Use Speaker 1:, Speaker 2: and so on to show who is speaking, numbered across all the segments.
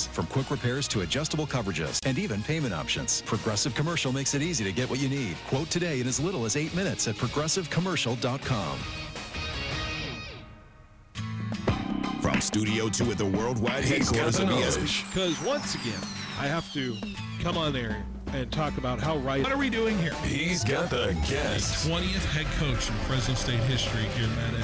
Speaker 1: options, from quick repairs to adjustable coverages, and even payment options. Progressive Commercial makes it easy to get what you need. Quote today in as little as 8 minutes at progressivecommercial.com.
Speaker 2: From Studio 2 at the worldwide headquarters of ESPN.
Speaker 3: Because once again, I have to come on there and talk about how right. What are we doing here?
Speaker 2: He's got the guest.
Speaker 4: 20th head coach in Fresno State history here, Matt.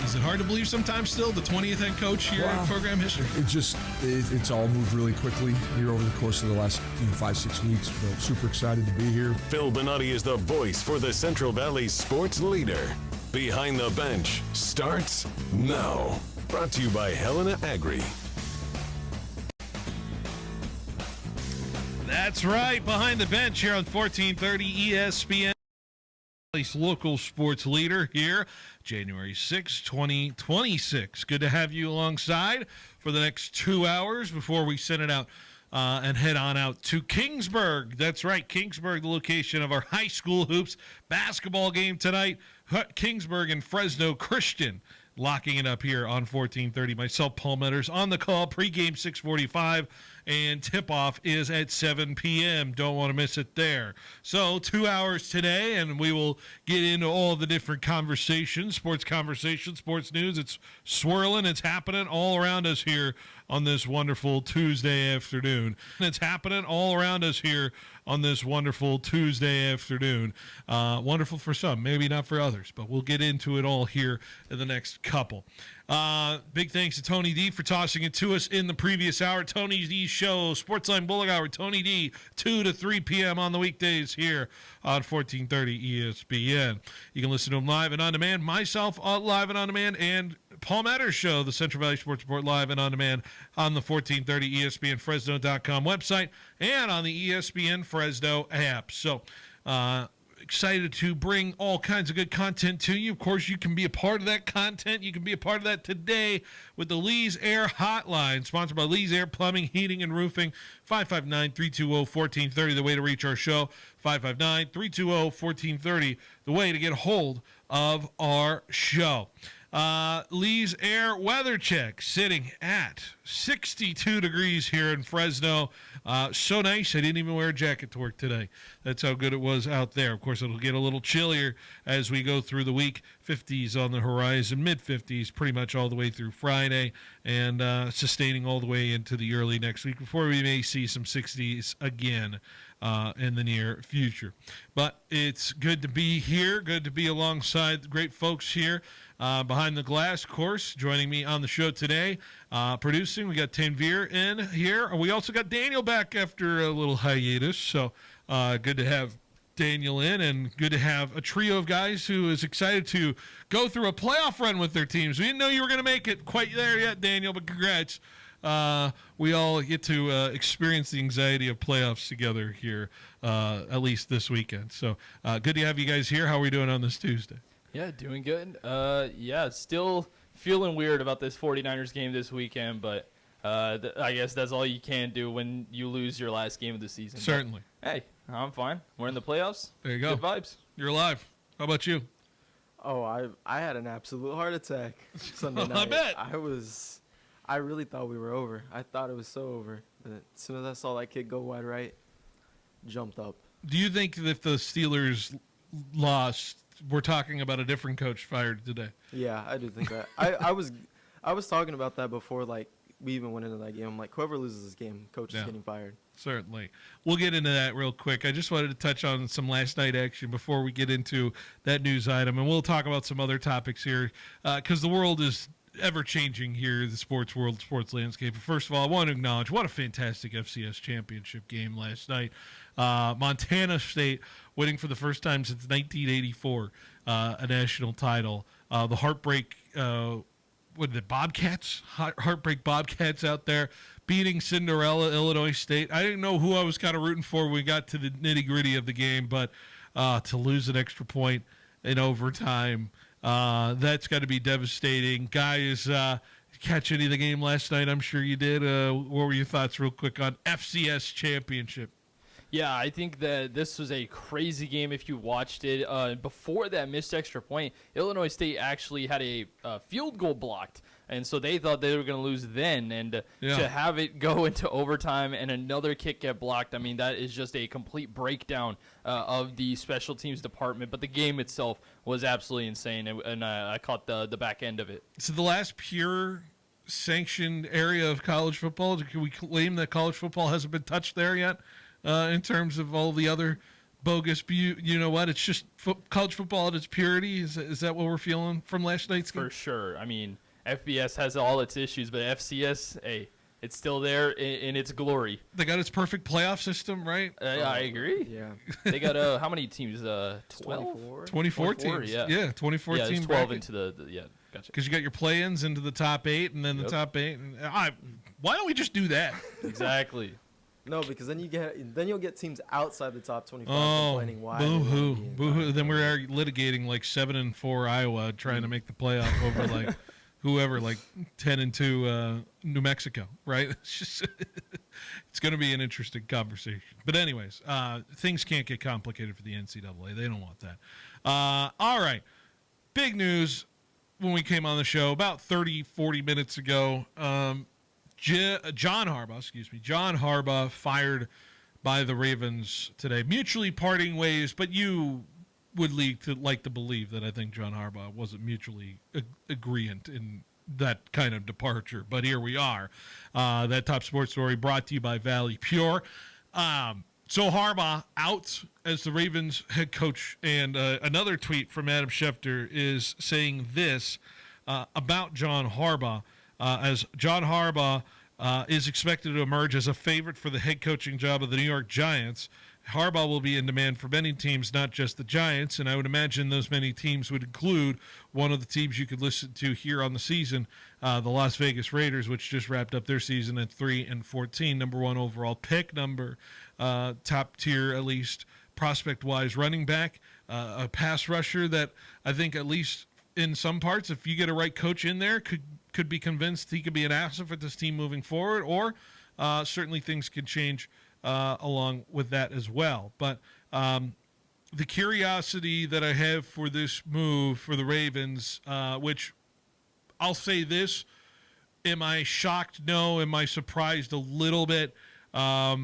Speaker 4: Is it hard to believe sometimes still the 20th head coach here in program history?
Speaker 5: It's all moved really quickly here over the course of the last 5-6 weeks. But super excited to be here.
Speaker 2: Phil Bonatti is the voice for the Central Valley sports leader. Behind the Bench starts now. Brought to you by Helena Agri.
Speaker 4: That's right. Behind the Bench here on 1430 ESPN. Local sports leader here, January 6, 2026. Good to have you alongside for the next 2 hours before we send it out and head on out to Kingsburg. That's right, Kingsburg, the location of our high school hoops basketball game tonight. Kingsburg and Fresno Christian locking it up here on 1430. Myself, Paul Metters, on the call. Pregame 6:45, and tip-off is at 7 p.m. Don't want to miss it there. So 2 hours today, and we will get into all the different conversations, sports news. It's swirling. It's happening all around us here on this wonderful Tuesday afternoon. It's happening all around us here on this wonderful Tuesday afternoon. Wonderful for some, maybe not for others, but we'll get into it all here in the next couple. Big thanks to Tony D for tossing it to us in the previous hour. Tony D Show, Sportsline Bullock Hour, Tony D, 2 to 3 p.m. on the weekdays here on 1430 ESPN. You can listen to him live and on demand, myself live and on demand, and Paul Metters Show, the Central Valley Sports Report, live and on demand on the 1430 ESPNFresno.com website and on the ESPN Fresno app. So, excited to bring all kinds of good content to you. Of course, you can be a part of that content. You can be a part of that today with the Lee's Air Hotline, sponsored by Lee's Air Plumbing, Heating, and Roofing. 559-320-1430, the way to reach our show. 559-320-1430, the way to get a hold of our show. Lee's Air weather check sitting at 62 degrees here in Fresno. So nice, I didn't even wear a jacket to work today. That's how good it was out there. Of course, it'll get a little chillier as we go through the week. 50s on the horizon, mid-50s pretty much all the way through Friday, and sustaining all the way into the early next week before we may see some 60s again in the near future. But it's good to be here, good to be alongside the great folks here. Behind the glass, of course, joining me on the show today, producing, we got Tanvir in here. We also got Daniel back after a little hiatus, so good to have Daniel in, and good to have a trio of guys who is excited to go through a playoff run with their teams. We didn't know you were going to make it quite there yet, Daniel, but congrats. We all get to experience the anxiety of playoffs together here, at least this weekend. So good to have you guys here. How are we doing on this Tuesday?
Speaker 6: Yeah, doing good. Still feeling weird about this 49ers game this weekend, but I guess that's all you can do when you lose your last game of the season.
Speaker 4: Certainly.
Speaker 6: But, hey, I'm fine. We're in the playoffs.
Speaker 4: There you go.
Speaker 6: Good vibes.
Speaker 4: You're alive. How about you?
Speaker 7: Oh, I had an absolute heart attack Sunday night.
Speaker 4: I bet.
Speaker 7: I really thought we were over. I thought it was so over. But as soon as I saw that kid go wide right, jumped up.
Speaker 4: Do you think that if the Steelers lost, we're talking about a different coach fired today?
Speaker 7: Yeah, I do think that. I was talking about that before, like, we even went into that game. I'm like, whoever loses this game, coach is getting fired.
Speaker 4: Certainly. We'll get into that real quick. I just wanted to touch on some last night action before we get into that news item, and we'll talk about some other topics here because the world is ever-changing here, the sports world, sports landscape. But first of all, I want to acknowledge what a fantastic FCS championship game last night. Montana State winning for the first time since 1984, a national title. The Heartbreak, Bobcats? Heartbreak Bobcats out there beating Cinderella, Illinois State. I didn't know who I was kind of rooting for when we got to the nitty-gritty of the game, but to lose an extra point in overtime, that's got to be devastating. Guys, catch any of the game last night? I'm sure you did. What were your thoughts real quick on FCS championship?
Speaker 6: Yeah, I think that this was a crazy game if you watched it. Before that missed extra point, Illinois State actually had a field goal blocked And so they thought they were going to lose then. And to have it go into overtime and another kick get blocked, I mean, that is just a complete breakdown of the special teams department. But the game itself was absolutely insane, and I caught the back end of it.
Speaker 4: So the last pure sanctioned area of college football, can we claim that college football hasn't been touched there yet in terms of all the other bogus, you know what? It's just college football at its purity. Is that what we're feeling from last night's game?
Speaker 6: For sure. I mean, FBS has all its issues, but FCS, hey, it's still there in its glory.
Speaker 4: They got its perfect playoff system, right?
Speaker 6: I agree.
Speaker 7: Yeah.
Speaker 6: They got how many teams? 12?
Speaker 4: 24 teams.
Speaker 6: Yeah.
Speaker 4: 24
Speaker 6: yeah,
Speaker 4: teams.
Speaker 6: 12 into the gotcha.
Speaker 4: Because you got your play-ins into the top 8, and then the top 8. And why don't we just do that?
Speaker 6: Exactly.
Speaker 7: No, because then you'll get teams outside the top 25
Speaker 4: Oh,
Speaker 7: complaining why.
Speaker 4: boo-hoo, boo-hoo. Then we're litigating like 7-4 Iowa trying to make the playoff over like whoever, like 10-2 New Mexico, right? It's just it's going to be an interesting conversation. But anyways, things can't get complicated for the NCAA. They don't want that. All right, big news when we came on the show about 40 minutes ago. John Harbaugh fired by the Ravens today. Mutually parting ways, but you would like to believe that I think John Harbaugh wasn't mutually agreeant in that kind of departure. But here we are. That top sports story brought to you by Valley Pure. So Harbaugh out as the Ravens head coach, and another tweet from Adam Schefter is saying this about John Harbaugh. As John Harbaugh is expected to emerge as a favorite for the head coaching job of the New York Giants, Harbaugh will be in demand for many teams, not just the Giants, and I would imagine those many teams would include one of the teams you could listen to here on the season, the Las Vegas Raiders, which just wrapped up their season at 3-14, number 1 overall pick, top tier at least prospect-wise running back, a pass rusher that I think at least in some parts, if you get a right coach in there, could be convinced he could be an asset for this team moving forward, or certainly things could change along with that as well. But the curiosity that I have for this move for the Ravens, which I'll say this, am I shocked? No. Am I surprised? A little bit. I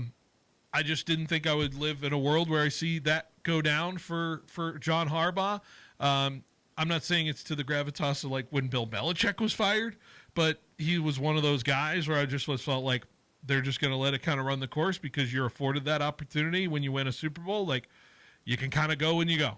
Speaker 4: just didn't think I would live in a world where I see that go down for John Harbaugh. I'm not saying it's to the gravitas of like when Bill Belichick was fired, but he was one of those guys where I just felt like they're just going to let it kind of run the course because you're afforded that opportunity when you win a Super Bowl. Like you can kind of go when you go,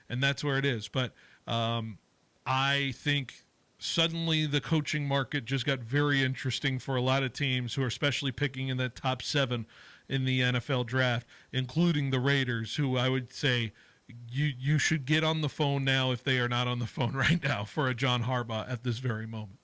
Speaker 4: and that's where it is. But I think suddenly the coaching market just got very interesting for a lot of teams who are especially picking in the top 7 in the NFL draft, including the Raiders, who I would say you should get on the phone now if they are not on the phone right now for a John Harbaugh at this very moment.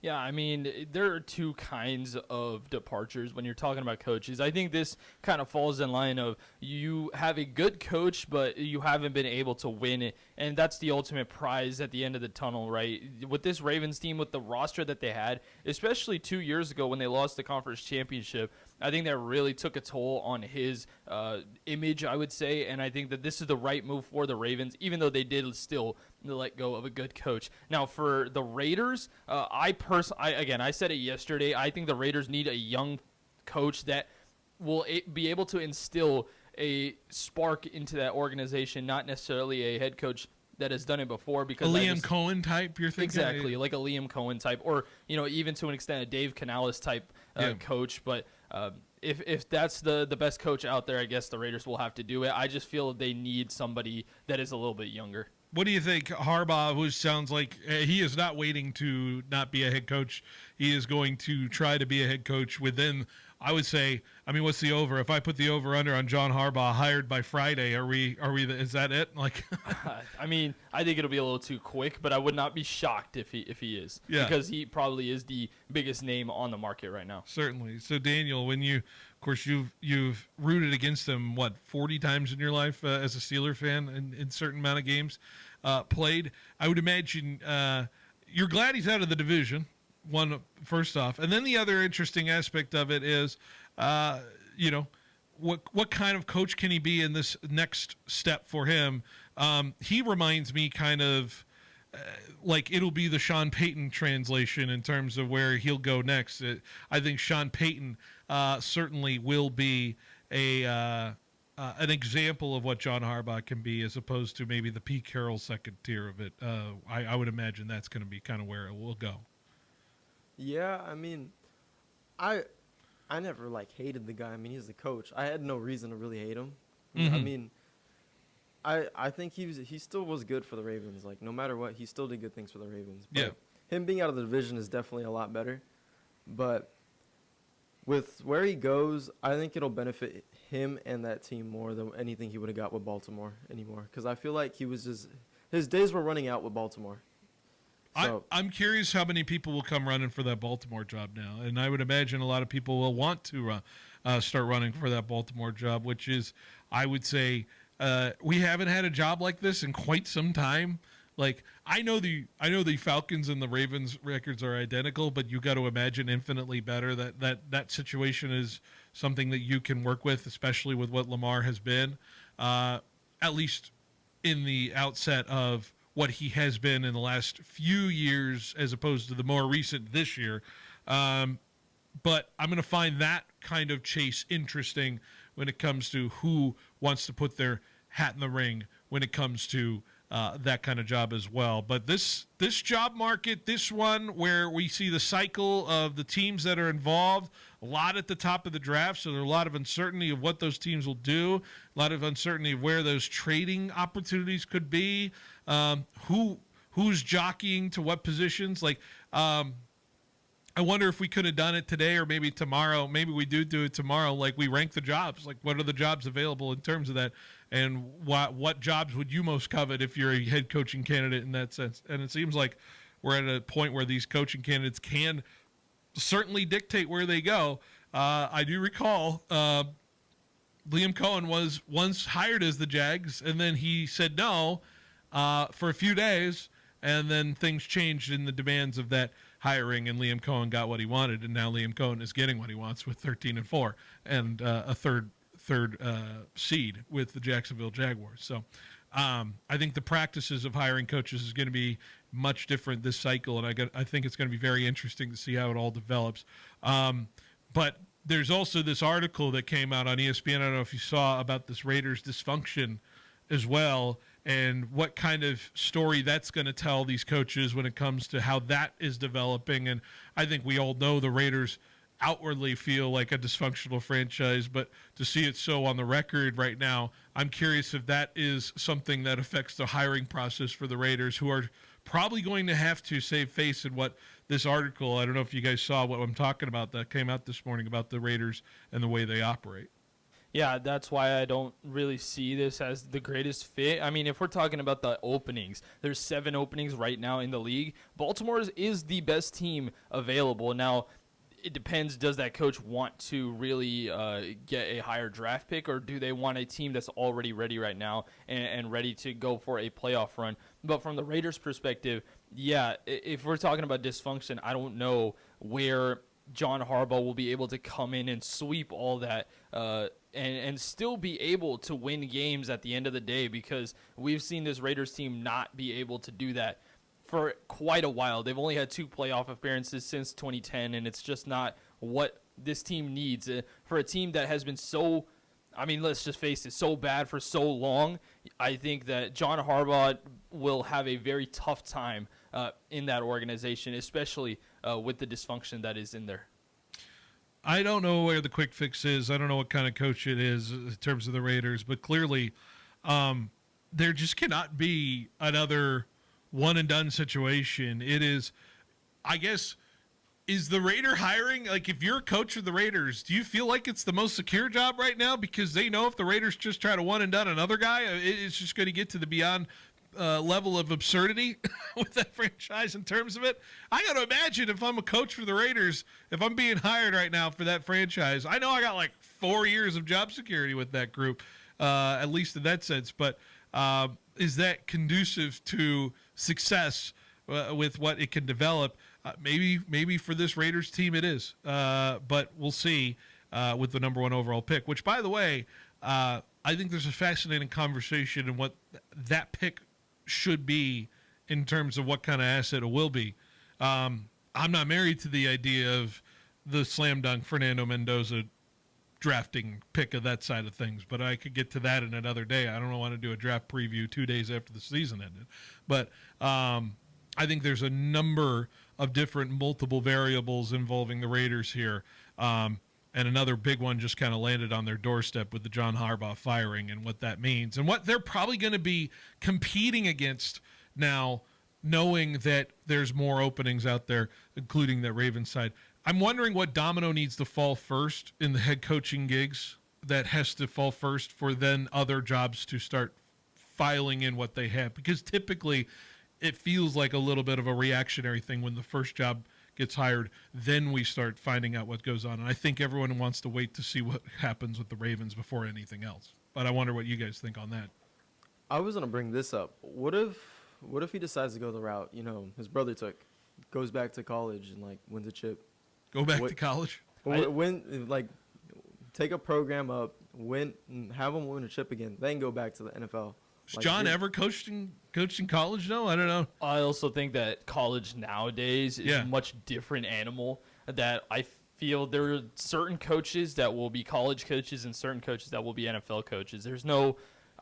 Speaker 6: Yeah, I mean, there are two kinds of departures when you're talking about coaches. I think this kind of falls in line of you have a good coach, but you haven't been able to win it, and that's the ultimate prize at the end of the tunnel, right? With this Ravens team, with the roster that they had, especially 2 years ago when they lost the conference championship, I think that really took a toll on his image, I would say, and I think that this is the right move for the Ravens, even though they did still let go of a good coach. Now, for the Raiders, I said it yesterday, I think the Raiders need a young coach that will be able to instill a spark into that organization, not necessarily a head coach that has done it before. Because
Speaker 4: a Liam Cohen type, you're thinking?
Speaker 6: Exactly, like a Liam Cohen type, or even to an extent a Dave Canales type coach. But if that's the best coach out there, I guess the Raiders will have to do it. I just feel they need somebody that is a little bit younger.
Speaker 4: What do you think, Harbaugh, who sounds like he is not waiting to not be a head coach? He is going to try to be a head coach within, I would say, what's the over? If I put the over under on John Harbaugh hired by Friday, is that it? Like,
Speaker 6: I think it'll be a little too quick, but I would not be shocked if he is.
Speaker 4: Yeah.
Speaker 6: Because he probably is the biggest name on the market right now.
Speaker 4: Certainly. So Daniel, when you've rooted against them, 40 times in your life as a Steeler fan in certain amount of games played, I would imagine you're glad he's out of the division, one, first off. And then the other interesting aspect of it is, what kind of coach can he be in this next step for him? He reminds me kind of like it'll be the Sean Payton translation in terms of where he'll go next. I think Sean Payton certainly will be an example of what John Harbaugh can be, as opposed to maybe the Pete Carroll second tier of it. I would imagine that's going to be kind of where it will go.
Speaker 7: Yeah, I mean, I never hated the guy. I mean, he's the coach. I had no reason to really hate him.
Speaker 4: Mm-hmm.
Speaker 7: I mean, I think he still was good for the Ravens. Like, no matter what, he still did good things for the Ravens. But
Speaker 4: Yeah.
Speaker 7: him being out of the division is definitely a lot better. But with where he goes, I think it'll benefit him and that team more than anything he would have got with Baltimore anymore. Because I feel like his days were running out with Baltimore. So,
Speaker 4: I'm curious how many people will come running for that Baltimore job now. And I would imagine a lot of people will want to start running for that Baltimore job, which is, I would say, we haven't had a job like this in quite some time. Like, I know the Falcons and the Ravens records are identical, but you got to imagine infinitely better. That situation is something that you can work with, especially with what Lamar has been, at least in the outset of what he has been in the last few years, as opposed to the more recent this year. But I'm going to find that kind of chase interesting when it comes to who wants to put their hat in the ring when it comes to that kind of job as well. But this job market, this one where we see the cycle of the teams that are involved, a lot at the top of the draft, so there's a lot of uncertainty of what those teams will do, a lot of uncertainty of where those trading opportunities could be, who's jockeying to what positions. Like, I wonder if we could have done it today or maybe tomorrow. Maybe we do it tomorrow. Like, we rank the jobs. Like, what are the jobs available in terms of that? And what jobs would you most covet if you're a head coaching candidate in that sense? And it seems like we're at a point where these coaching candidates can certainly dictate where they go. I do recall Liam Cohen was once hired as the Jags, and then he said no for a few days, and then things changed in the demands of that hiring, and Liam Cohen got what he wanted, and now Liam Cohen is getting what he wants with 13-4 and a third seed with the Jacksonville Jaguars. So I think the practices of hiring coaches is going to be much different this cycle, and I think it's going to be very interesting to see how it all develops. But there's also this article that came out on ESPN. I don't know if you saw about this Raiders dysfunction as well, and what kind of story that's going to tell these coaches when it comes to how that is developing. And I think we all know the Raiders outwardly feel like a dysfunctional franchise, but to see it so on the record right now, I'm curious if that is something that affects the hiring process for the Raiders, who are probably going to have to save face in what this article, I don't know if you guys saw what I'm talking about, that came out this morning about the Raiders and the way they operate.
Speaker 6: Yeah, that's why I don't really see this as the greatest fit. I mean, if we're talking about the openings, there's 7 openings right now in the league. Baltimore is the best team available. Now, it depends, does that coach want to really get a higher draft pick, or do they want a team that's already ready right now and ready to go for a playoff run? But from the Raiders' perspective, yeah, if we're talking about dysfunction, I don't know where John Harbaugh will be able to come in and sweep all that and still be able to win games at the end of the day, because we've seen this Raiders team not be able to do that for quite a while. They've only had 2 playoff appearances since 2010, and it's just not what this team needs. For a team that has been so, I mean, let's just face it, so bad for so long, I think that John Harbaugh will have a very tough time in that organization, especially with the dysfunction that is in there.
Speaker 4: I don't know where the quick fix is. I don't know what kind of coach it is in terms of the Raiders, but clearly there just cannot be another one-and-done situation. It is, I guess, is the Raider hiring, like, if you're a coach of the Raiders, do you feel like it's the most secure job right now? Because they know if the Raiders just try to one-and-done another guy, it's just going to get to the beyond level of absurdity with that franchise in terms of it. I got to imagine if I'm a coach for the Raiders, if I'm being hired right now for that franchise, I know I got like 4 years of job security with that group, at least in that sense. But is that conducive to success with what it can develop? Maybe for this Raiders team it is, but we'll see with the number 1 overall pick, which, by the way, I think there's a fascinating conversation in what that pick should be in terms of what kind of asset it will be. I'm not married to the idea of the slam dunk Fernando Mendoza drafting pick of that side of things, but I could get to that in another day. I don't want to do a draft preview 2 days after the season ended, but I think there's a number of different multiple variables involving the Raiders here. And another big one just kind of landed on their doorstep with the John Harbaugh firing and what that means and what they're probably going to be competing against now, knowing that there's more openings out there, including that Ravens side. I'm wondering what domino needs to fall first in the head coaching gigs that has to fall first for then other jobs to start filing in what they have. Because typically it feels like a little bit of a reactionary thing when the first job gets hired, then we start finding out what goes on. And I think everyone wants to wait to see what happens with the Ravens before anything else. But I wonder what you guys think on that.
Speaker 7: I was gonna bring this up. What if he decides to go the route his brother took, goes back to college and wins a chip?
Speaker 4: Go back to college?
Speaker 7: Take a program up, have him win a chip again, then go back to the NFL.
Speaker 4: Has John ever coached in college? No, I don't know.
Speaker 6: I also think that college nowadays is a much different animal. That I feel there are certain coaches that will be college coaches and certain coaches that will be NFL coaches.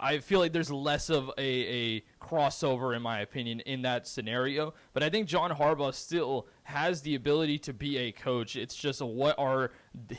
Speaker 6: I feel like there's less of a crossover, in my opinion, in that scenario. But I think John Harbaugh still has the ability to be a coach. It's just what are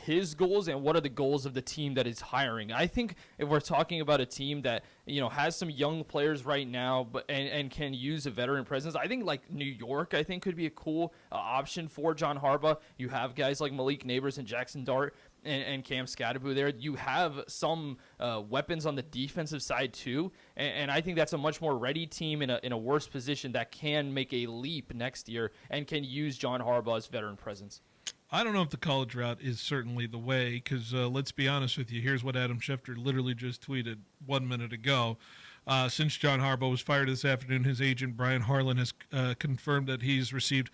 Speaker 6: his goals and what are the goals of the team that is hiring. I think if we're talking about a team that has some young players right now, and can use a veteran presence, I think New York, I think could be a cool option for John Harbaugh. You have guys like Malik Neighbors and Jackson Dart and Cam Scadaboo there. You have some weapons on the defensive side too, and I think that's a much more ready team in a worse position that can make a leap next year and can use John Harbaugh's veteran presence.
Speaker 4: I don't know if the college route is certainly the way, because let's be honest with you. Here's what Adam Schefter literally just tweeted 1 minute ago. Since John Harbaugh was fired this afternoon, his agent Brian Harlan has confirmed that he's received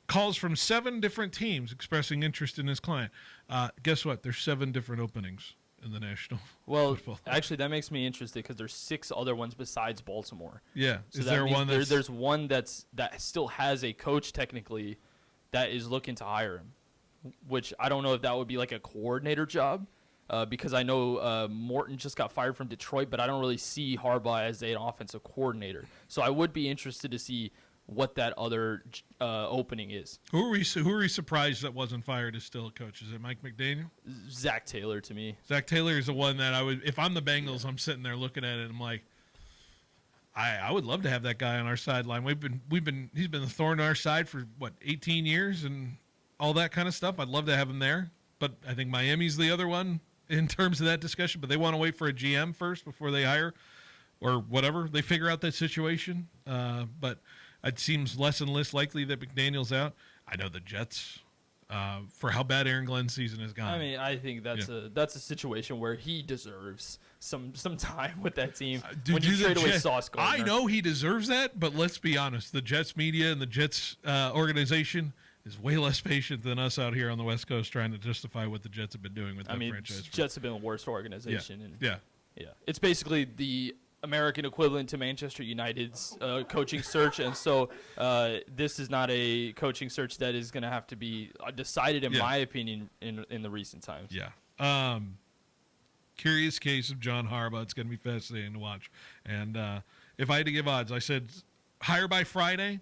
Speaker 4: calls from 7 different teams expressing interest in his client. Guess what? There's 7 different openings in the National Football League.
Speaker 6: Actually, that makes me interested because there's 6 other ones besides Baltimore.
Speaker 4: Yeah.
Speaker 6: So
Speaker 4: is there one
Speaker 6: there's one that still has a coach technically that is looking to hire him, which I don't know if that would be like a coordinator job, because I know Morton just got fired from Detroit, but I don't really see Harbaugh as an offensive coordinator. So I would be interested to see what that other opening is.
Speaker 4: Who are we surprised that wasn't fired is still a coach? Is it Mike McDaniel?
Speaker 6: Zach Taylor to me.
Speaker 4: Zach Taylor is the one that I would, if I'm the Bengals, I'm sitting there looking at it and I'm like, I would love to have that guy on our sideline. He's been the thorn on our side for 18 years and all that kind of stuff. I'd love to have him there, but I think Miami's the other one in terms of that discussion. But they want to wait for a GM first before they hire or whatever. They figure out that situation. But it seems less and less likely that McDaniel's out. I know the Jets, for how bad Aaron Glenn's season has gone.
Speaker 6: I mean, I think that's a situation where he deserves some time with that team. When you trade away Sauce Gardner.
Speaker 4: I know he deserves that, but let's be honest. The Jets media and the Jets organization is way less patient than us out here on the West Coast trying to justify what the Jets have been doing with that franchise.
Speaker 6: Jets have been the worst organization.
Speaker 4: Yeah.
Speaker 6: It's basically the American equivalent to Manchester United's coaching search, and so this is not a coaching search that is going to have to be decided, in my opinion, in the recent times.
Speaker 4: Yeah. Curious case of John Harbaugh. It's going to be fascinating to watch. And if I had to give odds, I said hire by Friday.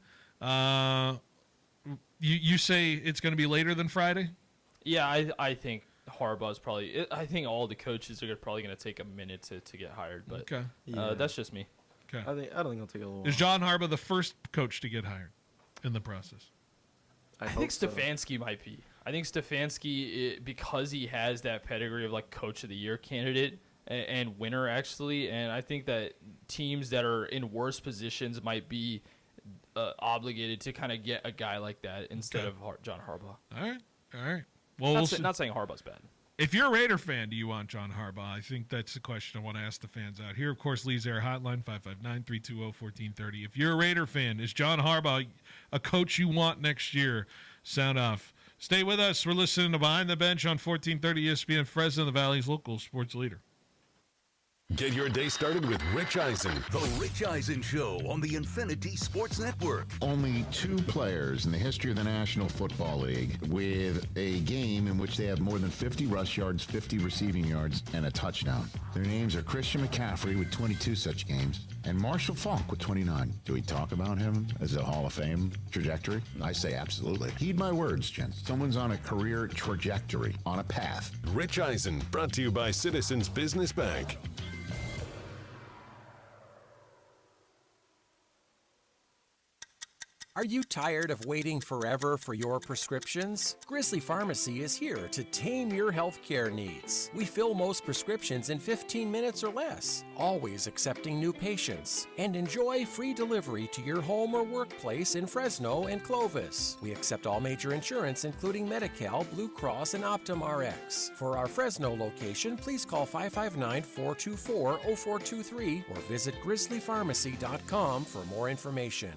Speaker 4: You say it's going to be later than Friday?
Speaker 6: Yeah, I think Harbaugh's probably. I think all the coaches are probably going to take a minute to get hired, but
Speaker 4: okay.
Speaker 6: That's just me.
Speaker 4: Okay.
Speaker 7: I don't think it'll take a little while.
Speaker 4: Is John Harbaugh the first coach to get hired in the process?
Speaker 6: I think Stefanski might be. I think Stefanski, because he has that pedigree of coach of the year candidate and winner actually, and I think that teams that are in worse positions might be obligated to kind of get a guy like that instead of John Harbaugh.
Speaker 4: All right. Well,
Speaker 6: not saying Harbaugh's bad.
Speaker 4: If you're a Raider fan, do you want John Harbaugh? I think that's the question I want to ask the fans out here. Of course, Lee's Air Hotline, 559-320-1430. If you're a Raider fan, is John Harbaugh a coach you want next year? Sound off. Stay with us. We're listening to Behind the Bench on 1430 ESPN Fresno, the Valley's local sports leader.
Speaker 2: Get your day started with Rich Eisen.
Speaker 8: The Rich Eisen Show on the Infinity Sports Network.
Speaker 9: Only 2 players in the history of the National Football League with a game in which they have more than 50 rush yards, 50 receiving yards, and a touchdown. Their names are Christian McCaffrey with 22 such games and Marshall Faulk with 29. Do we talk about him as a Hall of Fame trajectory? I say absolutely. Heed my words, gents. Someone's on a career trajectory, on a path.
Speaker 2: Rich Eisen, brought to you by Citizens Business Bank.
Speaker 10: Are you tired of waiting forever for your prescriptions? Grizzly Pharmacy is here to tame your healthcare needs. We fill most prescriptions in 15 minutes or less, always accepting new patients, and enjoy free delivery to your home or workplace in Fresno and Clovis. We accept all major insurance, including Medi-Cal, Blue Cross, and Optum Rx. For our Fresno location, please call 559-424-0423 or visit grizzlypharmacy.com for more information.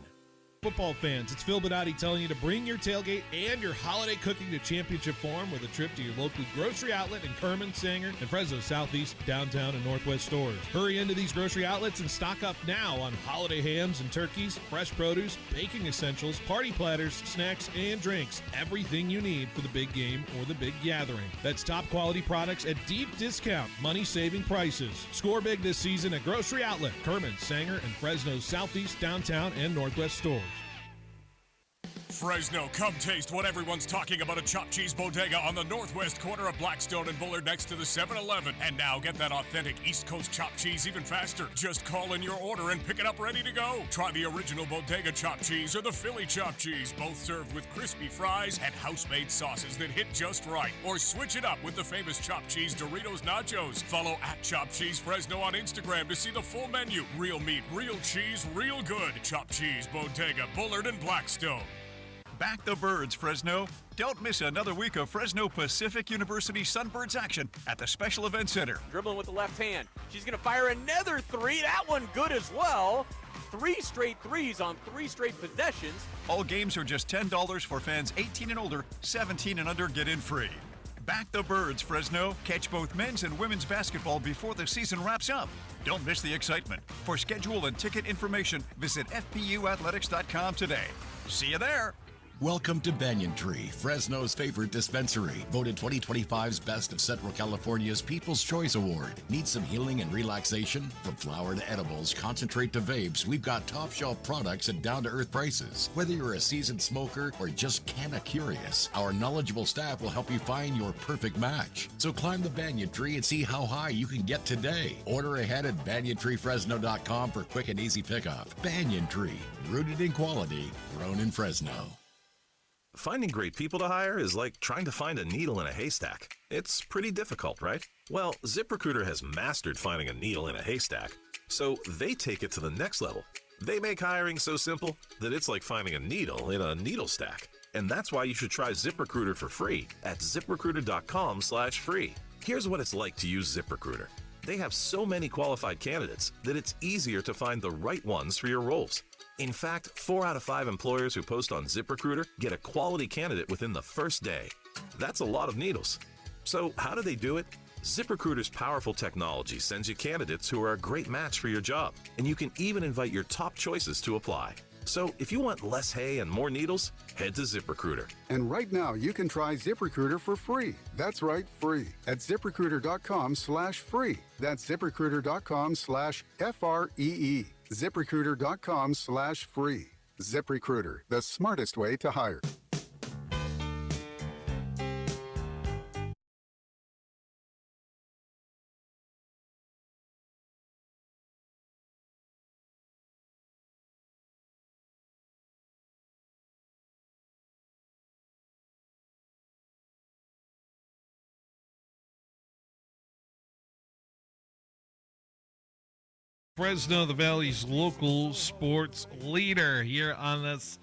Speaker 3: Football fans, it's Phil Bedotti telling you to bring your tailgate and your holiday cooking to championship form with a trip to your local grocery outlet in Kerman, Sanger, and Fresno Southeast, downtown, and Northwest stores. Hurry into these grocery outlets and stock up now on holiday hams and turkeys, fresh produce, baking essentials, party platters, snacks, and drinks. Everything you need for the big game or the big gathering. That's top quality products at deep discount, money-saving prices. Score big this season at Grocery Outlet, Kerman, Sanger, and Fresno Southeast, downtown, and Northwest stores.
Speaker 11: Fresno, come taste what everyone's talking about at Chopped Cheese Bodega on the northwest corner of Blackstone and Bullard next to the 7-Eleven. And now get that authentic East Coast chopped cheese even faster. Just call in your order and pick it up ready to go. Try the original Bodega chopped cheese or the Philly chopped cheese, both served with crispy fries and house-made sauces that hit just right. Or switch it up with the famous chopped cheese Doritos Nachos. Follow at Chopped Cheese Fresno on Instagram to see the full menu. Real meat, real cheese, real good. Chopped Cheese Bodega, Bullard and Blackstone.
Speaker 12: Back the birds, Fresno. Don't miss another week of Fresno Pacific University Sunbirds action at the Special Event Center.
Speaker 13: Dribbling with the left hand. She's going to fire another three. That one good as well. 3 straight threes on 3 straight possessions.
Speaker 12: All games are just $10 for fans 18 and older, 17 and under get in free. Back the birds, Fresno. Catch both men's and women's basketball before the season wraps up. Don't miss the excitement. For schedule and ticket information, visit fpuathletics.com today. See you there.
Speaker 14: Welcome to Banyan Tree, Fresno's favorite dispensary. Voted 2025's Best of Central California's People's Choice Award. Need some healing and relaxation? From flower to edibles, concentrate to vapes, we've got top shelf products at down-to-earth prices. Whether you're a seasoned smoker or just kinda curious, our knowledgeable staff will help you find your perfect match. So climb the Banyan Tree and see how high you can get today. Order ahead at banyantreefresno.com for quick and easy pickup. Banyan Tree, rooted in quality, grown in Fresno.
Speaker 15: Finding great people to hire is like trying to find a needle in a haystack. It's pretty difficult, right? Well, ZipRecruiter has mastered finding a needle in a haystack, so they take it to the next level. They make hiring so simple that it's like finding a needle in a needle stack. And that's why you should try ZipRecruiter for free at ziprecruiter.com/free. Here's what it's like to use ZipRecruiter. They have so many qualified candidates that it's easier to find the right ones for your roles. In fact, 4 out of 5 employers who post on ZipRecruiter get a quality candidate within the first day. That's a lot of needles. So how do they do it? ZipRecruiter's powerful technology sends you candidates who are a great match for your job, and you can even invite your top choices to apply. So if you want less hay and more needles, head to ZipRecruiter.
Speaker 16: And right now, you can try ZipRecruiter for free. That's right, free. At ZipRecruiter.com/free. That's ZipRecruiter.com/FREE. ZipRecruiter.com/free. ZipRecruiter, the smartest way to hire.
Speaker 4: Fresno, the Valley's local sports leader, here on this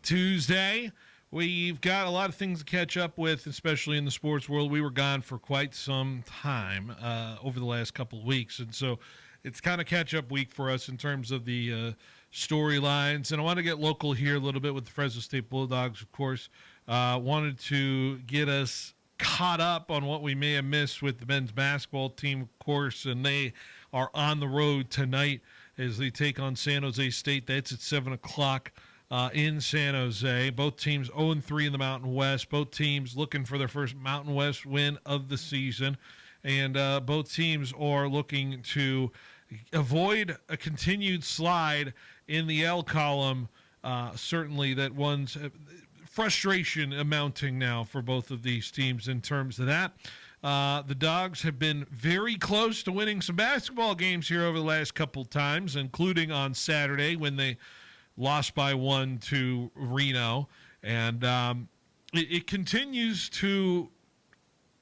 Speaker 4: Tuesday. We've got a lot of things to catch up with, especially in the sports world. We were gone for quite some time over the last couple of weeks, and so it's kind of catch-up week for us in terms of the storylines. And I want to get local here a little bit with the Fresno State Bulldogs, of course. Wanted to get us caught up on what we may have missed with the men's basketball team, of course, and they are on the road tonight as they take on San Jose State. That's at 7 o'clock in San Jose. Both teams 0-3 in the Mountain West. Both teams looking for their first Mountain West win of the season. And both teams are looking to avoid a continued slide in the L column. Certainly that one's frustration amounting now for both of these teams in terms of that. The Dogs have been very close to winning some basketball games here over the last couple times, including on Saturday when they lost by 1 to Reno. And it continues to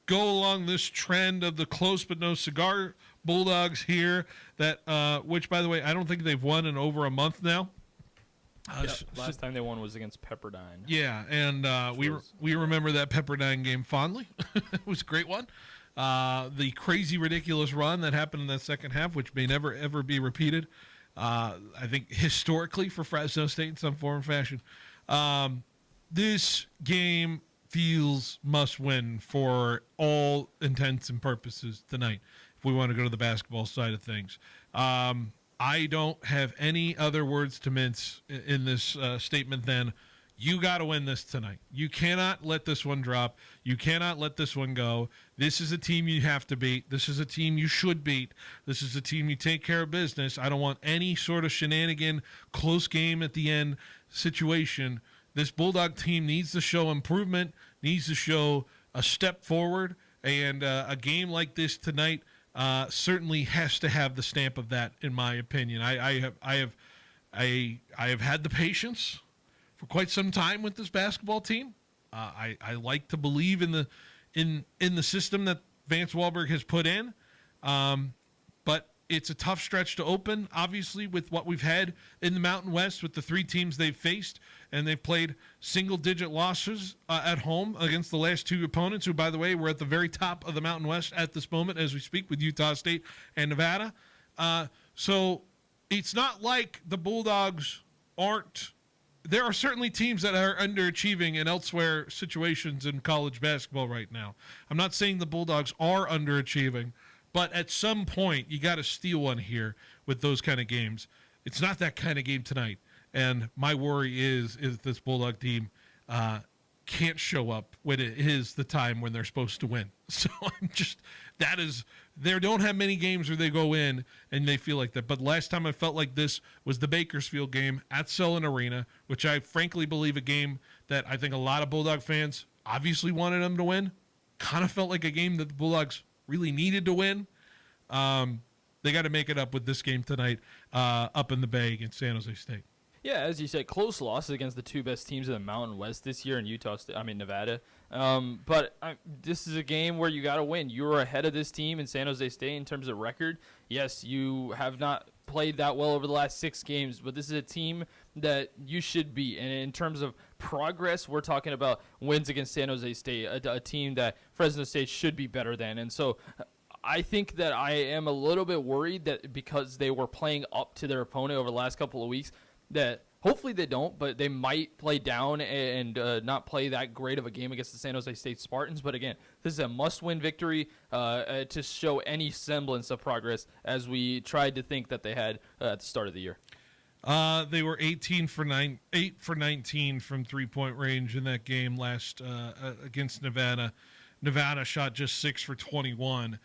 Speaker 4: go along this trend of the close but no cigar Bulldogs here, that which, by the way, I don't think they've won in over a month now.
Speaker 6: Last time they won was against Pepperdine.
Speaker 4: Yeah, and we remember that Pepperdine game fondly. It was a great one. The crazy, ridiculous run that happened in that second half, which may never, ever be repeated, I think, historically for Fresno State in some form or fashion. This game feels must-win for all intents and purposes tonight if we want to go to the basketball side of things. I don't have any other words to mince in this statement than you got to win this tonight. You cannot let this one drop. You cannot let this one go. This is a team you have to beat. This is a team you should beat. This is a team you take care of business. I don't want any sort of shenanigan, close game at the end situation. This Bulldog team needs to show improvement, needs to show a step forward, and a game like this tonight certainly has to have the stamp of that, in my opinion. I have had the patience for quite some time with this basketball team. I like to believe in the system that Vance Wahlberg has put in, but it's a tough stretch to open, obviously, with what we've had in the Mountain West with the 3 teams they've faced, and they've played single-digit losses at home against the last 2 opponents, who, by the way, were at the very top of the Mountain West at this moment as we speak with Utah State and Nevada. So it's not like the Bulldogs aren't – there are certainly teams that are underachieving in elsewhere situations in college basketball right now. I'm not saying the Bulldogs are underachieving, but at some point you got to steal one here with those kind of games. It's not that kind of game tonight. And my worry is this Bulldog team can't show up when it is the time when they're supposed to win. So they don't have many games where they go in and they feel like that. But last time I felt like this was the Bakersfield game at Selland Arena, which I frankly believe a game that I think a lot of Bulldog fans obviously wanted them to win. Kind of felt like a game that the Bulldogs really needed to win. They got to make it up with this game tonight up in the Bay against San Jose State.
Speaker 6: Yeah, as you said, close losses against the 2 best teams in the Mountain West this year in Nevada. But this is a game where you got to win. You're ahead of this team in San Jose State in terms of record. Yes, you have not played that well over the last 6 games, but this is a team that you should beat. And in terms of progress, we're talking about wins against San Jose State, a team that Fresno State should be better than. And so I think that I am a little bit worried that because they were playing up to their opponent over the last couple of weeks, that hopefully they don't, but they might play down and not play that great of a game against the San Jose State Spartans. But again, this is a must-win victory to show any semblance of progress, as we tried to think that they had at the start of the year.
Speaker 4: They were 8 for 19 from three-point range in that game last against Nevada. Nevada shot just 6 for 21.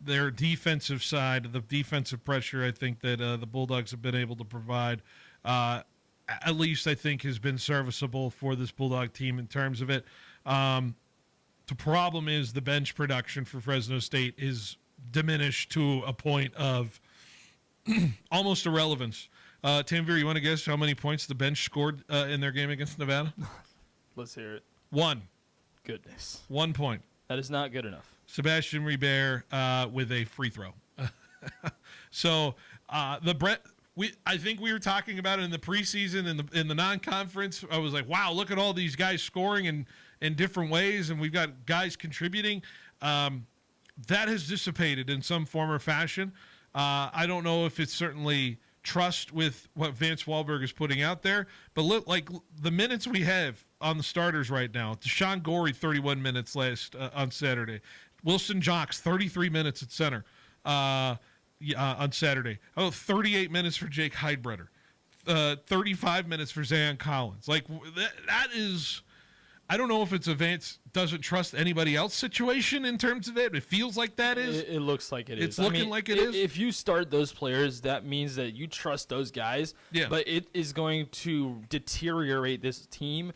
Speaker 4: Their defensive side, the defensive pressure, I think that the Bulldogs have been able to provide, at least I think has been serviceable for this Bulldog team in terms of it. The problem is the bench production for Fresno State is diminished to a point of almost irrelevance. Tanvir, you want to guess how many points the bench scored in their game against Nevada?
Speaker 6: Let's hear it.
Speaker 4: 1.
Speaker 6: Goodness.
Speaker 4: 1 point.
Speaker 6: That is not good enough.
Speaker 4: Sebastian Ribert with a free throw. So I think we were talking about it in the preseason in the non-conference. I was like, wow, look at all these guys scoring in different ways, and we've got guys contributing. That has dissipated in some form or fashion. I don't know if it's certainly trust with what Vance Wahlberg is putting out there. But look, like the minutes we have on the starters right now, Deshaun Gorey, 31 minutes on Saturday. Wilson Jocks, 33 minutes at center on Saturday. 38 minutes for Jake Heidbreder. 35 minutes for Zayon Collins. Like that is, I don't know if it's a Vance doesn't trust anybody else situation in terms of it. It feels like that is.
Speaker 6: It looks like it is.
Speaker 4: It's looking like it is.
Speaker 6: If you start those players, that means that you trust those guys.
Speaker 4: Yeah.
Speaker 6: But it is going to deteriorate this team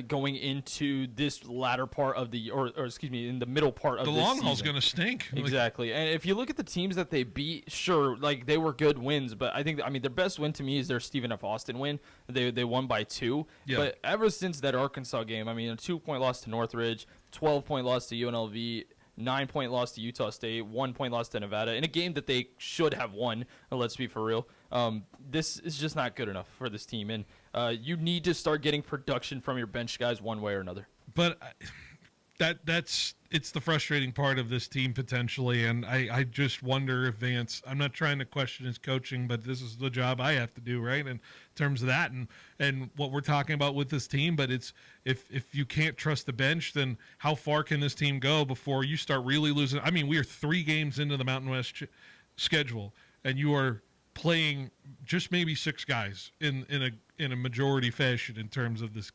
Speaker 6: going into this latter part of the, or excuse me, in the middle part of
Speaker 4: the
Speaker 6: this
Speaker 4: long haul's
Speaker 6: season.
Speaker 4: going to stink.
Speaker 6: Exactly. And if you look at the teams that they beat, sure, like they were good wins, but I think, their best win to me is their Stephen F. Austin win. They won by 2.
Speaker 4: Yeah.
Speaker 6: But ever since that Arkansas game, a 2-point loss to Northridge, 12-point loss to UNLV, 9-point loss to Utah State, 1-point loss to Nevada in a game that they should have won. Let's be for real. This is just not good enough for this team, and you need to start getting production from your bench guys one way or another.
Speaker 4: But it's the frustrating part of this team potentially, and I just wonder if Vance, I'm not trying to question his coaching, but this is the job I have to do, right, in terms of that and what we're talking about with this team. But it's if you can't trust the bench, then how far can this team go before you start really losing? We are 3 games into the Mountain West schedule, and you are playing just maybe 6 guys in a majority fashion in terms of this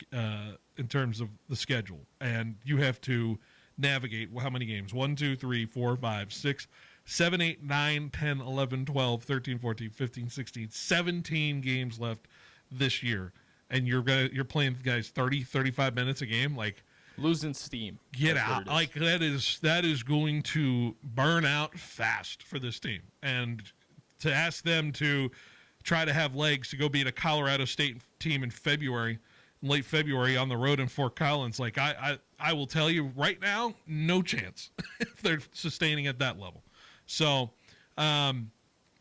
Speaker 4: in terms of the schedule, and you have to navigate how many games? 1, 2, 3, 4, 5, 6, 7, 8, 9, 10, 11, 12, 13, 14, 15, 16, 17 games left this year, and you're playing guys 30, 35 minutes a game, like
Speaker 6: losing steam.
Speaker 4: Get out. Like that is going to burn out fast for this team. And to ask them to try to have legs to go beat a Colorado State team in late February on the road in Fort Collins, like I will tell you right now, no chance if they're sustaining at that level. So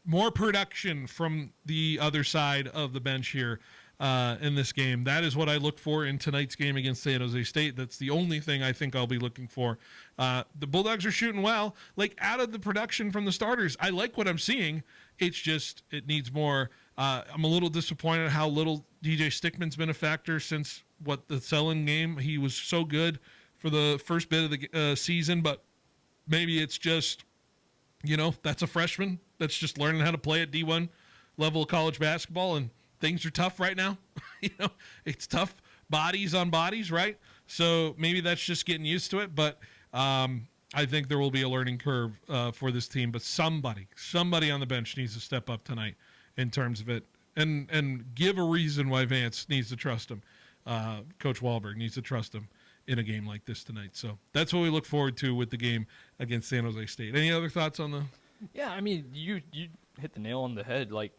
Speaker 4: more production from the other side of the bench here in this game. That is what I look for in tonight's game against San Jose State. That's the only thing I think I'll be looking for. The Bulldogs are shooting well. Like, out of the production from the starters, I like what I'm seeing. It's just, it needs more. I'm a little disappointed how little DJ Stickman's been a factor since the Selland game. He was so good for the first bit of the season, but maybe it's just, that's a freshman that's just learning how to play at D1 level of college basketball, and things are tough right now. It's tough bodies on bodies, right? So maybe that's just getting used to it, but I think there will be a learning curve for this team, but somebody on the bench needs to step up tonight in terms of it and give a reason why Vance needs to trust him. Coach Wahlberg needs to trust him in a game like this tonight. So that's what we look forward to with the game against San Jose State. Any other thoughts on the?
Speaker 6: Yeah, you hit the nail on the head. Like,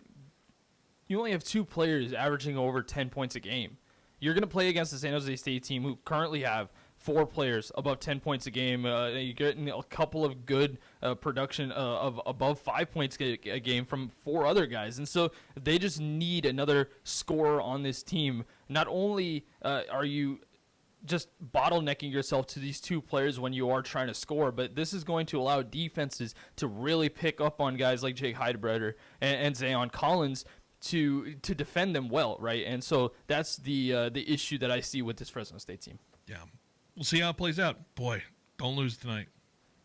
Speaker 6: you only have 2 players averaging over 10 points a game. You're going to play against the San Jose State team who currently have 4 players above 10 points a game. You're getting a couple of good production of above 5 points a game from 4 other guys. And so they just need another scorer on this team. Not only are you just bottlenecking yourself to these 2 players when you are trying to score, but this is going to allow defenses to really pick up on guys like Jake Heidbreder and Zayon Collins to defend them well, right? And so that's the issue that I see with this Fresno State team.
Speaker 4: Yeah. We'll see how it plays out. Boy, don't lose tonight.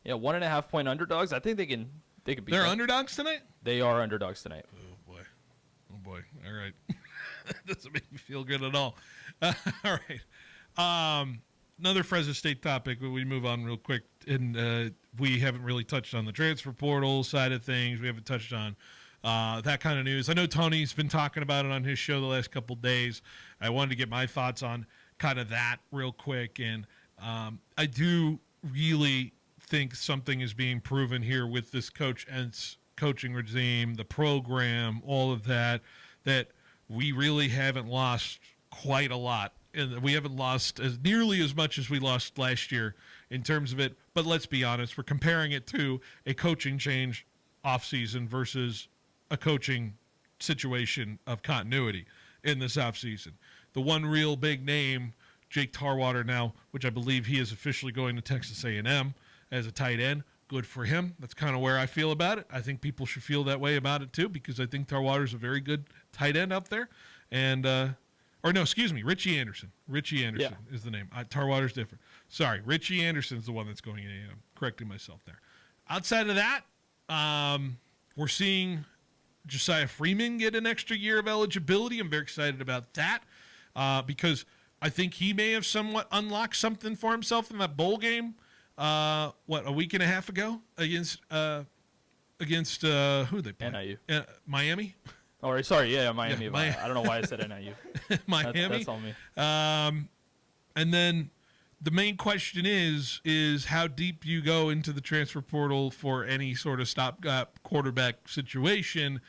Speaker 6: Yeah, 1.5 point underdogs. I think they could beat
Speaker 4: They're
Speaker 6: them.
Speaker 4: Underdogs tonight?
Speaker 6: They are underdogs tonight.
Speaker 4: Oh boy. All right. That doesn't make me feel good at all. All right. Another Fresno State topic. We move on real quick, and we haven't really touched on the transfer portal side of things. We haven't touched on that kind of news. I know Tony's been talking about it on his show the last couple of days. I wanted to get my thoughts on kind of that real quick, and I do really think something is being proven here with this coach and coaching regime, the program, all of that we really haven't lost quite a lot. And we haven't lost as nearly as much as we lost last year in terms of it. But let's be honest, we're comparing it to a coaching change offseason versus a coaching situation of continuity in this offseason. The one real big name, Jake Tarwater now, which I believe he is officially going to Texas A&M as a tight end, Good for him. That's kind of where I feel about it. I think people should feel that way about it too, because I think Tarwater's a very good tight end up there. And, Richie Anderson. Richie Anderson is the name. Tarwater's different. Sorry, Richie Anderson's the one that's going in. I'm correcting myself there. Outside of that, we're seeing Josiah Freeman get an extra year of eligibility. I'm very excited about that because I think he may have somewhat unlocked something for himself in that bowl game. A week and a half ago against who they play?
Speaker 6: NIU.
Speaker 4: Miami.
Speaker 6: Oh, sorry, Miami.
Speaker 4: Yeah,
Speaker 6: I don't know why I said NIU.
Speaker 4: Miami.
Speaker 6: That's on me.
Speaker 4: And then the main question is how deep you go into the transfer portal for any sort of stopgap quarterback situation.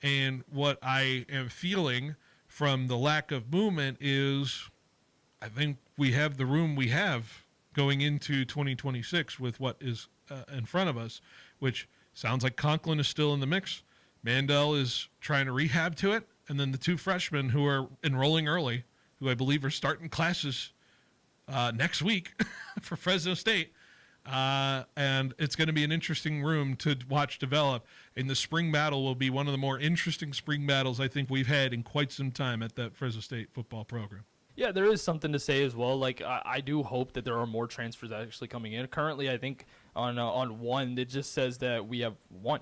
Speaker 4: And what I am feeling from the lack of movement is I think we have the room we have going into 2026 with what is in front of us, which sounds like Conklin is still in the mix. Mandel is trying to rehab to it. And then the two freshmen who are enrolling early, who I believe are starting classes next week for Fresno State. And it's going to be an interesting room to watch develop. And the spring battle will be one of the more interesting spring battles I think we've had in quite some time at that Fresno State football program.
Speaker 6: Yeah, there is something to say as well. Like, I do hope that there are more transfers actually coming in. Currently, I think on one, it just says that we have one.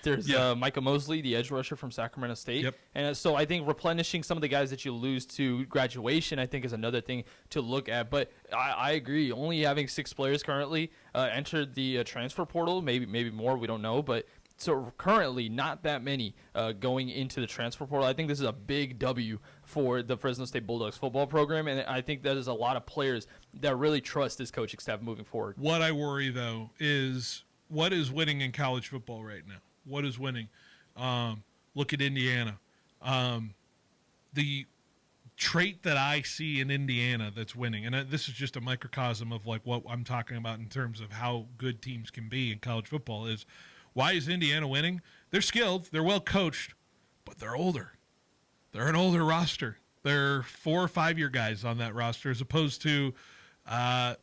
Speaker 6: There's Micah Mosley, the edge rusher from Sacramento State.
Speaker 4: Yep.
Speaker 6: And so I think replenishing some of the guys that you lose to graduation, I think, is another thing to look at. But I agree. Only having 6 players currently entered the transfer portal, maybe more, we don't know. But so currently not that many going into the transfer portal. I think this is a big W for the Fresno State Bulldogs football program, and I think that is a lot of players that really trust this coaching staff moving forward.
Speaker 4: What I worry, though, is what is winning in college football right now? What is winning? Look at Indiana. The trait that I see in Indiana that's winning, and this is just a microcosm of like what I'm talking about in terms of how good teams can be in college football, is why is Indiana winning? They're skilled, they're well coached, but they're older. They're an older roster. They're 4 or 5 year guys on that roster, as opposed to, the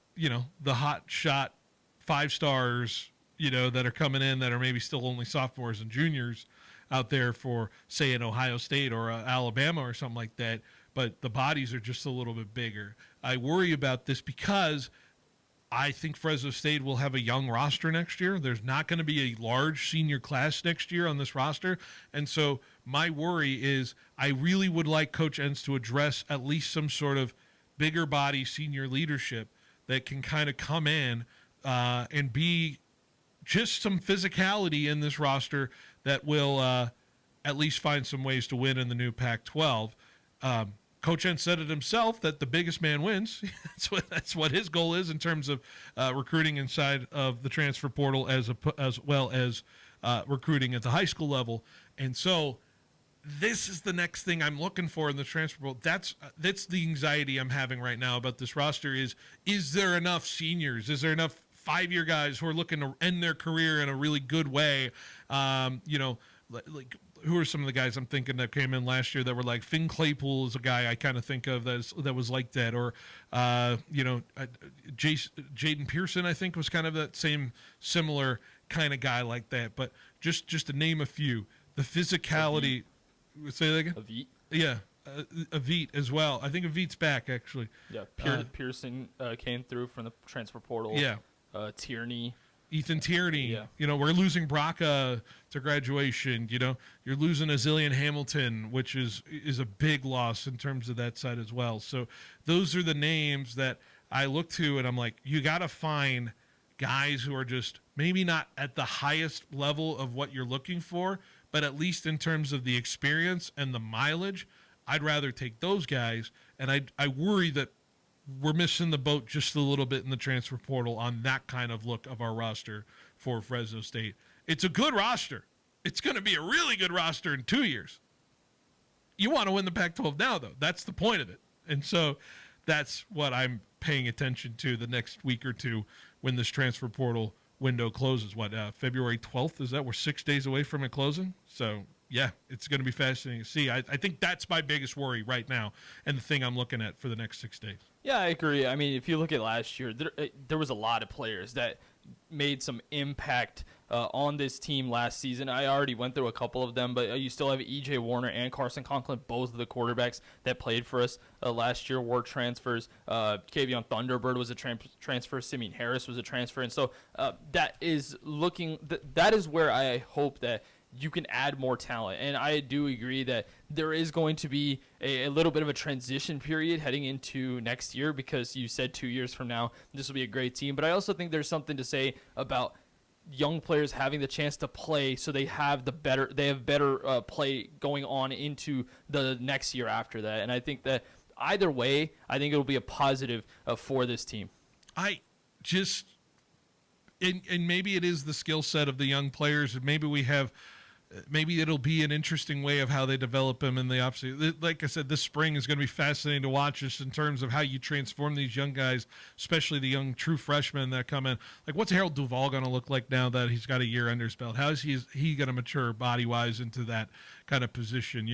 Speaker 4: hot shot 5 stars, that are coming in that are maybe still only sophomores and juniors out there for, say, an Ohio State or Alabama or something like that. But the bodies are just a little bit bigger. I worry about this because I think Fresno State will have a young roster next year. There's not going to be a large senior class next year on this roster. And so my worry is I really would like Coach Entz to address at least some sort of bigger body senior leadership that can kind of come in and be just some physicality in this roster that will at least find some ways to win in the new Pac-12. Coach Entz said it himself that the biggest man wins. That's what his goal is in terms of recruiting inside of the transfer portal as well as recruiting at the high school level. And so this is the next thing I'm looking for in the transfer portal. That's the anxiety I'm having right now about this roster is there enough seniors? Is there enough 5-year guys who are looking to end their career in a really good way? Like who are some of the guys I'm thinking that came in last year that were like Finn Claypool is a guy I kind of think of that was like that, or Jaden Pearson I think was kind of that same similar kind of guy like that. But just to name a few, the physicality. Say that again.
Speaker 6: Avit.
Speaker 4: Yeah, Avit as well. I think Avit's back actually.
Speaker 6: Yeah, Pearson came through from the transfer portal.
Speaker 4: Yeah.
Speaker 6: Tierney.
Speaker 4: Ethan Tierney.
Speaker 6: Yeah.
Speaker 4: We're losing Braca to graduation. You're losing Azilian Hamilton, which is a big loss in terms of that side as well. So those are the names that I look to, and I'm like, you got to find guys who are just maybe not at the highest level of what you're looking for, but at least in terms of the experience and the mileage, I'd rather take those guys. And I worry that we're missing the boat just a little bit in the transfer portal on that kind of look of our roster for Fresno State. It's a good roster. It's going to be a really good roster in 2 years. You want to win the Pac-12 now, though. That's the point of it. And so that's what I'm paying attention to the next week or two when this transfer portal window closes. February 12th? Is that? We're 6 days away from it closing? So, yeah, it's going to be fascinating to see. I think that's my biggest worry right now and the thing I'm looking at for the next 6 days.
Speaker 6: Yeah, I agree. I mean, if you look at last year, there was a lot of players that made some impact on this team last season. I already went through a couple of them, but you still have E.J. Warner and Carson Conklin, both of the quarterbacks that played for us last year were transfers. Kavion Thunderbird was a transfer. Simeon Harris was a transfer. And so that is where I hope that you can add more talent. And I do agree that there is going to be a little bit of a transition period heading into next year, because you said 2 years from now, this will be a great team. But I also think there's something to say about young players having the chance to play, so they have better play going on into the next year after that. And I think that either way, I think it will be a positive for this team.
Speaker 4: And maybe it is the skill set of the young players. Maybe it'll be an interesting way of how they develop them in the offseason. Like I said, this spring is going to be fascinating to watch, just in terms of how you transform these young guys, especially the young true freshmen that come in. Like, what's Harold Duvall going to look like now that he's got a year under his belt? How is he going to mature body-wise into that kind of position?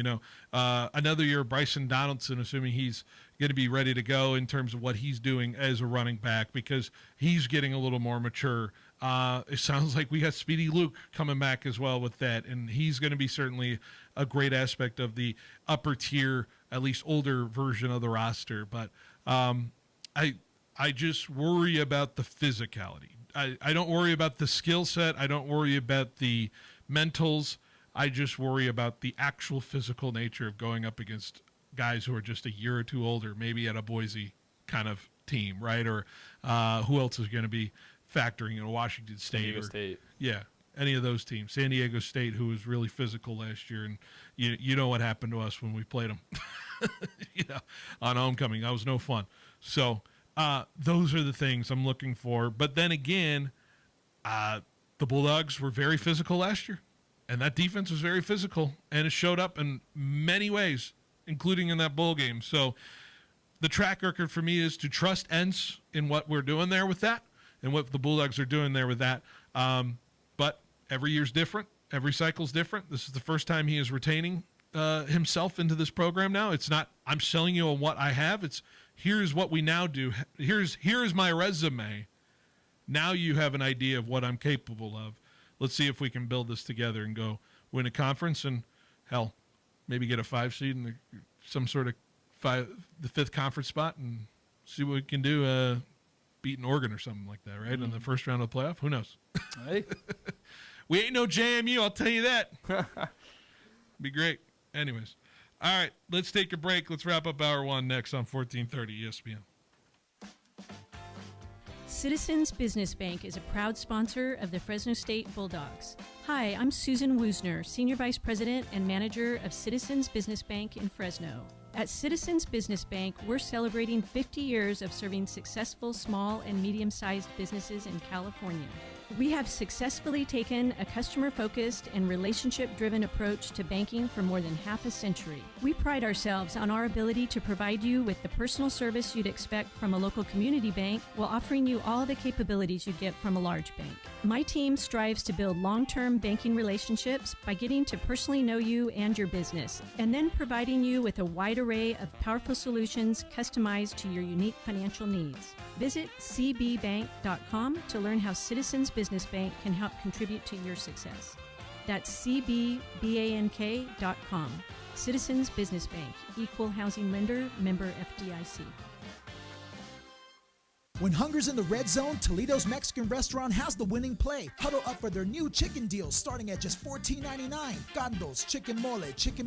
Speaker 4: Another year, Bryson Donaldson, assuming he's going to be ready to go in terms of what he's doing as a running back, because he's getting a little more mature. It sounds like we got Speedy Luke coming back as well with that, and he's going to be certainly a great aspect of the upper tier, at least older version of the roster. But I just worry about the physicality. I don't worry about the skill set. I don't worry about the mentals. I just worry about the actual physical nature of going up against guys who are just a year or two older, maybe at a Boise kind of team, right? Or who else is going to be factoring in Washington State?
Speaker 6: State.
Speaker 4: Yeah, any of those teams. San Diego State, who was really physical last year, and you know what happened to us when we played them on homecoming. That was no fun. So those are the things I'm looking for. But then again, the Bulldogs were very physical last year, and that defense was very physical, and it showed up in many ways, including in that bowl game. So the track record for me is to trust Entz in what we're doing there with that, and what the Bulldogs are doing there with that. But every year's different. Every cycle's different. This is the first time he is retaining himself into this program now. It's not, I'm selling you on what I have. It's, here's what we now do. Here's my resume. Now you have an idea of what I'm capable of. Let's see if we can build this together and go win a conference, and hell, maybe get a 5 seed in some sort of the 5th conference spot, and see what we can do. Beating Oregon or something like that, right? In the first round of the playoff. Who knows?
Speaker 6: Hey.
Speaker 4: We ain't no JMU, I'll tell you that. Be great. Anyways. All right, let's take a break. Let's wrap up hour 1 next on 1430 ESPN.
Speaker 17: Citizens Business Bank is a proud sponsor of the Fresno State Bulldogs. Hi, I'm Susan Woosner, Senior Vice President and Manager of Citizens Business Bank in Fresno. At Citizens Business Bank, we're celebrating 50 years of serving successful small and medium-sized businesses in California. We have successfully taken a customer-focused and relationship-driven approach to banking for more than half a century. We pride ourselves on our ability to provide you with the personal service you'd expect from a local community bank while offering you all the capabilities you'd get from a large bank. My team strives to build long-term banking relationships by getting to personally know you and your business, and then providing you with a wide array of powerful solutions customized to your unique financial needs. Visit cbbank.com to learn how Citizens Business Bank can help contribute to your success. That's cbbank.com. Citizens Business Bank, Equal Housing Lender, member FDIC.
Speaker 18: When hunger's in the red zone, Toledo's Mexican Restaurant has the winning play. Huddle up for their new chicken deals starting at just $14.99. Gandos, chicken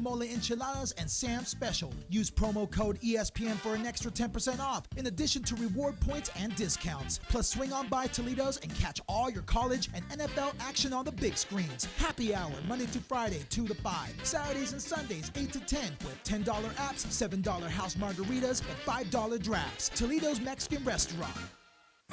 Speaker 18: mole enchiladas, and Sam's Special. Use promo code ESPN for an extra 10% off, in addition to reward points and discounts. Plus, swing on by Toledo's and catch all your college and NFL action on the big screens. Happy hour, Monday to Friday, 2 to 5. Saturdays and Sundays, 8 to 10, with $10 apps, $7 house margaritas, and $5 drafts. Toledo's Mexican Restaurant.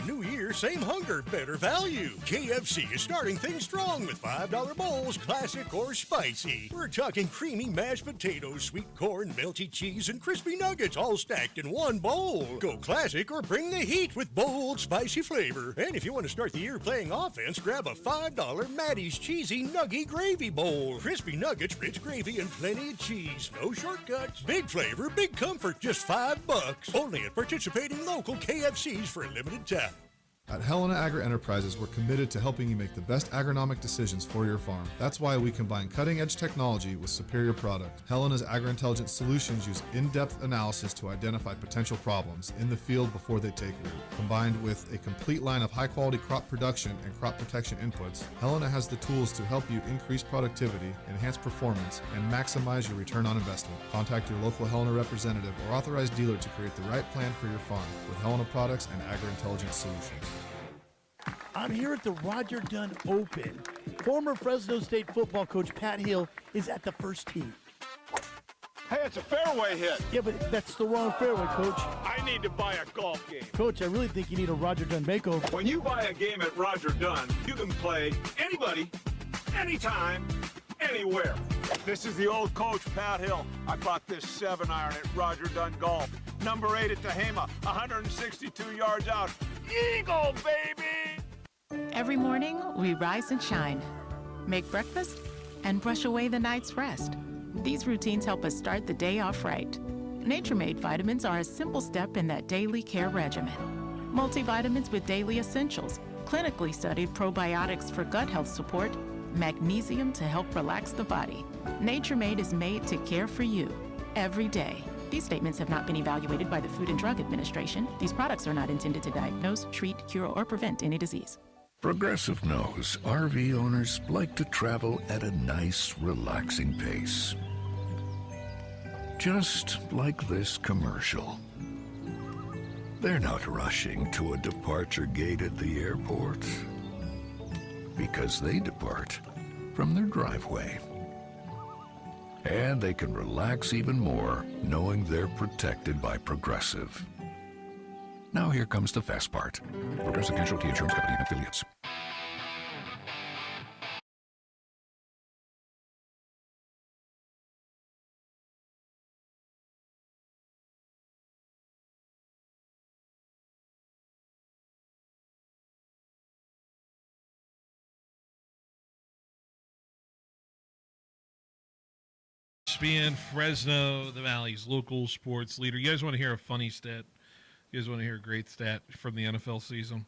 Speaker 19: New year, same hunger, better value. KFC is starting things strong with $5 bowls, classic or spicy. We're talking creamy mashed potatoes, sweet corn, melty cheese, and crispy nuggets all stacked in one bowl. Go classic or bring the heat with bold, spicy flavor. And if you want to start the year playing offense, grab a $5 Maddie's Cheesy Nuggy Gravy Bowl. Crispy nuggets, rich gravy, and plenty of cheese. No shortcuts. Big flavor, big comfort, just $5. Only at participating local KFCs for a limited time.
Speaker 20: At Helena Agri-Enterprises, we're committed to helping you make the best agronomic decisions for your farm. That's why we combine cutting-edge technology with superior product. Helena's agri-intelligence solutions use in-depth analysis to identify potential problems in the field before they take root. Combined with a complete line of high-quality crop production and crop protection inputs, Helena has the tools to help you increase productivity, enhance performance, and maximize your return on investment. Contact your local Helena representative or authorized dealer to create the right plan for your farm with Helena products and agri-intelligence solutions.
Speaker 21: I'm here at the Roger Dunn Open. Former Fresno State football coach Pat Hill is at the first tee.
Speaker 22: Hey, it's a fairway hit.
Speaker 21: Yeah, but that's the wrong fairway, Coach.
Speaker 22: I need to buy a golf game.
Speaker 21: Coach, I really think you need a Roger Dunn makeover.
Speaker 22: When you buy a game at Roger Dunn, you can play anybody, anytime, anywhere. This is the old coach, Pat Hill. I bought this 7-iron at Roger Dunn Golf. Number 8 at Tehama, 162 yards out. Eagle, baby!
Speaker 23: Every morning, we rise and shine, make breakfast, and brush away the night's rest. These routines help us start the day off right. Nature-Made vitamins are a simple step in that daily care regimen. Multivitamins with daily essentials, clinically studied probiotics for gut health support, magnesium to help relax the body. Nature-Made is made to care for you every day. These statements have not been evaluated by the Food and Drug Administration. These products are not intended to diagnose, treat, cure, or prevent any disease.
Speaker 8: Progressive knows RV owners like to travel at a nice, relaxing pace. Just like this commercial. They're not rushing to a departure gate at the airport because they depart from their driveway. And they can relax even more knowing they're protected by Progressive. Now here comes the fast part. Progressive Casualty Insurance Company and Affiliates.
Speaker 4: ESPN Fresno, the Valley's local sports leader. You guys want to hear a funny stat? You guys want to hear a great stat from the NFL season?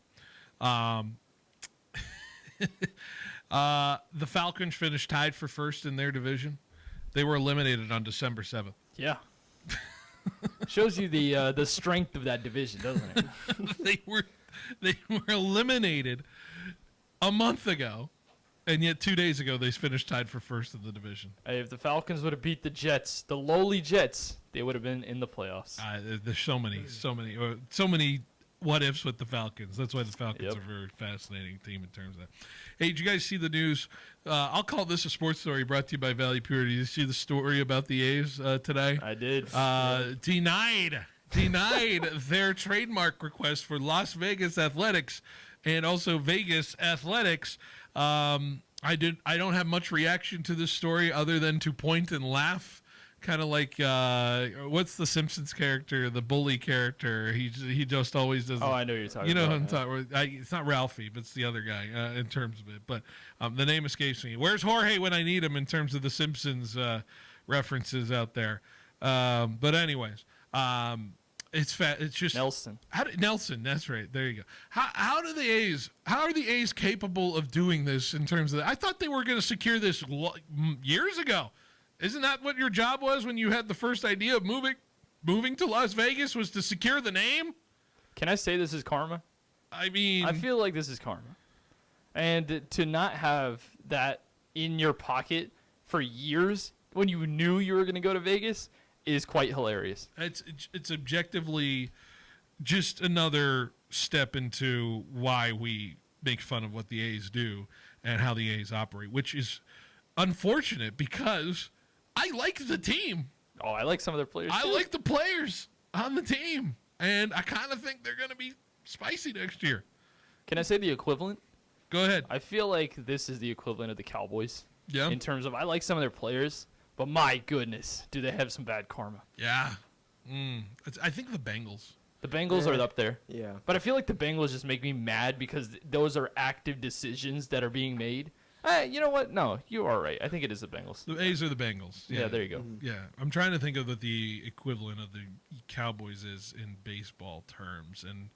Speaker 4: The Falcons finished tied for first in their division. They were eliminated on December 7th.
Speaker 6: Yeah. Shows you the strength of that division, doesn't it?
Speaker 4: They were eliminated a month ago, and yet 2 days ago they finished tied for first in the division.
Speaker 6: Hey, if the Falcons would have beat the Jets, the lowly Jets, they would have been in the playoffs.
Speaker 4: There's so many what ifs with the Falcons. That's why the Falcons are a very fascinating team in terms of that. Hey, did you guys see the news? I'll call this a sports story brought to you by Valley Purity. Did you see the story about the A's today?
Speaker 6: I did.
Speaker 4: Denied their trademark request for Las Vegas Athletics and also Vegas Athletics. I don't have much reaction to this story other than to point and laugh. Kind of like what's the Simpsons character, the bully character? He just always does.
Speaker 6: Oh, I know who you're talking
Speaker 4: about. You know
Speaker 6: about,
Speaker 4: who I'm talking. It's not Ralphie, but it's the other guy in terms of it. But the name escapes me. Where's Jorge when I need him in terms of the Simpsons references out there? But anyways, it's just
Speaker 6: Nelson.
Speaker 4: Nelson, that's right. There you go. How are the A's capable of doing this in terms of that? I thought they were going to secure this years ago. Isn't that what your job was when you had the first idea of moving to Las Vegas, was to secure the name?
Speaker 6: Can I say this is karma?
Speaker 4: I mean,
Speaker 6: I feel like this is karma. And to not have that in your pocket for years when you knew you were going to go to Vegas is quite hilarious.
Speaker 4: It's objectively just another step into why we make fun of what the A's do and how the A's operate, which is unfortunate because I like the team.
Speaker 6: Oh, I like some of their players
Speaker 4: I
Speaker 6: too.
Speaker 4: like the players on the team, and I kind of think they're going to be spicy next year.
Speaker 6: Can I say the equivalent?
Speaker 4: Go ahead.
Speaker 6: I feel like this is the equivalent of the Cowboys.
Speaker 4: Yeah.
Speaker 6: In terms of, I like some of their players, but my goodness, do they have some bad karma?
Speaker 4: Yeah. I think the Bengals.
Speaker 6: The Bengals are up there.
Speaker 7: Yeah.
Speaker 6: But I feel like the Bengals just make me mad because those are active decisions that are being made. You know what? No, you are right. I think it is the Bengals.
Speaker 4: The A's are the Bengals.
Speaker 6: Yeah, there you go.
Speaker 4: Yeah, I'm trying to think of what the equivalent of the Cowboys is in baseball terms, and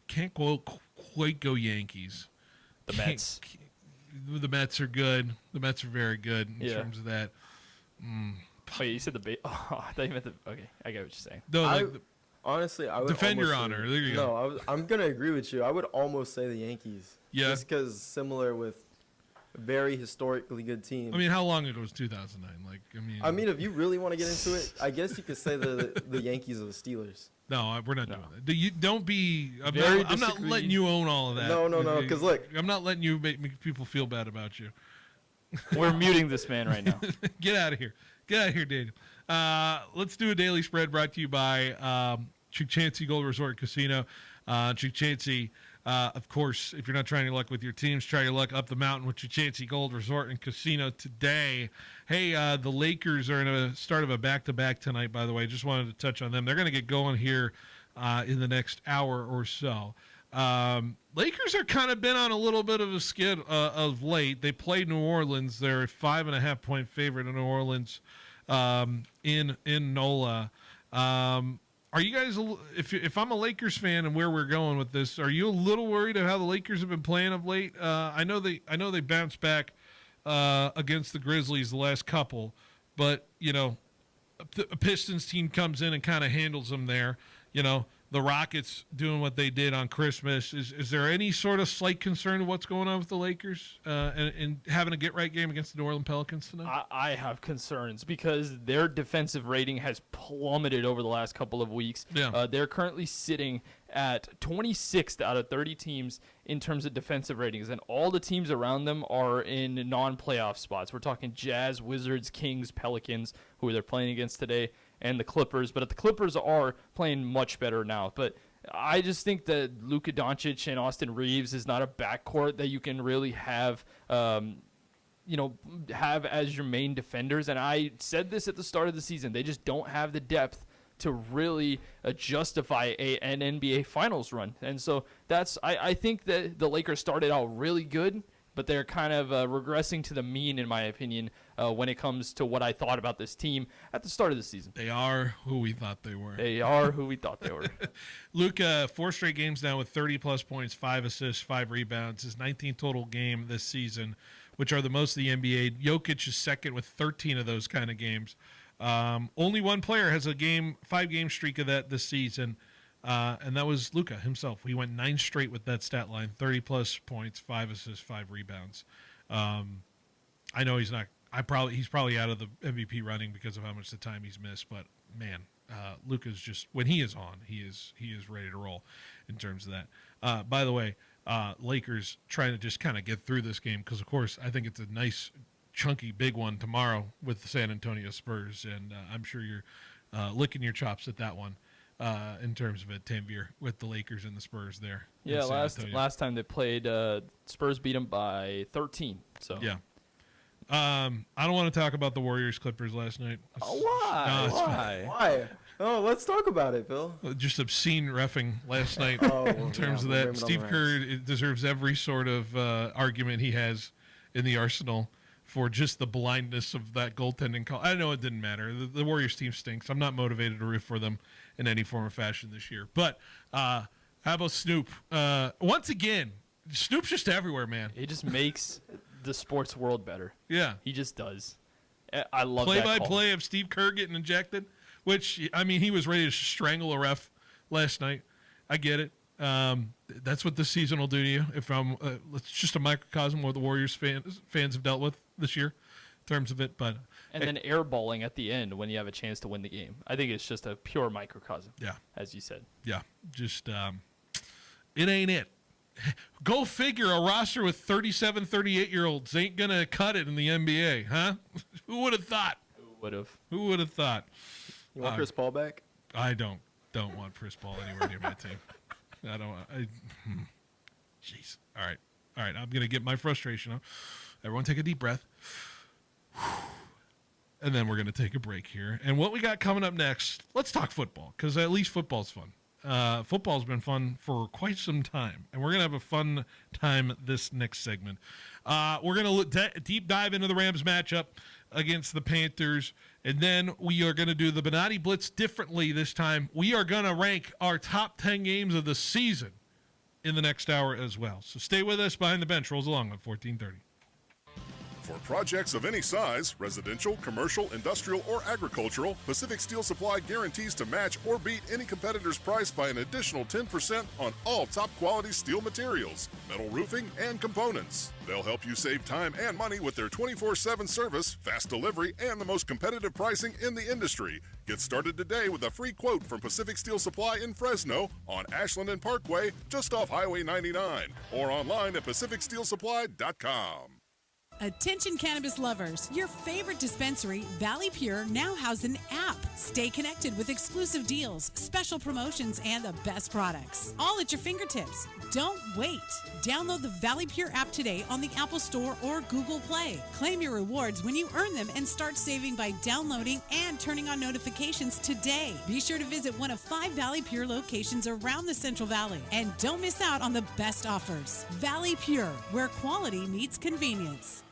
Speaker 4: can't quite go Yankees.
Speaker 6: The Mets.
Speaker 4: The Mets are good. The Mets are very good in terms of that.
Speaker 6: Wait, you said the oh, I thought you meant the. Okay, I get what you're saying.
Speaker 4: No,
Speaker 7: honestly, I would
Speaker 4: defend your
Speaker 7: almost
Speaker 4: honor.
Speaker 7: say-
Speaker 4: There you go.
Speaker 7: No, I'm gonna agree with you. I would almost say the Yankees.
Speaker 4: Yeah.
Speaker 7: Just because similar with a very historically good team.
Speaker 4: I mean, how long ago was 2009? Like,
Speaker 7: I mean, if you really want to get into it, I guess you could say the Yankees or the Steelers.
Speaker 4: No, we're not doing that. Don't be. I'm not
Speaker 7: disagree.
Speaker 4: letting you own all of that.
Speaker 7: No, because look,
Speaker 4: I'm not letting you make people feel bad about you.
Speaker 6: We're muting this man right now.
Speaker 4: Get out of here. Get out of here, Daniel. Let's do a daily spread brought to you by Chick-Chansey Gold Resort Casino. Chick-Chansey, of course, if you're not trying your luck with your teams, try your luck up the mountain with Chick-Chansey Gold Resort and Casino today. Hey, the Lakers are in a start of a back-to-back tonight, by the way. Just wanted to touch on them. They're going to get going here in the next hour or so. Lakers are kind of been on a little bit of a skid of late. They played New Orleans. They're a 5.5-point favorite in New Orleans in NOLA. Are you guys, if I'm a Lakers fan and where we're going with this, are you a little worried of how the Lakers have been playing of late? I know they bounced back against the Grizzlies the last couple, but a Pistons team comes in and kind of handles them there. The Rockets doing what they did on Christmas. Is there any sort of slight concern of what's going on with the Lakers and having a get-right game against the New Orleans Pelicans tonight?
Speaker 6: I have concerns because their defensive rating has plummeted over the last couple of weeks.
Speaker 4: Yeah.
Speaker 6: They're currently sitting at 26th out of 30 teams in terms of defensive ratings, and all the teams around them are in non-playoff spots. We're talking Jazz, Wizards, Kings, Pelicans, who they're playing against today, and the Clippers. But the Clippers are playing much better now. But I just think that Luka Doncic and Austin Reeves is not a backcourt that you can really have have as your main defenders. And I said this at the start of the season. They just don't have the depth to really justify an NBA Finals run. And so I think that the Lakers started out really good, but they're kind of regressing to the mean, in my opinion, when it comes to what I thought about this team at the start of the season.
Speaker 4: They are who we thought they were.
Speaker 6: They are who we thought they were.
Speaker 4: Luka, 4 straight games now with 30-plus points, 5 assists, 5 rebounds. His 19th total game this season, which are the most of the NBA. Jokic is second with 13 of those kind of games. Only one player has a 5-game streak of that this season, and that was Luka himself. He went 9 straight with that stat line, 30-plus points, 5 assists, 5 rebounds. I know he's not. He's probably out of the MVP running because of how much the time he's missed. But man, Luka's just, when he is on, he is ready to roll in terms of that. By the way, Lakers trying to just kind of get through this game because, of course, I think it's a nice, chunky, big one tomorrow with the San Antonio Spurs, and I'm sure you're licking your chops at that one in terms of it, Tanvir, with the Lakers and the Spurs there.
Speaker 6: Yeah, last time they played, Spurs beat them by 13. So
Speaker 4: yeah. I don't want to talk about the Warriors Clippers last night.
Speaker 7: Why? Why? Oh, let's talk about it, Bill.
Speaker 4: Just obscene reffing last night in terms of that. Steve Kerr deserves every sort of argument he has in the arsenal for just the blindness of that goaltending call. I know it didn't matter. The Warriors team stinks. I'm not motivated to root for them in any form or fashion this year. But how about Snoop? Once again, Snoop's just everywhere, man.
Speaker 6: He just makes the sports world better.
Speaker 4: Yeah.
Speaker 6: He just does. I love that call.
Speaker 4: Play-by-play of Steve Kerr getting injected, which, I mean, he was ready to strangle a ref last night. I get it. That's what this season will do to you. If it's just a microcosm of what the Warriors fans have dealt with this year in terms of it. But
Speaker 6: then airballing at the end when you have a chance to win the game. I think it's just a pure microcosm.
Speaker 4: Yeah.
Speaker 6: As you said.
Speaker 4: Yeah. Just it ain't it. Go figure, a roster with 37, 38-year-olds ain't going to cut it in the NBA, huh? Who would have thought? Who would have thought?
Speaker 7: You want Chris Paul back?
Speaker 4: I don't want Chris Paul anywhere near my team. I don't. Jeez. All right. I'm going to get my frustration out. Everyone take a deep breath. And then we're going to take a break here. And what we got coming up next, let's talk football, because at least football's fun. Football's been fun for quite some time, and we're going to have a fun time this next segment. We're going to deep dive into the Rams matchup against the Panthers, and then we are going to do the Bonatti Blitz differently this time. We are going to rank our top 10 games of the season in the next hour as well. So stay with us. Behind the Bench rolls along on 1430.
Speaker 1: For projects of any size, residential, commercial, industrial, or agricultural, Pacific Steel Supply guarantees to match or beat any competitor's price by an additional 10% on all top quality steel materials, metal roofing, and components. They'll help you save time and money with their 24/7 service, fast delivery, and the most competitive pricing in the industry. Get started today with a free quote from Pacific Steel Supply in Fresno on Ashland and Parkway, just off Highway 99, or online at pacificsteelsupply.com.
Speaker 5: Attention cannabis lovers, your favorite dispensary, Valley Pure, now has an app. Stay connected with exclusive deals, special promotions, and the best products. All at your fingertips. Don't wait. Download the Valley Pure app today on the Apple Store or Google Play. Claim your rewards when you earn them and start saving by downloading and turning on notifications today. Be sure to visit one of 5 Valley Pure locations around the Central Valley. And don't miss out on the best offers. Valley Pure, where quality meets convenience.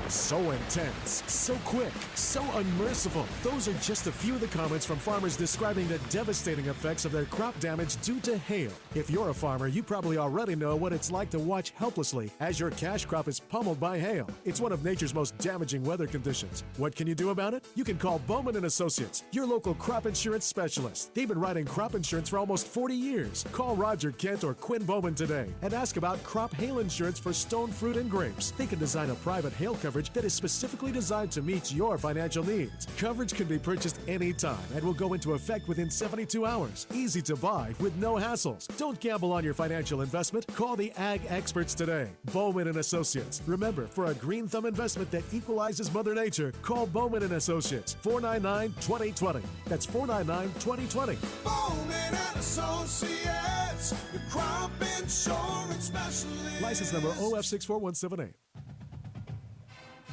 Speaker 9: So intense, so quick, so unmerciful. Those are just a few of the comments from farmers describing the devastating effects of their crop damage due to hail. If you're a farmer, you probably already know what it's like to watch helplessly as your cash crop is pummeled by hail. It's one of nature's most damaging weather conditions. What can you do about it? You can call Bowman & Associates, your local crop insurance specialist. They've been writing crop insurance for almost 40 years. Call Roger Kent or Quinn Bowman today and ask about crop hail insurance for stone fruit and grapes. They can design a private hail coverage that is specifically designed to meet your financial needs. Coverage can be purchased anytime and will go into effect within 72 hours. Easy to buy with no hassles. Don't gamble on your financial investment. Call the Ag Experts today. Bowman & Associates. Remember, for a green thumb investment that equalizes Mother Nature, call Bowman & Associates. 499-2020. That's 499-2020.
Speaker 24: Bowman & Associates, the crop insurance specialist.
Speaker 9: License number OF64178.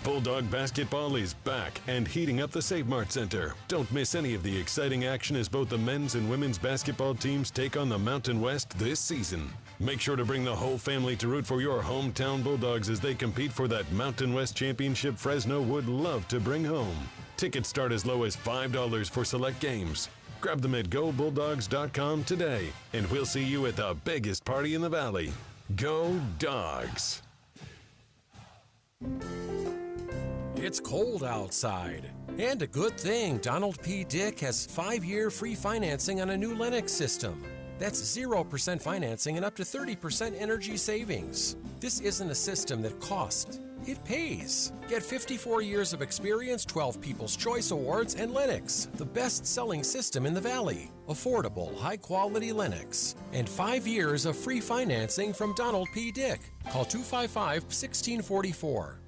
Speaker 2: Bulldog basketball is back and heating up the Save Mart Center. Don't miss any of the exciting action as both the men's and women's basketball teams take on the Mountain West this season. Make sure to bring the whole family to root for your hometown Bulldogs as they compete for that Mountain West championship Fresno would love to bring home. Tickets start as low as $5 for select games. Grab them at GoBulldogs.com today, and we'll see you at the biggest party in the Valley. Go Dogs!
Speaker 10: It's cold outside. And a good thing, Donald P. Dick has 5-year free financing on a new Lennox system. That's 0% financing and up to 30% energy savings. This isn't a system that costs. It pays. Get 54 years of experience, 12 People's Choice Awards, and Lennox, the best-selling system in the Valley. Affordable, high-quality Lennox. And 5 years of free financing from Donald P. Dick. Call 255-1644.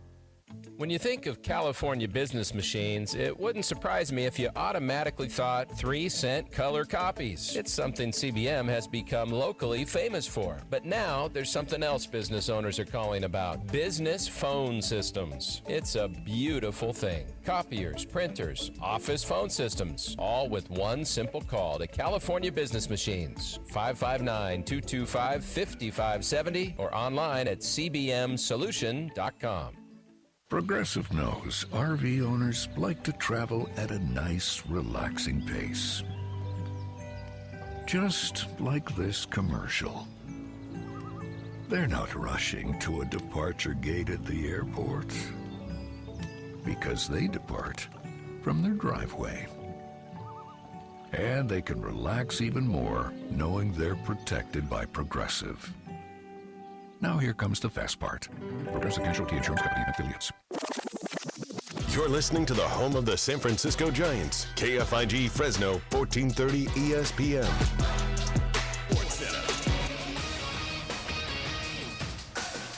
Speaker 25: When you think of California business machines, it wouldn't surprise me if you automatically thought 3-cent color copies. It's something CBM has become locally famous for. But now there's something else business owners are calling about: business phone systems. It's a beautiful thing. Copiers, printers, office phone systems, all with one simple call to California Business Machines. 559-225-5570 or online at cbmsolution.com.
Speaker 8: Progressive knows RV owners like to travel at a nice, relaxing pace. Just like this commercial. They're not rushing to a departure gate at the airport because they depart from their driveway. And they can relax even more knowing they're protected by Progressive. Now here comes the fast part. Progressive Casualty Insurance Company and Affiliates.
Speaker 2: You're listening to the home of the San Francisco Giants, KFIG Fresno, 1430 ESPN.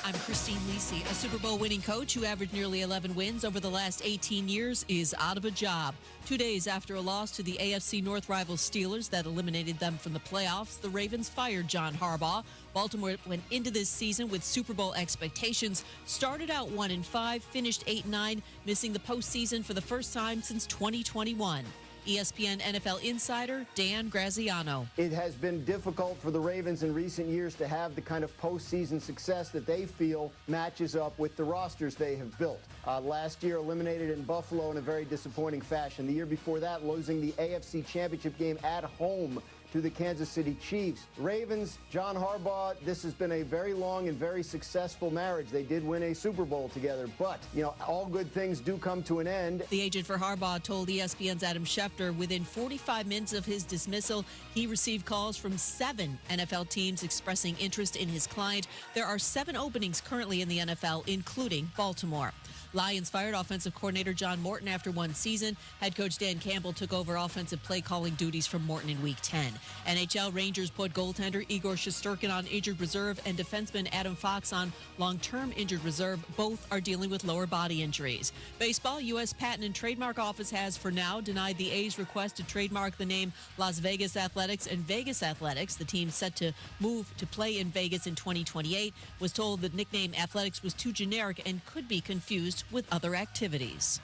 Speaker 26: I'm Christine Lisi. A Super Bowl winning coach who averaged nearly 11 wins over the last 18 years is out of a job. 2 days after a loss to the AFC North rival Steelers that eliminated them from the playoffs, the Ravens fired John Harbaugh. Baltimore went into this season with Super Bowl expectations, started out 1-5, finished 8-9, missing the postseason for the first time since 2021. ESPN NFL insider Dan Graziano.
Speaker 27: It has been difficult for the Ravens in recent years to have the kind of postseason success that they feel matches up with the rosters they have built. Last year, eliminated in Buffalo in a very disappointing fashion. The year before that, losing the AFC Championship game at home to the Kansas City Chiefs. Ravens, John Harbaugh, this has been a very long and very successful marriage. They did win a Super Bowl together, but, all good things do come to an end.
Speaker 26: The agent for Harbaugh told ESPN's Adam Schefter within 45 minutes of his dismissal, he received calls from 7 NFL teams expressing interest in his client. There are 7 openings currently in the NFL, including Baltimore. Lions fired offensive coordinator John Morton after one season. Head coach Dan Campbell took over offensive play calling duties from Morton in Week 10. NHL Rangers put goaltender Igor Shesterkin on injured reserve and defenseman Adam Fox on long-term injured reserve. Both are dealing with lower body injuries. Baseball, U.S. Patent and Trademark Office has, for now, denied the A's request to trademark the name Las Vegas Athletics and Vegas Athletics. The team set to move to play in Vegas in 2028 was told the nickname Athletics was too generic and could be confused with other activities.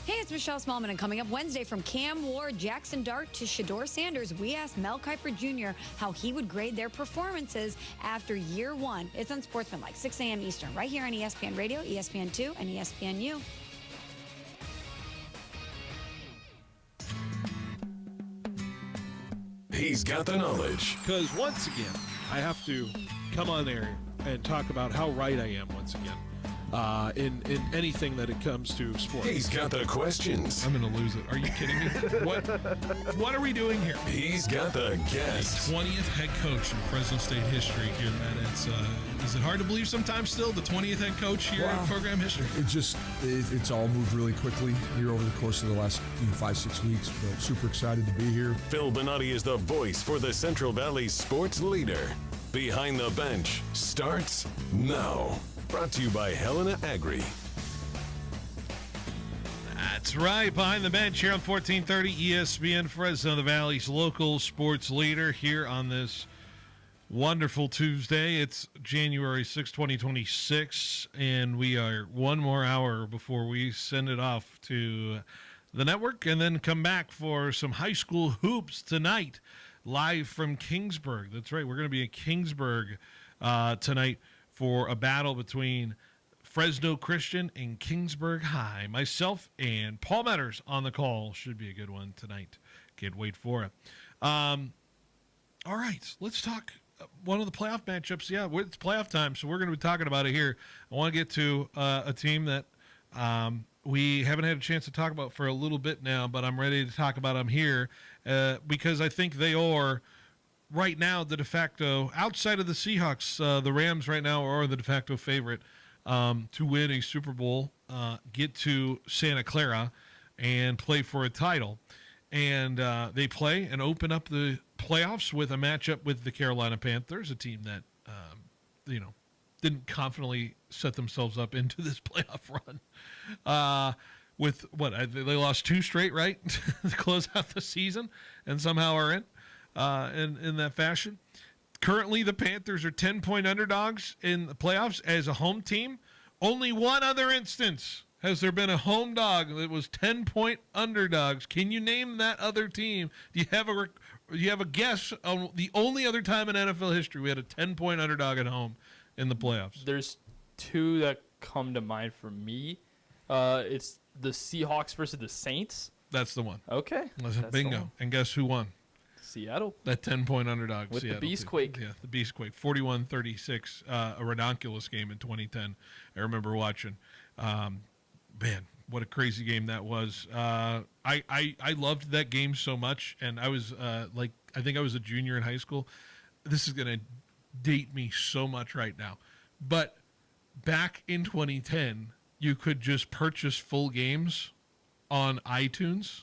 Speaker 3: Hey, it's Michelle Smallman, and coming up Wednesday, from Cam Ward, Jackson Dart to Shedeur Sanders, we asked Mel Kiper Jr. how he would grade their performances after year one. It's Unsportsmanlike, 6 a.m. Eastern, right here on ESPN Radio, ESPN2, and ESPNU.
Speaker 2: He's got the knowledge.
Speaker 9: Because once again, I have to come on there and talk about how right I am once again in anything that it comes to sports.
Speaker 2: He's got the questions.
Speaker 4: I'm going to lose it. Are you kidding me? What are we doing here?
Speaker 2: He's got the guest.
Speaker 4: 20th head coach in Fresno State history here, man. Is it hard to believe sometimes still, the 20th head coach here in program history?
Speaker 11: It's all moved really quickly here over the course of the last 5-6 weeks, but super excited to be here.
Speaker 2: Phil Bonatti is the voice for the Central Valley sports leader. Behind the Bench starts now. Brought to you by Helena Agri.
Speaker 4: That's right. Behind the Bench here on 1430 ESPN Fresno, the Valley's local sports leader, here on this wonderful Tuesday. It's January 6, 2026, and we are one more hour before we send it off to the network and then come back for some high school hoops tonight, live from Kingsburg. That's right. We're going to be in Kingsburg tonight for a battle between Fresno Christian and Kingsburg High. Myself and Paul Metters on the call. Should be a good one tonight. Can't wait for it. All right, let's talk one of the playoff matchups. Yeah, it's playoff time, so we're going to be talking about it here. I want to get to a team that we haven't had a chance to talk about for a little bit now, but I'm ready to talk about them here because I think they are right now the de facto, outside of the Seahawks, the Rams right now are the de facto favorite to win a Super Bowl, get to Santa Clara, and play for a title. And they play and open up the playoffs with a matchup with the Carolina Panthers, a team that, didn't confidently set themselves up into this playoff run. With what, they lost 2 straight, right, to close out the season, and somehow are in that fashion. Currently, the Panthers are 10-point underdogs in the playoffs as a home team. Only one other instance has there been a home dog that was 10-point underdogs. Can you name that other team? Do you have a guess on the only other time in NFL history we had a 10-point underdog at home in the playoffs?
Speaker 6: There's 2 that come to mind for me. It's the Seahawks versus the Saints.
Speaker 4: That's the one.
Speaker 6: Okay.
Speaker 4: Bingo. And guess who won?
Speaker 6: Seattle.
Speaker 4: That 10-point underdog.
Speaker 6: With
Speaker 4: Seattle,
Speaker 6: the Beastquake.
Speaker 4: Yeah, the Beastquake. 41-36, a redonkulous game in 2010. I remember watching. Man, what a crazy game that was. I loved that game so much, and I was I think I was a junior in high school. This is going to date me so much right now. But back in 2010, you could just purchase full games on iTunes.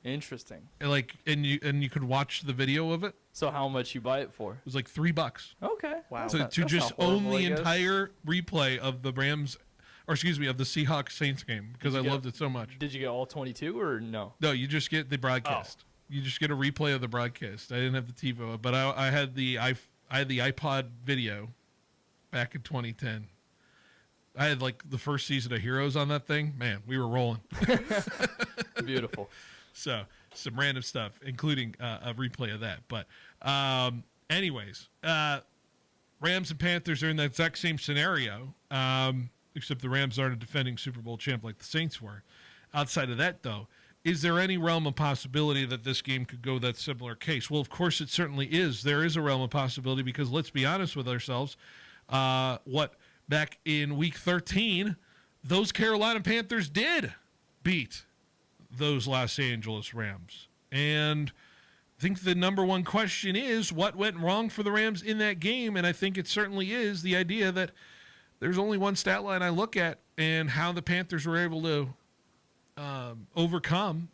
Speaker 6: Interesting.
Speaker 4: And you could watch the video of it.
Speaker 6: So how much you buy it for?
Speaker 4: It was like $3.
Speaker 6: Okay.
Speaker 4: Wow. To just own the entire replay of the Rams, or excuse me, of the Seahawks Saints game, because I loved it so much.
Speaker 6: Did you get all 22 or no?
Speaker 4: No, you just get the broadcast. Oh. You just get a replay of the broadcast. I didn't have the TiVo, but I had the iPod video back in 2010. I had the first season of Heroes on that thing. Man, we were rolling.
Speaker 6: Beautiful.
Speaker 4: So some random stuff, including a replay of that. But anyways, Rams and Panthers are in that exact same scenario, except the Rams aren't a defending Super Bowl champ like the Saints were. Outside of that, though, is there any realm of possibility that this game could go that similar case? Well, of course it certainly is. There is a realm of possibility because let's be honest with ourselves. Back in week 13, those Carolina Panthers did beat those Los Angeles Rams. And I think the number one question is what went wrong for the Rams in that game, and I think it certainly is the idea that there's only one stat line I look at and how the Panthers were able to overcome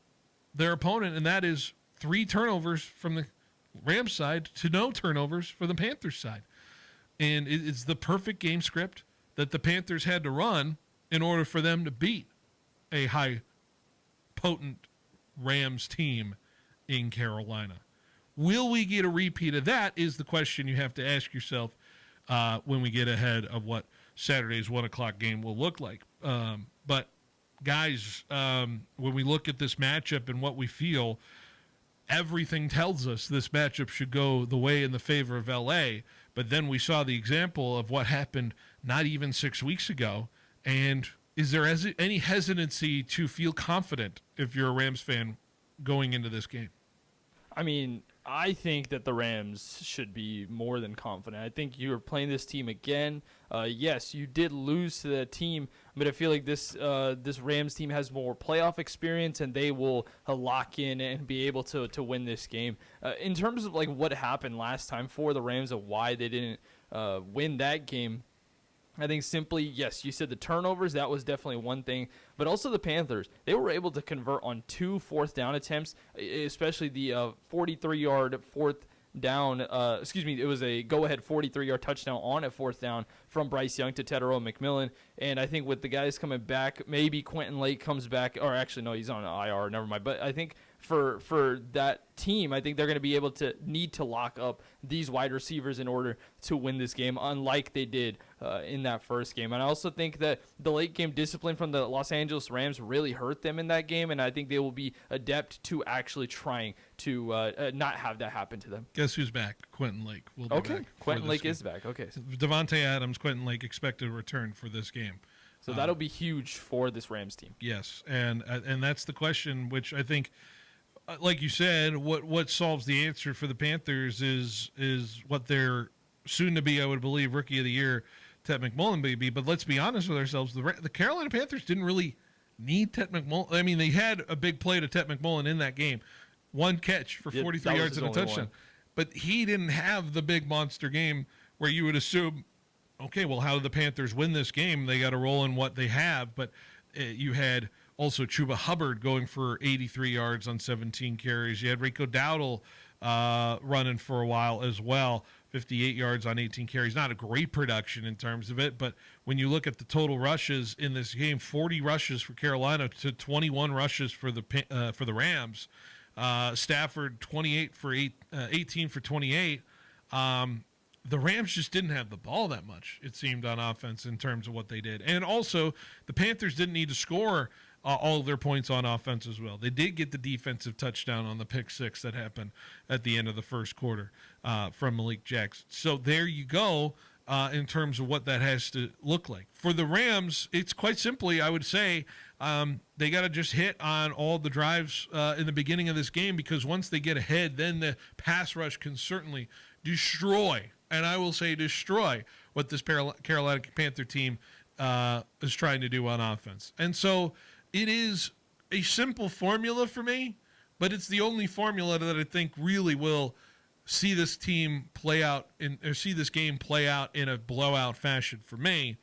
Speaker 4: their opponent, and that is 3 turnovers from the Rams side to no turnovers for the Panthers side. And it's the perfect game script that the Panthers had to run in order for them to beat a high potent Rams team in Carolina. Will we get a repeat of that is the question you have to ask yourself when we get ahead of what Saturday's 1 o'clock game will look like. But guys, when we look at this matchup and what we feel, everything tells us this matchup should go the way in the favor of LA. But then we saw the example of what happened not even 6 weeks ago. And is there any hesitancy to feel confident if you're a Rams fan going into this game?
Speaker 6: I mean, I think that the Rams should be more than confident. I think you're playing this team again. Yes, you did lose to that team, but I feel like this Rams team has more playoff experience, and they will lock in and be able to win this game. In terms of like what happened last time for the Rams and why they didn't win that game, I think simply, yes, you said the turnovers, that was definitely one thing. But also the Panthers, they were able to convert on 2 fourth down attempts, especially the 43-yard fourth down. It was a go-ahead 43-yard touchdown on a 4th down from Bryce Young to Tetairoa McMillan. And I think with the guys coming back, maybe Quentin Lake comes back. Or actually, no, he's on IR. Never mind. But I think for that team, I think they're going to be able to need to lock up these wide receivers in order to win this game, unlike they did in that first game. And I also think that the late game discipline from the Los Angeles Rams really hurt them in that game, and I think they will be adept to actually trying to not have that happen to them.
Speaker 4: Guess who's back? Quentin Lake will be back.
Speaker 6: Quentin Lake is back. Okay.
Speaker 4: Devontae Adams, Quentin Lake expected to return for this game.
Speaker 6: So that'll be huge for this Rams team.
Speaker 4: Yes, and that's the question, which I think, like you said, what solves the answer for the Panthers is what their soon-to-be, I would believe, Rookie of the Year, Ted McMullen may be. But let's be honest with ourselves, the Carolina Panthers didn't really need Ted McMullen. I mean, they had a big play to Ted McMullen in that game. 1 catch for 43 yards and a touchdown. But he didn't have the big monster game where you would assume, okay, well, how do the Panthers win this game? They got to roll in what they have. But you had also Chuba Hubbard going for 83 yards on 17 carries. You had Rico Dowdle running for a while as well, 58 yards on 18 carries. Not a great production in terms of it, but when you look at the total rushes in this game, 40 rushes for Carolina to 21 rushes for the Rams. Stafford 18 for 28. The Rams just didn't have the ball that much, it seemed, on offense in terms of what they did. And also, the Panthers didn't need to score all of their points on offense as well. They did get the defensive touchdown on the pick 6 that happened at the end of the first quarter from Malik Jackson. So there you go in terms of what that has to look like. For the Rams, it's quite simply, I would say, they got to just hit on all the drives in the beginning of this game, because once they get ahead, then the pass rush can certainly destroy, and I will say destroy, what this Carolina Panther team is trying to do on offense. And so it is a simple formula for me, but it's the only formula that I think really will see this team play out see this game play out in a blowout fashion for me.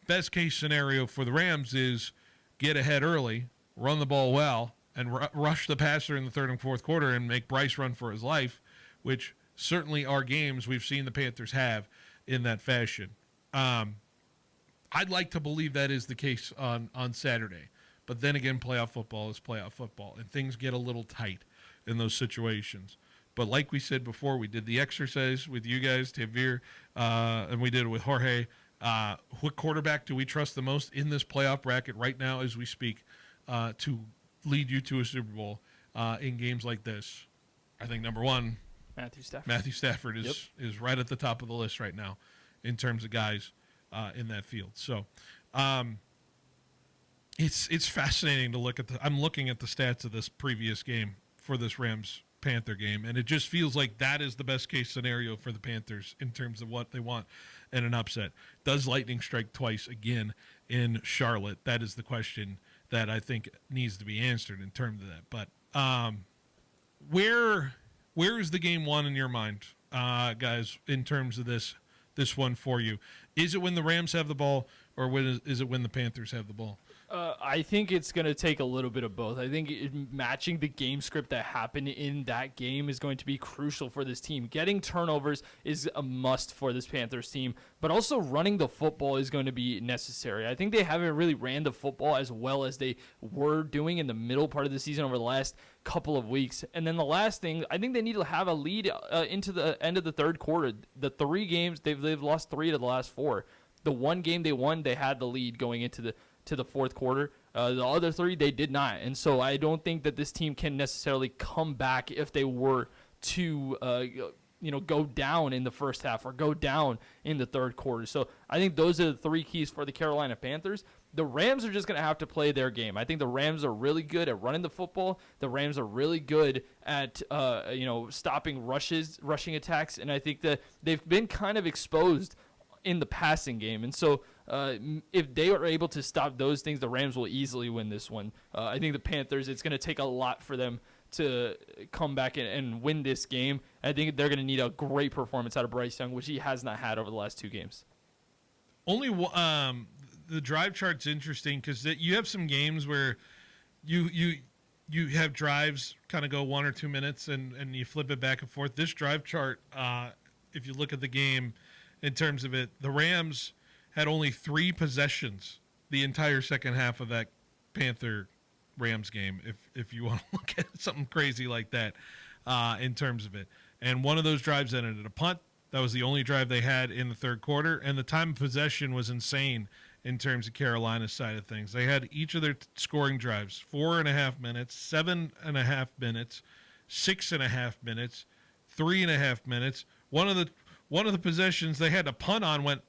Speaker 4: Best case scenario for the Rams is get ahead early, run the ball well, and rush the passer in the third and fourth quarter and make Bryce run for his life, which certainly are games we've seen the Panthers have in that fashion. I'd like to believe that is the case on Saturday. But then again, playoff football is playoff football, and things get a little tight in those situations. But like we said before, we did the exercise with you guys, Tavir, and we did it with Jorge. What quarterback do we trust the most in this playoff bracket right now as we speak to lead you to a Super Bowl in games like this? I think number one, Matthew Stafford is right at the top of the list right now in terms of guys in that field. So It's fascinating to look at I'm looking at the stats of this previous game for this Rams-Panther game, and it just feels like that is the best case scenario for the Panthers in terms of what they want in an upset. Does lightning strike twice again in Charlotte? That is the question that I think needs to be answered in terms of that. But where is the game won in your mind, guys, in terms of this one for you? Is it when the Rams have the ball, or is it when the Panthers have the ball?
Speaker 6: I think it's going to take a little bit of both. I think matching the game script that happened in that game is going to be crucial for this team. Getting turnovers is a must for this Panthers team, but also running the football is going to be necessary. I think they haven't really ran the football as well as they were doing in the middle part of the season over the last couple of weeks. And then the last thing, I think they need to have a lead into the end of the third quarter. The 3 games, they've lost 3 of the last 4. The one game they won, they had the lead going into the fourth quarter. The other 3, they did not. And so I don't think that this team can necessarily come back if they were to go down in the first half or go down in the third quarter. So I think those are the 3 keys for the Carolina Panthers. The Rams are just going to have to play their game. I think the Rams are really good at running the football. The Rams are really good at stopping rushing attacks, and I think that they've been kind of exposed in the passing game. And so if they are able to stop those things, the Rams will easily win this one. I think the Panthers, it's going to take a lot for them to come back and win this game. I think they're going to need a great performance out of Bryce Young, which he has not had over the last 2 games.
Speaker 4: Only the drive chart's interesting because you have some games where you have drives kind of go 1 or 2 minutes and you flip it back and forth. This drive chart, if you look at the game in terms of it, the Rams had only 3 possessions the entire second half of that Panther-Rams game, if you want to look at something crazy like that in terms of it. And one of those drives ended in a punt. That was the only drive they had in the third quarter, and the time of possession was insane in terms of Carolina's side of things. They had each of their scoring drives 4.5 minutes, 7.5 minutes, 6.5 minutes, 3.5 minutes. One of the possessions they had to punt on went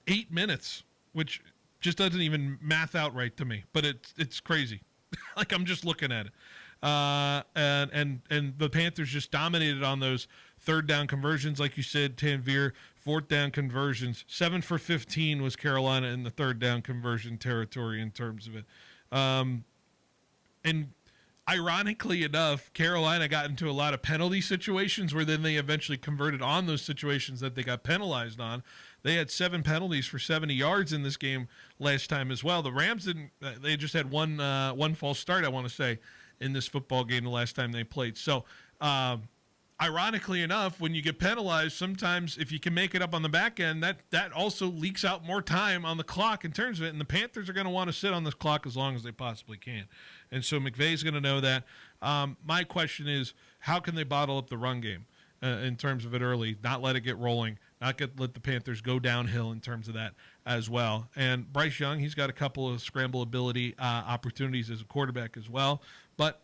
Speaker 4: 8 minutes, which just doesn't even math out right to me. But it's crazy. Like, I'm just looking at it. And the Panthers just dominated on those third down conversions, like you said, Tanvir. Fourth down conversions, 7 for 15 was Carolina in the third down conversion territory in terms of it. And ironically enough, Carolina got into a lot of penalty situations where then they eventually converted on those situations that they got penalized on. They had 7 penalties for 70 yards in this game last time as well. The Rams didn't. They just had one false start, I want to say, in this football game the last time they played. So, ironically enough, when you get penalized, sometimes if you can make it up on the back end, that also leaks out more time on the clock in terms of it. And the Panthers are going to want to sit on this clock as long as they possibly can. And so McVay's going to know that. My question is, how can they bottle up the run game in terms of it early, not let it get rolling, not let the Panthers go downhill in terms of that as well. And Bryce Young, he's got a couple of scramble ability opportunities as a quarterback as well. But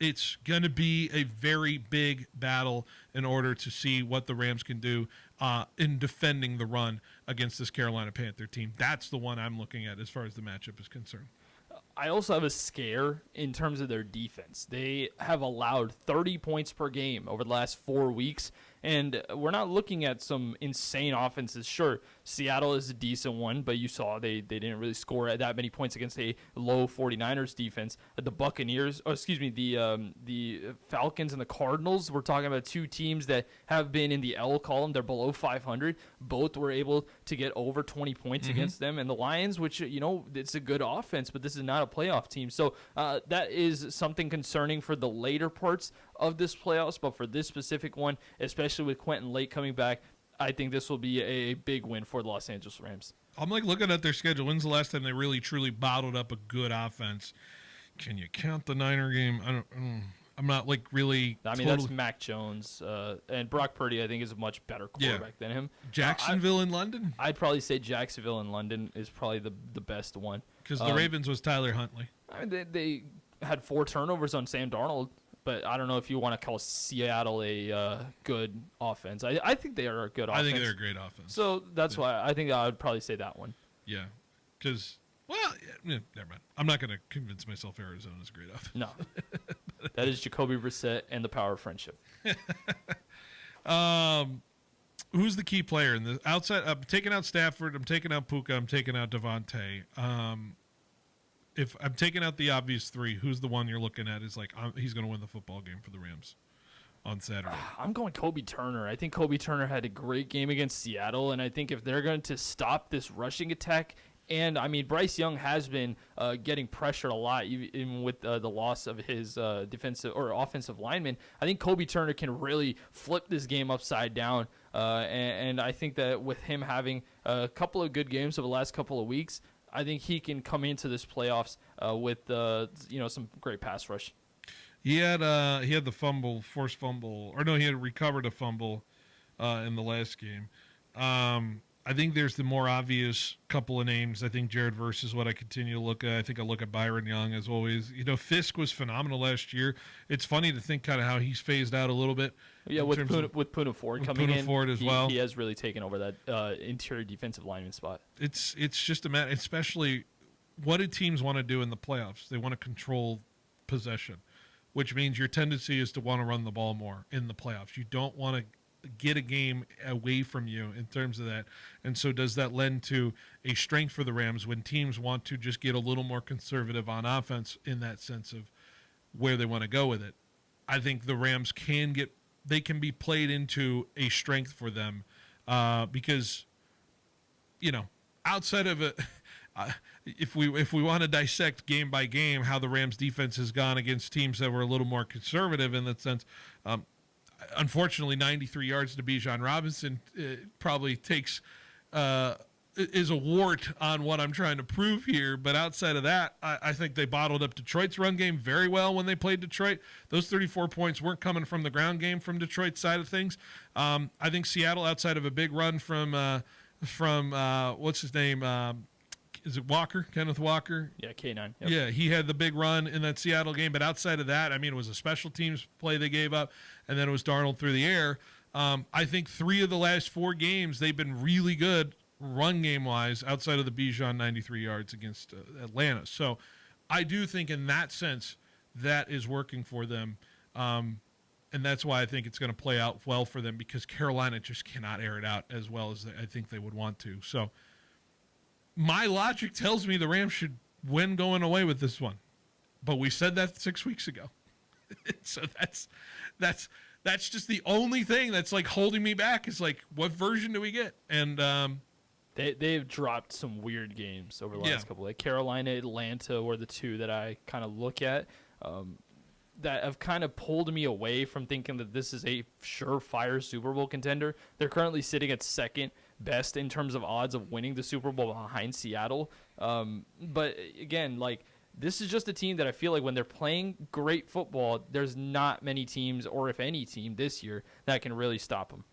Speaker 4: it's going to be a very big battle in order to see what the Rams can do in defending the run against this Carolina Panther team. That's the one I'm looking at as far as the matchup is concerned.
Speaker 6: I also have a scare in terms of their defense. They have allowed 30 points per game over the last 4 weeks, and we're not looking at some insane offenses. Sure, Seattle is a decent one, but you saw they didn't really score that many points against a low 49ers defense. The Buccaneers, the Falcons and the Cardinals, we're talking about 2 teams that have been in the L column. They're below 500. Both were able to get over 20 points against them. And the Lions, which, it's a good offense, but this is not a playoff team. So that is something concerning for the later parts of this playoffs. But for this specific one, especially with Quentin Lake coming back, I think this will be a big win for the Los Angeles Rams.
Speaker 4: I'm looking at their schedule. When's the last time they really truly bottled up a good offense? Can you count the Niner game? I'm not really.
Speaker 6: I mean, that's Mac Jones and Brock Purdy. I think is a much better quarterback than him.
Speaker 4: Jacksonville in London.
Speaker 6: I'd probably say Jacksonville in London is probably the best one
Speaker 4: because the Ravens was Tyler Huntley.
Speaker 6: I mean, they had 4 turnovers on Sam Darnold. But I don't know if you want to call Seattle a good offense. I think they are a good offense.
Speaker 4: I think they're a great offense.
Speaker 6: So that's why I think I would probably say that one.
Speaker 4: Yeah, because Well, yeah, never mind. I'm not going to convince myself Arizona's a great offense.
Speaker 6: No. That is Jacoby Brissett and the power of friendship.
Speaker 4: Who's the key player in the outside? I'm taking out Stafford. I'm taking out Puka. I'm taking out Devontae. If I'm taking out the obvious three, who's the one you're looking at? Is like he's going to win the football game for the Rams on Saturday.
Speaker 6: I'm going Kobe Turner. I think Kobe Turner had a great game against Seattle, and I think if they're going to stop this rushing attack, and I mean Bryce Young has been getting pressured a lot, even with the loss of his defensive or offensive lineman. I think Kobe Turner can really flip this game upside down, and I think that with him having a couple of good games over the last couple of weeks, I think he can come into this playoffs with some great pass rush.
Speaker 4: He had the forced fumble, or no, he had recovered a fumble in the last game. I think there's the more obvious couple of names. I think Jared Verse is what I continue to look at. I think I look at Byron Young as always. Fisk was phenomenal last year. It's funny to think kind of how he's phased out a little bit.
Speaker 6: Yeah, with Poona Ford coming in,
Speaker 4: Ford as well.
Speaker 6: He has really taken over that interior defensive lineman spot.
Speaker 4: It's just a matter, especially what do teams want to do in the playoffs? They want to control possession, which means your tendency is to want to run the ball more in the playoffs. You don't want to get a game away from you in terms of that. And so does that lend to a strength for the Rams when teams want to just get a little more conservative on offense in that sense of where they want to go with it? I think the Rams can be played into a strength for them because, outside of it, if we want to dissect game by game how the Rams defense has gone against teams that were a little more conservative in that sense, unfortunately, 93 yards to Bijan Robinson probably takes is a wart on what I'm trying to prove here. But outside of that, I think they bottled up Detroit's run game very well when they played Detroit. Those 34 points weren't coming from the ground game from Detroit's side of things. I think Seattle, outside of a big run from what's his name? Is it Walker? Kenneth Walker?
Speaker 6: Yeah, K9. Yep.
Speaker 4: Yeah, he had the big run in that Seattle game. But outside of that, I mean, it was a special teams play they gave up, and then it was Darnold through the air. I think 3 of the last 4 games, they've been really good run game-wise outside of the Bijan 93 yards against Atlanta. So I do think in that sense that is working for them. And that's why I think it's going to play out well for them because Carolina just cannot air it out as well as I think they would want to. So my logic tells me the Rams should win going away with this one, but we said that 6 weeks ago. So that's just the only thing that's like holding me back is like, what version do we get? And
Speaker 6: they've dropped some weird games over the last couple. Like Carolina, Atlanta were the 2 that I kind of look at that have kind of pulled me away from thinking that this is a surefire Super Bowl contender. They're currently sitting at second best in terms of odds of winning the Super Bowl behind Seattle. But again, like this is just a team that I feel like when they're playing great football, there's not many teams, or if any team this year, that can really stop them.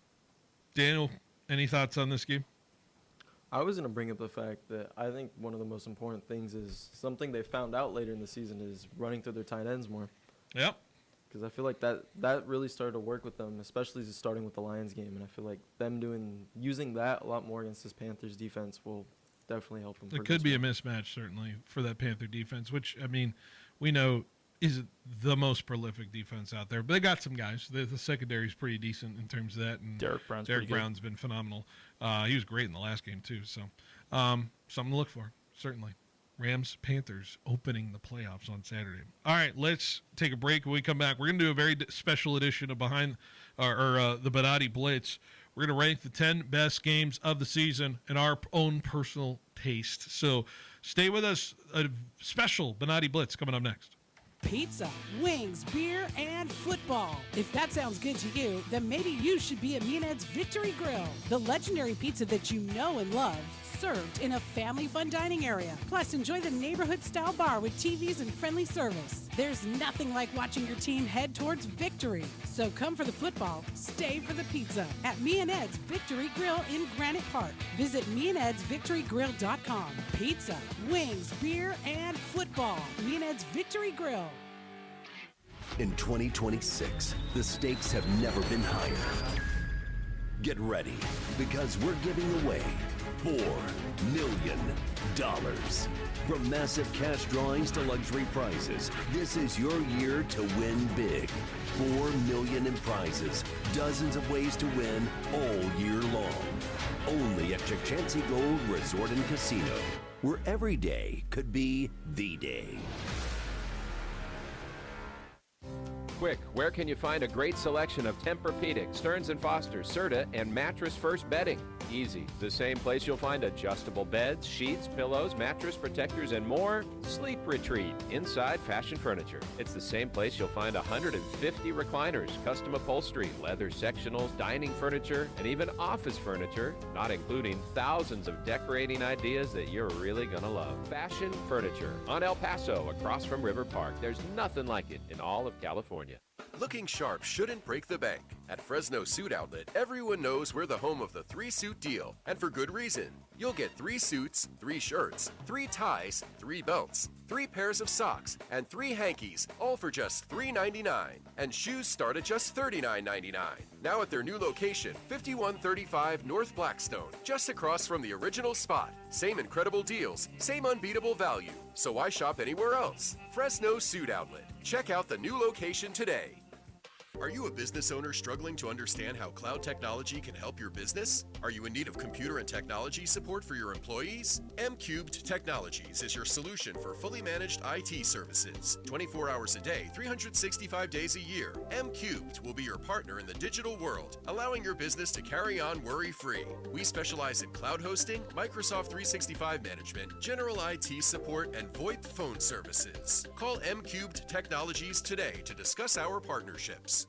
Speaker 4: Daniel, any thoughts on this game?
Speaker 7: I was going to bring up the fact that I think one of the most important things is something they found out later in the season is running through their tight ends more.
Speaker 4: Yep.
Speaker 7: Because I feel like that really started to work with them, especially starting with the Lions game. And I feel like them using that a lot more against this Panthers defense will definitely help them.
Speaker 4: It could be a mismatch, certainly, for that Panther defense, which, I mean, we know is the most prolific defense out there. But they got some guys. The secondary is pretty decent in terms of that. And
Speaker 6: Derek
Speaker 4: Brown's been phenomenal. He was great in the last game, too. So something to look for, certainly. Rams, Panthers opening the playoffs on Saturday. All right, let's take a break. When we come back, we're going to do a very special edition of the Bonatti Blitz. We're going to rank the 10 best games of the season in our own personal taste. So stay with us. A special Bonatti Blitz coming up next.
Speaker 5: Pizza, wings, beer, and football. If that sounds good to you, then maybe you should be at Meanhead's Victory Grill, the legendary pizza that you know and love, served in a family fun dining area. Plus, enjoy the neighborhood-style bar with TVs and friendly service. There's nothing like watching your team head towards victory. So come for the football, stay for the pizza at Me and Ed's Victory Grill in Granite Park. Visit meandedsvictorygrill.com. Pizza, wings, beer, and football. Me and Ed's Victory Grill.
Speaker 12: In 2026, the stakes have never been higher. Get ready, because we're giving away $4 million. From massive cash drawings to luxury prizes, this is your year to win big. $4 million in prizes, dozens of ways to win all year long. Only at Chukchansi Gold Resort and Casino, where every day could be the day.
Speaker 13: Quick, where can you find a great selection of Tempur-Pedic, Stearns & Foster, Serta, and Mattress First bedding? Easy. The same place you'll find adjustable beds, sheets, pillows, mattress protectors, and more. Sleep Retreat, inside fashion furniture. It's the same place you'll find 150 recliners, custom upholstery, leather sectionals, dining furniture, and even office furniture, not including thousands of decorating ideas that you're really gonna love. Fashion Furniture on El Paso, across from River Park. There's nothing like it in all of California.
Speaker 14: Looking sharp shouldn't break the bank. At Fresno Suit Outlet, everyone knows we're the home of the 3-suit deal, and for good reason. You'll get 3 suits, 3 shirts, 3 ties, 3 belts, 3 pairs of socks, and 3 hankies, all for just $3.99. And shoes start at just $39.99. Now at their new location, 5135 North Blackstone, just across from the original spot. Same incredible deals, same unbeatable value. So why shop anywhere else? Fresno Suit Outlet. Check out the new location today. Are you a business owner struggling to understand how cloud technology can help your business? Are you in need of computer and technology support for your employees? M-Cubed Technologies is your solution for fully managed IT services. 24 hours a day, 365 days a year. M-Cubed will be your partner in the digital world, allowing your business to carry on worry-free. We specialize in cloud hosting, Microsoft 365 management, general IT support, and VoIP phone services. Call M-Cubed Technologies today to discuss our partnerships.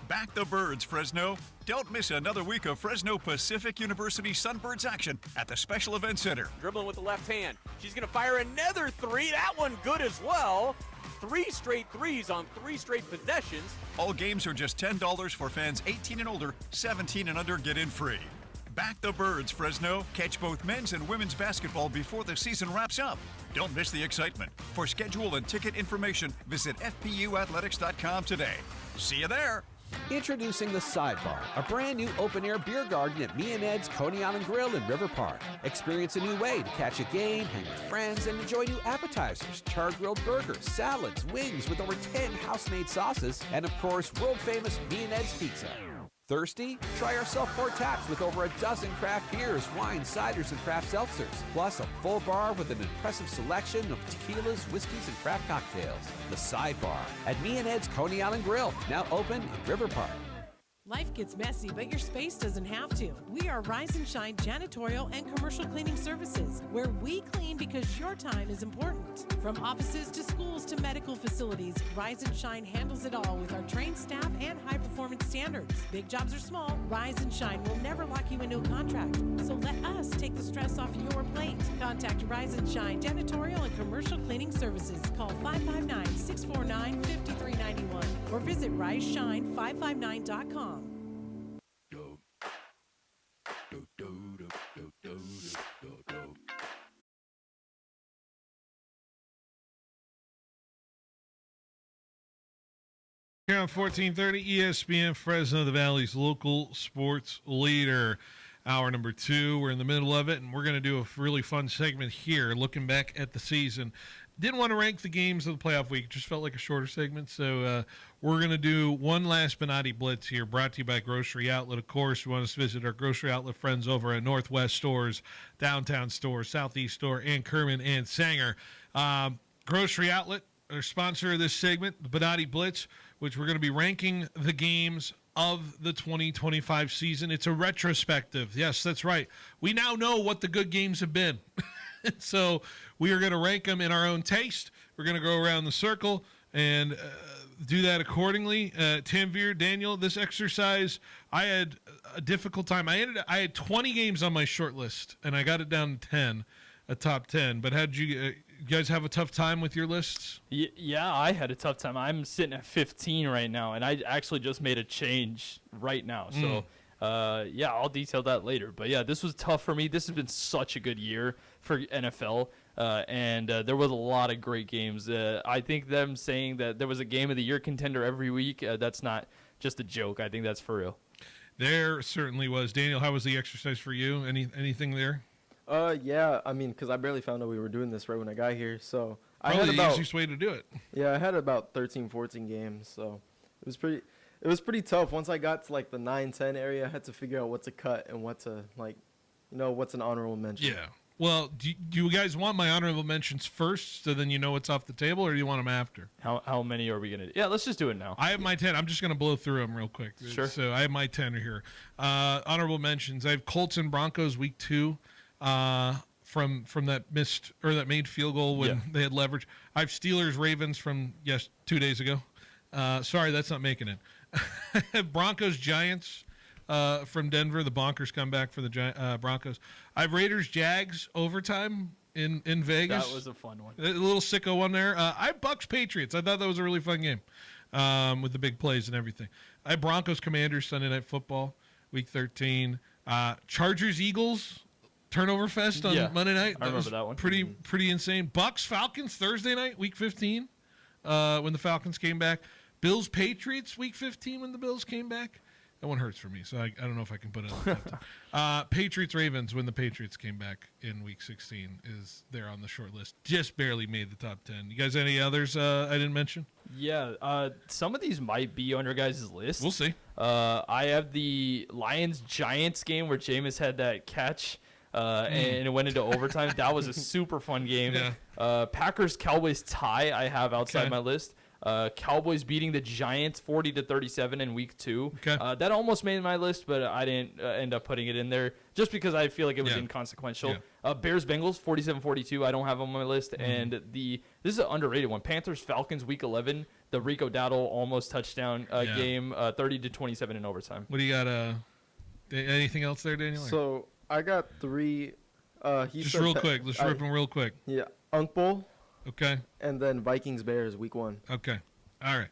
Speaker 15: Back the birds, Fresno. Don't miss another week of Fresno Pacific University Sunbirds action at the Special Event Center.
Speaker 16: Dribbling with the left hand. She's going to fire another 3. That one good as well. 3 straight threes on 3 straight possessions.
Speaker 15: All games are just $10 for fans 18 and older. 17 and under get in free. Back the birds, Fresno. Catch both men's and women's basketball before the season wraps up. Don't miss the excitement. For schedule and ticket information, visit fpuathletics.com today. See you there.
Speaker 17: Introducing The Sidebar, a brand new open-air beer garden at Me and Ed's Coney Island Grill in River Park. Experience a new way to catch a game, hang with friends, and enjoy new appetizers, char-grilled burgers, salads, wings with over 10 house-made sauces, and of course, world-famous Me and Ed's pizza. Thirsty? Try our self-poured taps with over a dozen craft beers, wines, ciders, and craft seltzers. Plus a full bar with an impressive selection of tequilas, whiskeys, and craft cocktails. The Sidebar at Me and Ed's Coney Island Grill, now open in River Park.
Speaker 5: Life gets messy, but your space doesn't have to. We are Rise and Shine Janitorial and Commercial Cleaning Services, where we clean because your time is important. From offices to schools to medical facilities, Rise and Shine handles it all with our trained staff and high-performance standards. Big jobs or small, Rise and Shine will never lock you into a contract. So let us take the stress off your plate. Contact Rise and Shine Janitorial and Commercial Cleaning Services. Call 559-649-5391 or visit riseshine559.com.
Speaker 4: Here on 1430 ESPN, Fresno, the Valley's local sports leader. Hour number 2, we're in the middle of it, and we're going to do a really fun segment here, looking back at the season. Didn't want to rank the games of the playoff week, just felt like a shorter segment, so we're going to do one last Bonatti Blitz here, brought to you by Grocery Outlet. Of course, we want us to visit our Grocery Outlet friends over at Northwest Stores, Downtown Stores, Southeast Store, and Kerman and Sanger. Grocery Outlet, our sponsor of this segment, the Bonatti Blitz, which we're going to be ranking the games of the 2025 season. It's a retrospective. Yes, that's right. We now know what the good games have been. So we are going to rank them in our own taste. We're going to go around the circle and do that accordingly. Tanvir, Daniel, this exercise, I had a difficult time. I had 20 games on my short list, and I got it down to 10, a top 10. But how did you guys have a tough time with your lists?
Speaker 6: Yeah, I had a tough time. I'm sitting at 15 right now, and I actually just made a change right now. So, yeah, I'll detail that later. But, yeah, this was tough for me. This has been such a good year for NFL, and there was a lot of great games. I think them saying that there was a game of the year contender every week, that's not just a joke. I think that's for real.
Speaker 4: There certainly was. Daniel, how was the exercise for you? Anything there?
Speaker 7: Yeah, I mean, because I barely found out we were doing this right when I got here, so
Speaker 4: Probably
Speaker 7: I had
Speaker 4: the
Speaker 7: about,
Speaker 4: easiest way to do it.
Speaker 7: Yeah, I had about 13, 14 games, so it was pretty tough. Once I got to like the 9-10 area, I had to figure out what to cut and what to what's an honorable mention.
Speaker 4: Yeah. Well, do you guys want my honorable mentions first, so then you know what's off the table, or do you want them after?
Speaker 6: How many are we gonna do? Yeah, let's just do it now.
Speaker 4: I have my 10. I'm just gonna blow through them real quick.
Speaker 6: Sure.
Speaker 4: So I have my 10 here. Honorable mentions. I have Colts and Broncos week 2. From that made field goal when they had leverage. I have Steelers Ravens from 2 days ago. Sorry, that's not making it. Broncos Giants from Denver. The bonkers comeback for the Broncos. I have Raiders Jags overtime in Vegas.
Speaker 6: That was a fun one.
Speaker 4: A little sicko one there. I have Bucks Patriots. I thought that was a really fun game with the big plays and everything. I have Broncos Commanders Sunday Night Football week 13. Chargers Eagles. Turnover fest on Monday night.
Speaker 6: I remember that one.
Speaker 4: Pretty insane. Bucks Falcons Thursday night, week 15, when the Falcons came back. Bills Patriots week 15 when the Bills came back. That one hurts for me, so I don't know if I can put it on the top 10. Patriots Ravens when the Patriots came back in week 16 is there on the short list. Just barely made the top 10. You guys any others I didn't mention?
Speaker 6: Yeah, some of these might be on your guys' list.
Speaker 4: We'll see.
Speaker 6: I have the Lions Giants game where Jameis had that catch. And it went into overtime. That was a super fun game.
Speaker 4: Yeah.
Speaker 6: Packers Cowboys tie I have outside my list. Cowboys beating the Giants 40-37 in week 2.
Speaker 4: Okay.
Speaker 6: That almost made my list, but I didn't end up putting it in there just because I feel like it was inconsequential. Bears Bengals 47-42. I don't have on my list. And this is an underrated one. Panthers Falcons week 11. The Rico Dowdle almost touchdown game 30-27 in overtime.
Speaker 4: What do you got? Anything else there, Daniel?
Speaker 7: So I got 3.
Speaker 4: Just real quick. Let's rip them real quick.
Speaker 7: Yeah. Unk Bowl.
Speaker 4: Okay.
Speaker 7: And then Vikings Bears week 1.
Speaker 4: Okay. All right.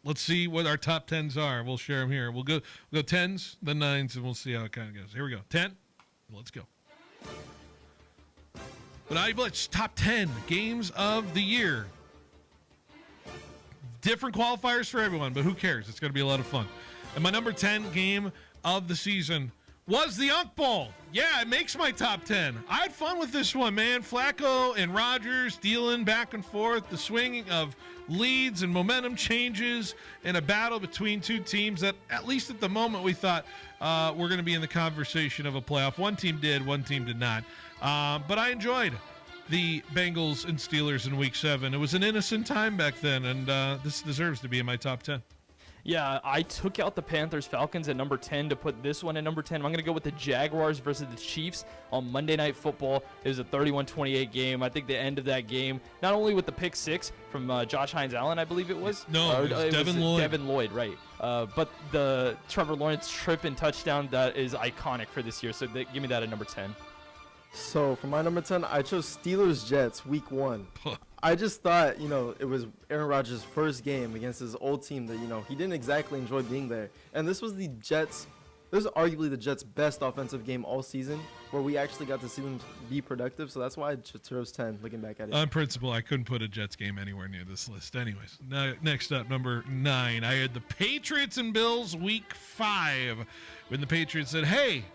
Speaker 4: Let's see what our top 10s are. We'll share them here. We'll go 10s, then 9s, and we'll see how it kind of goes. Here we go. 10. Let's go. But I Blitz top 10 games of the year. Different qualifiers for everyone, but who cares? It's going to be a lot of fun. And my number 10 game of the season was the Unk Bowl. Yeah, it makes my top 10. I had fun with this one, man. Flacco and Rodgers dealing back and forth, the swinging of leads and momentum changes in a battle between two teams that, at least at the moment, we thought were going to be in the conversation of a playoff. One team did, one team did not. But I enjoyed the Bengals and Steelers in Week 7. It was an innocent time back then, and this deserves to be in my top 10.
Speaker 6: Yeah, I took out the Panthers-Falcons at number 10 to put this one at number 10. I'm going to go with the Jaguars versus the Chiefs on Monday Night Football. It was a 31-28 game. I think the end of that game, not only with the pick 6 from Josh Hines-Allen, I believe it was.
Speaker 4: No, it was Devin Lloyd.
Speaker 6: Devin Lloyd, right. But the Trevor Lawrence trip and touchdown, that is iconic for this year. So give me that at number 10.
Speaker 7: So for my number 10, I chose Steelers-Jets week 1. I just thought, it was Aaron Rodgers' first game against his old team that, he didn't exactly enjoy being there. And this was arguably the Jets' best offensive game all season, where we actually got to see them be productive. So that's why I chose 10, looking back at it.
Speaker 4: On principle, I couldn't put a Jets game anywhere near this list. Anyways, next up, number 9, I had the Patriots and Bills week 5, when the Patriots said, hey,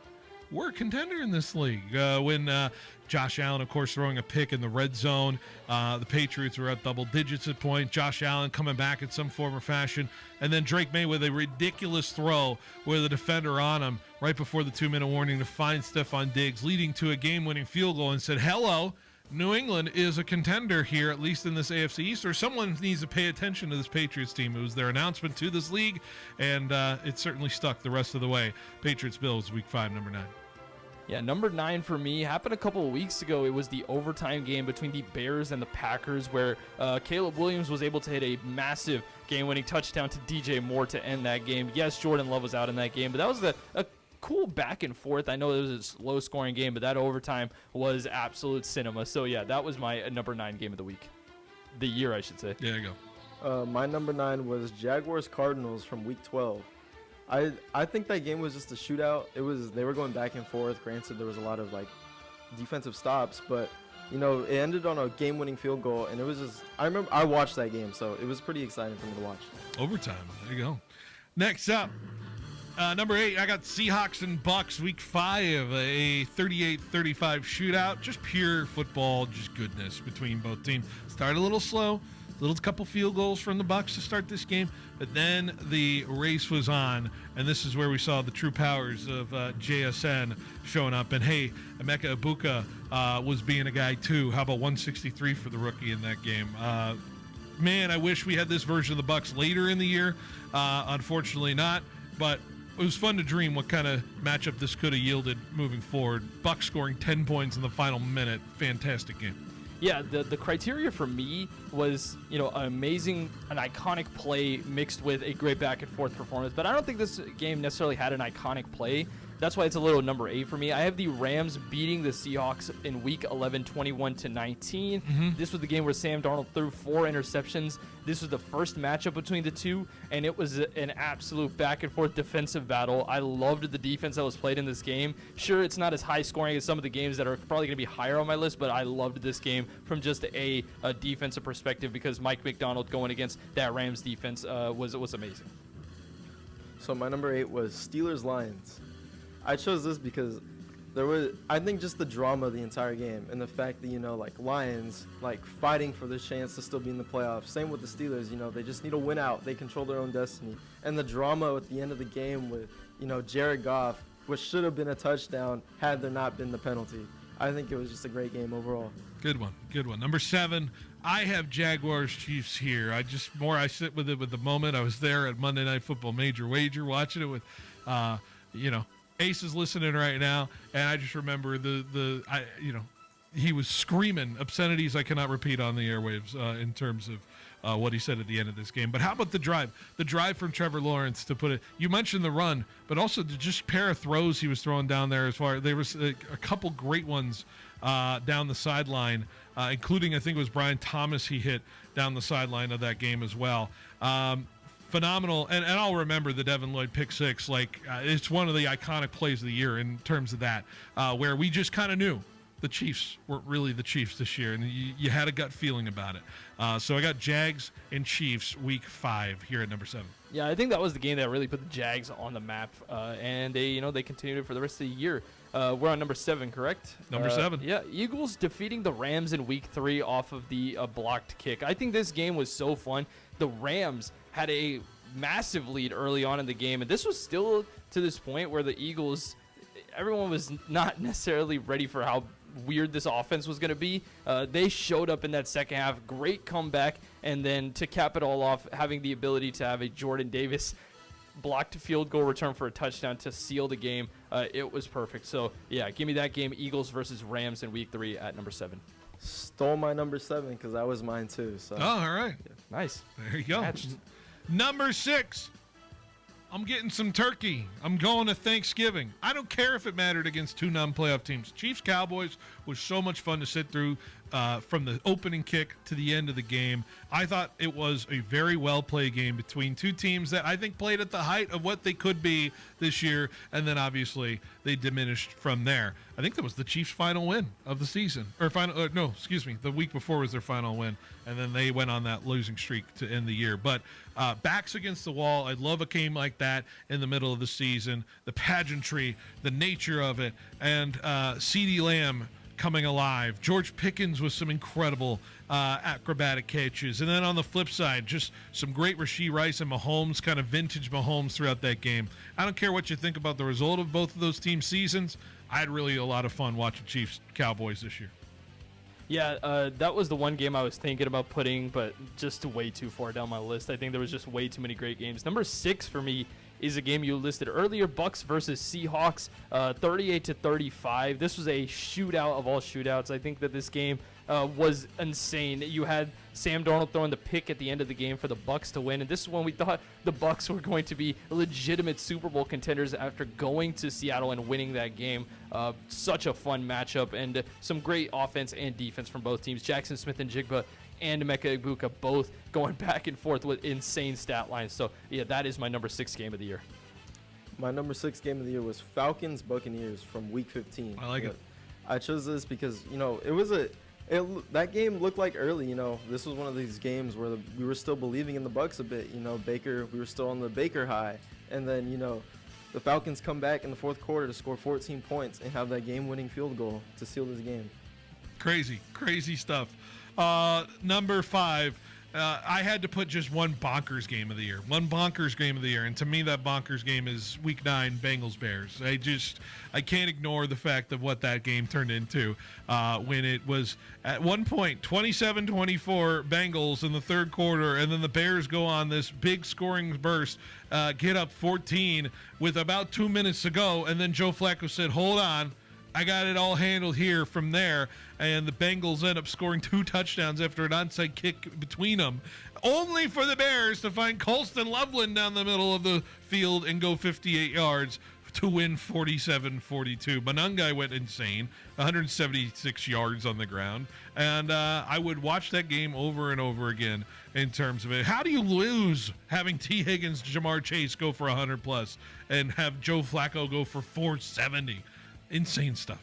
Speaker 4: we're a contender in this league. When Josh Allen, of course, throwing a pick in the red zone. The Patriots were up double digits at point. Josh Allen coming back in some form or fashion. And then Drake May with a ridiculous throw with a defender on him right before the 2-minute warning to find Stephon Diggs, leading to a game-winning field goal, and said, hello, New England is a contender here, at least in this AFC East, or someone needs to pay attention to this Patriots team. It was their announcement to this league, and it certainly stuck the rest of the way. Patriots-Bills, week 5, number 9.
Speaker 6: Yeah, number 9 for me happened a couple of weeks ago. It was the overtime game between the Bears and the Packers, where Caleb Williams was able to hit a massive game-winning touchdown to DJ Moore to end that game. Yes, Jordan Love was out in that game, but that was a cool back and forth. I know it was a low-scoring game, but that overtime was absolute cinema. So, yeah, that was my number 9 game of the week. The year, I should say.
Speaker 4: There you go.
Speaker 7: My number 9 was Jaguars-Cardinals from week 12. I think that game was just a shootout. They were going back and forth. Granted, there was a lot of defensive stops, but it ended on a game-winning field goal, and it was just. I remember I watched that game, so it was pretty exciting for me to watch.
Speaker 4: Overtime. There you go. Next up, Number 8, I got Seahawks and Bucks week 5, a 38-35 shootout. Just pure football, just goodness between both teams. Started a little slow, little couple field goals from the Bucks to start this game, but then the race was on, and this is where we saw the true powers of JSN showing up. And hey, Emeka Egbuka was being a guy too. How about 163 for the rookie in that game? Man, I wish we had this version of the Bucks later in the year. Unfortunately not, but it was fun to dream what kind of matchup this could have yielded moving forward. Bucks scoring 10 points in the final minute. Fantastic game.
Speaker 6: Yeah, the criteria for me was, an iconic play mixed with a great back and forth performance. But I don't think this game necessarily had an iconic play. That's why it's a little number 8 for me. I have the Rams beating the Seahawks in Week 11, 21-19. This was the game where Sam Darnold threw 4 interceptions. This was the first matchup between the two, and it was an absolute back-and-forth defensive battle. I loved the defense that was played in this game. Sure, it's not as high-scoring as some of the games that are probably going to be higher on my list, but I loved this game from just a defensive perspective because Mike McDonald going against that Rams defense was amazing.
Speaker 7: So my number 8 was Steelers-Lions. I chose this because there was, I think, just the drama of the entire game and the fact that, Lions, fighting for the chance to still be in the playoffs. Same with the Steelers, they just need to win out. They control their own destiny. And the drama at the end of the game with, Jared Goff, which should have been a touchdown had there not been the penalty. I think it was just a great game overall.
Speaker 4: Good one. Number 7, I have Jaguars Chiefs here. I sit with it with the moment. I was there at Monday Night Football Major Wager watching it with, Ace is listening right now, and I just remember he was screaming obscenities I cannot repeat on the airwaves in terms of what he said at the end of this game. But how about the drive? The drive from Trevor Lawrence to put it. You mentioned the run, but also the just pair of throws he was throwing down there. There was a couple great ones down the sideline, including I think it was Brian Thomas he hit down the sideline of that game as well. Phenomenal, and I'll remember the Devin Lloyd pick 6. It's one of the iconic plays of the year in terms of that, where we just kind of knew the Chiefs weren't really the Chiefs this year, and you had a gut feeling about it. So I got Jags and Chiefs week 5 here at number 7.
Speaker 6: Yeah, I think that was the game that really put the Jags on the map, and they continued it for the rest of the year. We're on number 7, correct?
Speaker 4: Number 7.
Speaker 6: Yeah, Eagles defeating the Rams in week 3 off of the blocked kick. I think this game was so fun. The Rams had a massive lead early on in the game, and this was still to this point where the Eagles, everyone was not necessarily ready for how weird this offense was going to be. They showed up in that second half, great comeback, and then to cap it all off, having the ability to have a Jordan Davis blocked field goal return for a touchdown to seal the game. It was perfect. So, yeah, give me that game, Eagles versus Rams in week 3 at number 7.
Speaker 7: Stole my number 7 because that was mine too. So.
Speaker 4: Oh, all right.
Speaker 7: Yeah.
Speaker 6: Nice.
Speaker 4: There you go. Number 6. I'm getting some turkey. I'm going to Thanksgiving. I don't care if it mattered against 2 non-playoff teams. Chiefs-Cowboys was so much fun to sit through from the opening kick to the end of the game. I thought it was a very well-played game between 2 teams that I think played at the height of what they could be this year, and then obviously they diminished from there. I think that was the Chiefs' final win of the season. The week before was their final win, and then they went on that losing streak to end the year. But backs against the wall. I love a game like that in the middle of the season. The pageantry, the nature of it, and CeeDee Lamb coming alive. George Pickens with some incredible acrobatic catches. And then on the flip side, just some great Rashee Rice and Mahomes, kind of vintage Mahomes throughout that game. I don't care what you think about the result of both of those team seasons. I had really a lot of fun watching Chiefs-Cowboys this year.
Speaker 6: Yeah, that was the one game I was thinking about putting, but just way too far down my list. I think there was just way too many great games. Number 6 for me is a game you listed earlier, Bucks versus Seahawks, 38-35. This was a shootout of all shootouts. I think that this game was insane. You had Sam Darnold throwing the pick at the end of the game for the Bucks to win, and this is when we thought the Bucks were going to be legitimate Super Bowl contenders after going to Seattle and winning that game. Such a fun matchup, and some great offense and defense from both teams. Jackson Smith-Njigba and Emeka Egbuka both going back and forth with insane stat lines. So, yeah, that is my number 6 game of the year.
Speaker 7: My number 6 game of the year was Falcons-Buccaneers from Week 15.
Speaker 4: I like it.
Speaker 7: I chose this because, that game looked like early, this was one of these games where we were still believing in the Bucs a bit. Baker, we were still on the Baker high. And then, the Falcons come back in the fourth quarter to score 14 points and have that game-winning field goal to seal this game.
Speaker 4: Crazy stuff. Number 5, I had to put just one bonkers game of the year. And to me, that bonkers game is Week 9 Bengals-Bears. I can't ignore the fact of what that game turned into when it was, at one point, 27-24 Bengals in the third quarter, and then the Bears go on this big scoring burst, get up 14 with about 2 minutes to go, and then Joe Flacco said, hold on, I got it all handled here from there, and the Bengals end up scoring 2 touchdowns after an onside kick between them, only for the Bears to find Colston Loveland down the middle of the field and go 58 yards to win 47-42. Monangai went insane, 176 yards on the ground, and I would watch that game over and over again in terms of it. How do you lose having T. Higgins, Jamar Chase go for 100+ and have Joe Flacco go for 470? Insane stuff.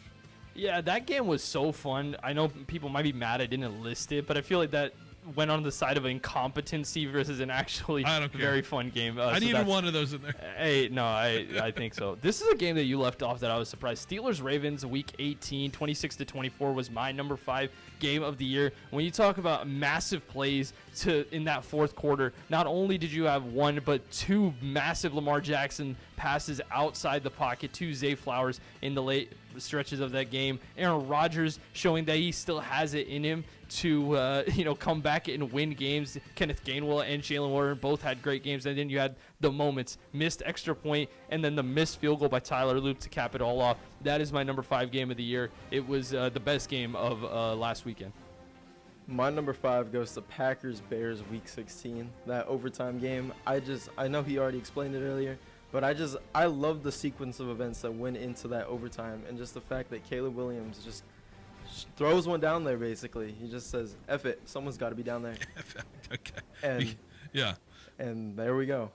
Speaker 6: Yeah, that game was so fun. I know people might be mad I didn't list it, but I feel like that went on the side of incompetency versus an actually very fun game.
Speaker 4: I needed one of those in there.
Speaker 6: Hey, no, I think so. This is a game that you left off that I was surprised. Steelers-Ravens, Week 18, 26-24 was my number 5 game of the year. When you talk about massive plays in that fourth quarter, not only did you have 1 but 2 massive Lamar Jackson passes outside the pocket to Zay Flowers in the late stretches of that game. Aaron Rodgers showing that he still has it in him to come back and win games. Kenneth Gainwell and Jalen Warren both had great games, and then you had the moments, missed extra point, and then the missed field goal by Tyler Loop to cap it all off. That is my number 5 game of the year. It was the best game of last weekend.
Speaker 7: My number 5 goes to Packers-Bears Week 16, that overtime game. I know he already explained it earlier, but I love the sequence of events that went into that overtime, and just the fact that Caleb Williams just throws one down there, basically. He just says, F it, someone's got to be down there.
Speaker 4: Okay.
Speaker 7: And,
Speaker 4: yeah.
Speaker 7: And there we go.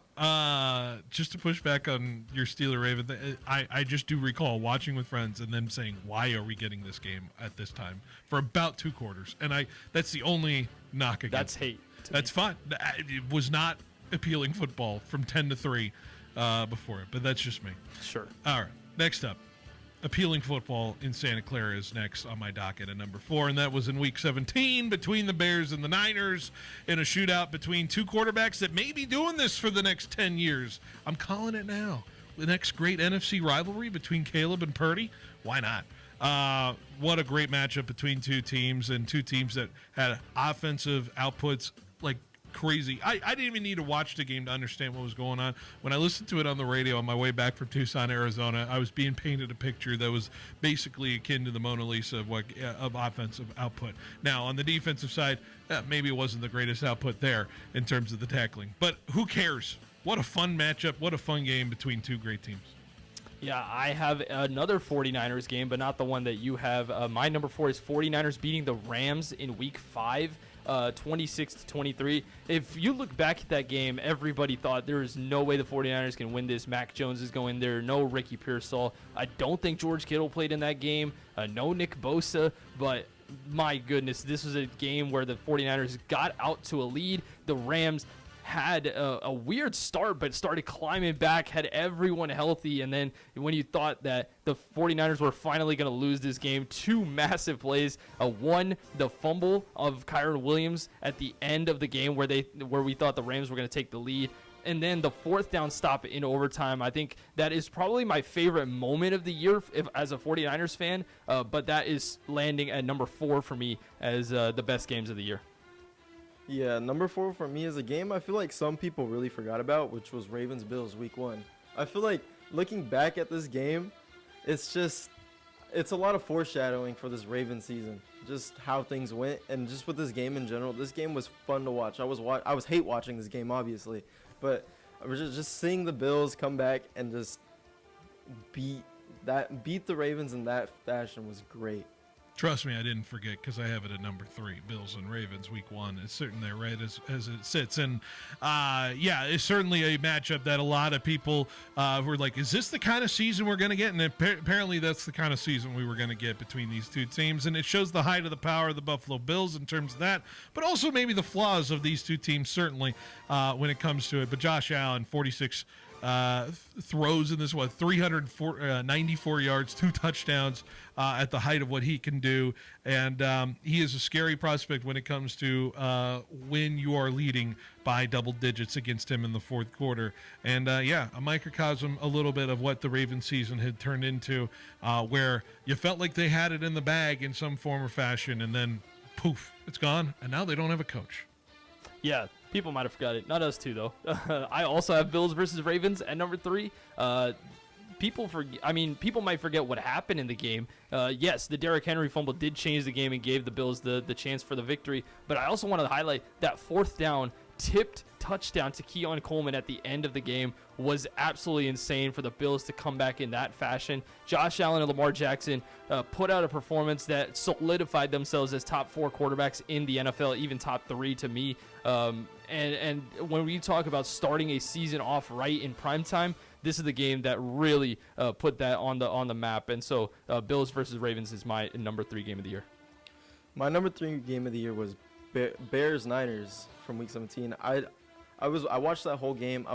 Speaker 4: Just to push back on your Steeler-Raven, I just do recall watching with friends and them saying, why are we getting this game at this time? For about 2 quarters. And that's the only knock against
Speaker 6: That's hate.
Speaker 4: That's fine. It was not appealing football from 10-3 before it, but that's just me.
Speaker 6: Sure.
Speaker 4: All right. Next up. Appealing football in Santa Clara is next on my docket at number 4, and that was in Week 17 between the Bears and the Niners in a shootout between 2 quarterbacks that may be doing this for the next 10 years. I'm calling it now. The next great NFC rivalry between Caleb and Purdy. Why not? What a great matchup between 2 teams, and 2 teams that had offensive outputs like crazy. I didn't even need to watch the game to understand what was going on. When I listened to it on the radio on my way back from Tucson, Arizona, I was being painted a picture that was basically akin to the Mona Lisa of offensive output. Now, on the defensive side, maybe it wasn't the greatest output there in terms of the tackling. But who cares? What a fun matchup. What a fun game between 2 great teams.
Speaker 6: Yeah, I have another 49ers game, but not the one that you have. My number 4 is 49ers beating the Rams in Week 5. 26-23. If you look back at that game, everybody thought there is no way the 49ers can win this. Mac Jones is going there. No Ricky Pearsall. I don't think George Kittle played in that game. No Nick Bosa. But my goodness, this was a game where the 49ers got out to a lead. The Rams had a weird start, but started climbing back, had everyone healthy, and then when you thought that the 49ers were finally going to lose this game, 2 massive plays. One, the fumble of Kyren Williams at the end of the game where we thought the Rams were going to take the lead, and then the 4th down stop in overtime. I think that is probably my favorite moment of the year as a 49ers fan, but that is landing at number 4 for me as the best games of the year.
Speaker 7: Yeah, number 4 for me is a game I feel like some people really forgot about, which was Ravens-Bills Week 1. I feel like looking back at this game, it's a lot of foreshadowing for this Ravens season, just how things went, and just with this game in general. This game was fun to watch. I was hate watching this game, obviously, but I was just seeing the Bills come back and just beat the Ravens in that fashion was great.
Speaker 4: Trust me, I didn't forget because I have it at number 3, Bills and Ravens, Week 1. It's sitting there right as it sits. And, it's certainly a matchup that a lot of people were like, is this the kind of season we're going to get? And apparently that's the kind of season we were going to get between these 2 teams. And it shows the height of the power of the Buffalo Bills in terms of that, but also maybe the flaws of these 2 teams, certainly, when it comes to it. But Josh Allen, 46 throws in this 394 yards, 2 touchdowns at the height of what he can do, and he is a scary prospect when it comes to when you are leading by double digits against him in the fourth quarter. And a microcosm a little bit of what the Ravens season had turned into, where you felt like they had it in the bag in some form or fashion, and then poof, it's gone, and now they don't have a coach.
Speaker 6: Yeah, people might have forgot it. Not us too, though. I also have Bills versus Ravens at number 3. People might forget what happened in the game. Yes, the Derrick Henry fumble did change the game and gave the Bills the chance for the victory. But I also wanted to highlight that 4th down tipped touchdown to Keon Coleman at the end of the game was absolutely insane for the Bills to come back in that fashion. Josh Allen and Lamar Jackson put out a performance that solidified themselves as top 4 quarterbacks in the NFL, even top 3 to me. And when we talk about starting a season off right in primetime, this is the game that really put that on the map. And so Bills versus Ravens is my number 3 game of the year.
Speaker 7: My number 3 game of the year was Bears-Niners from Week 17. I watched that whole game. I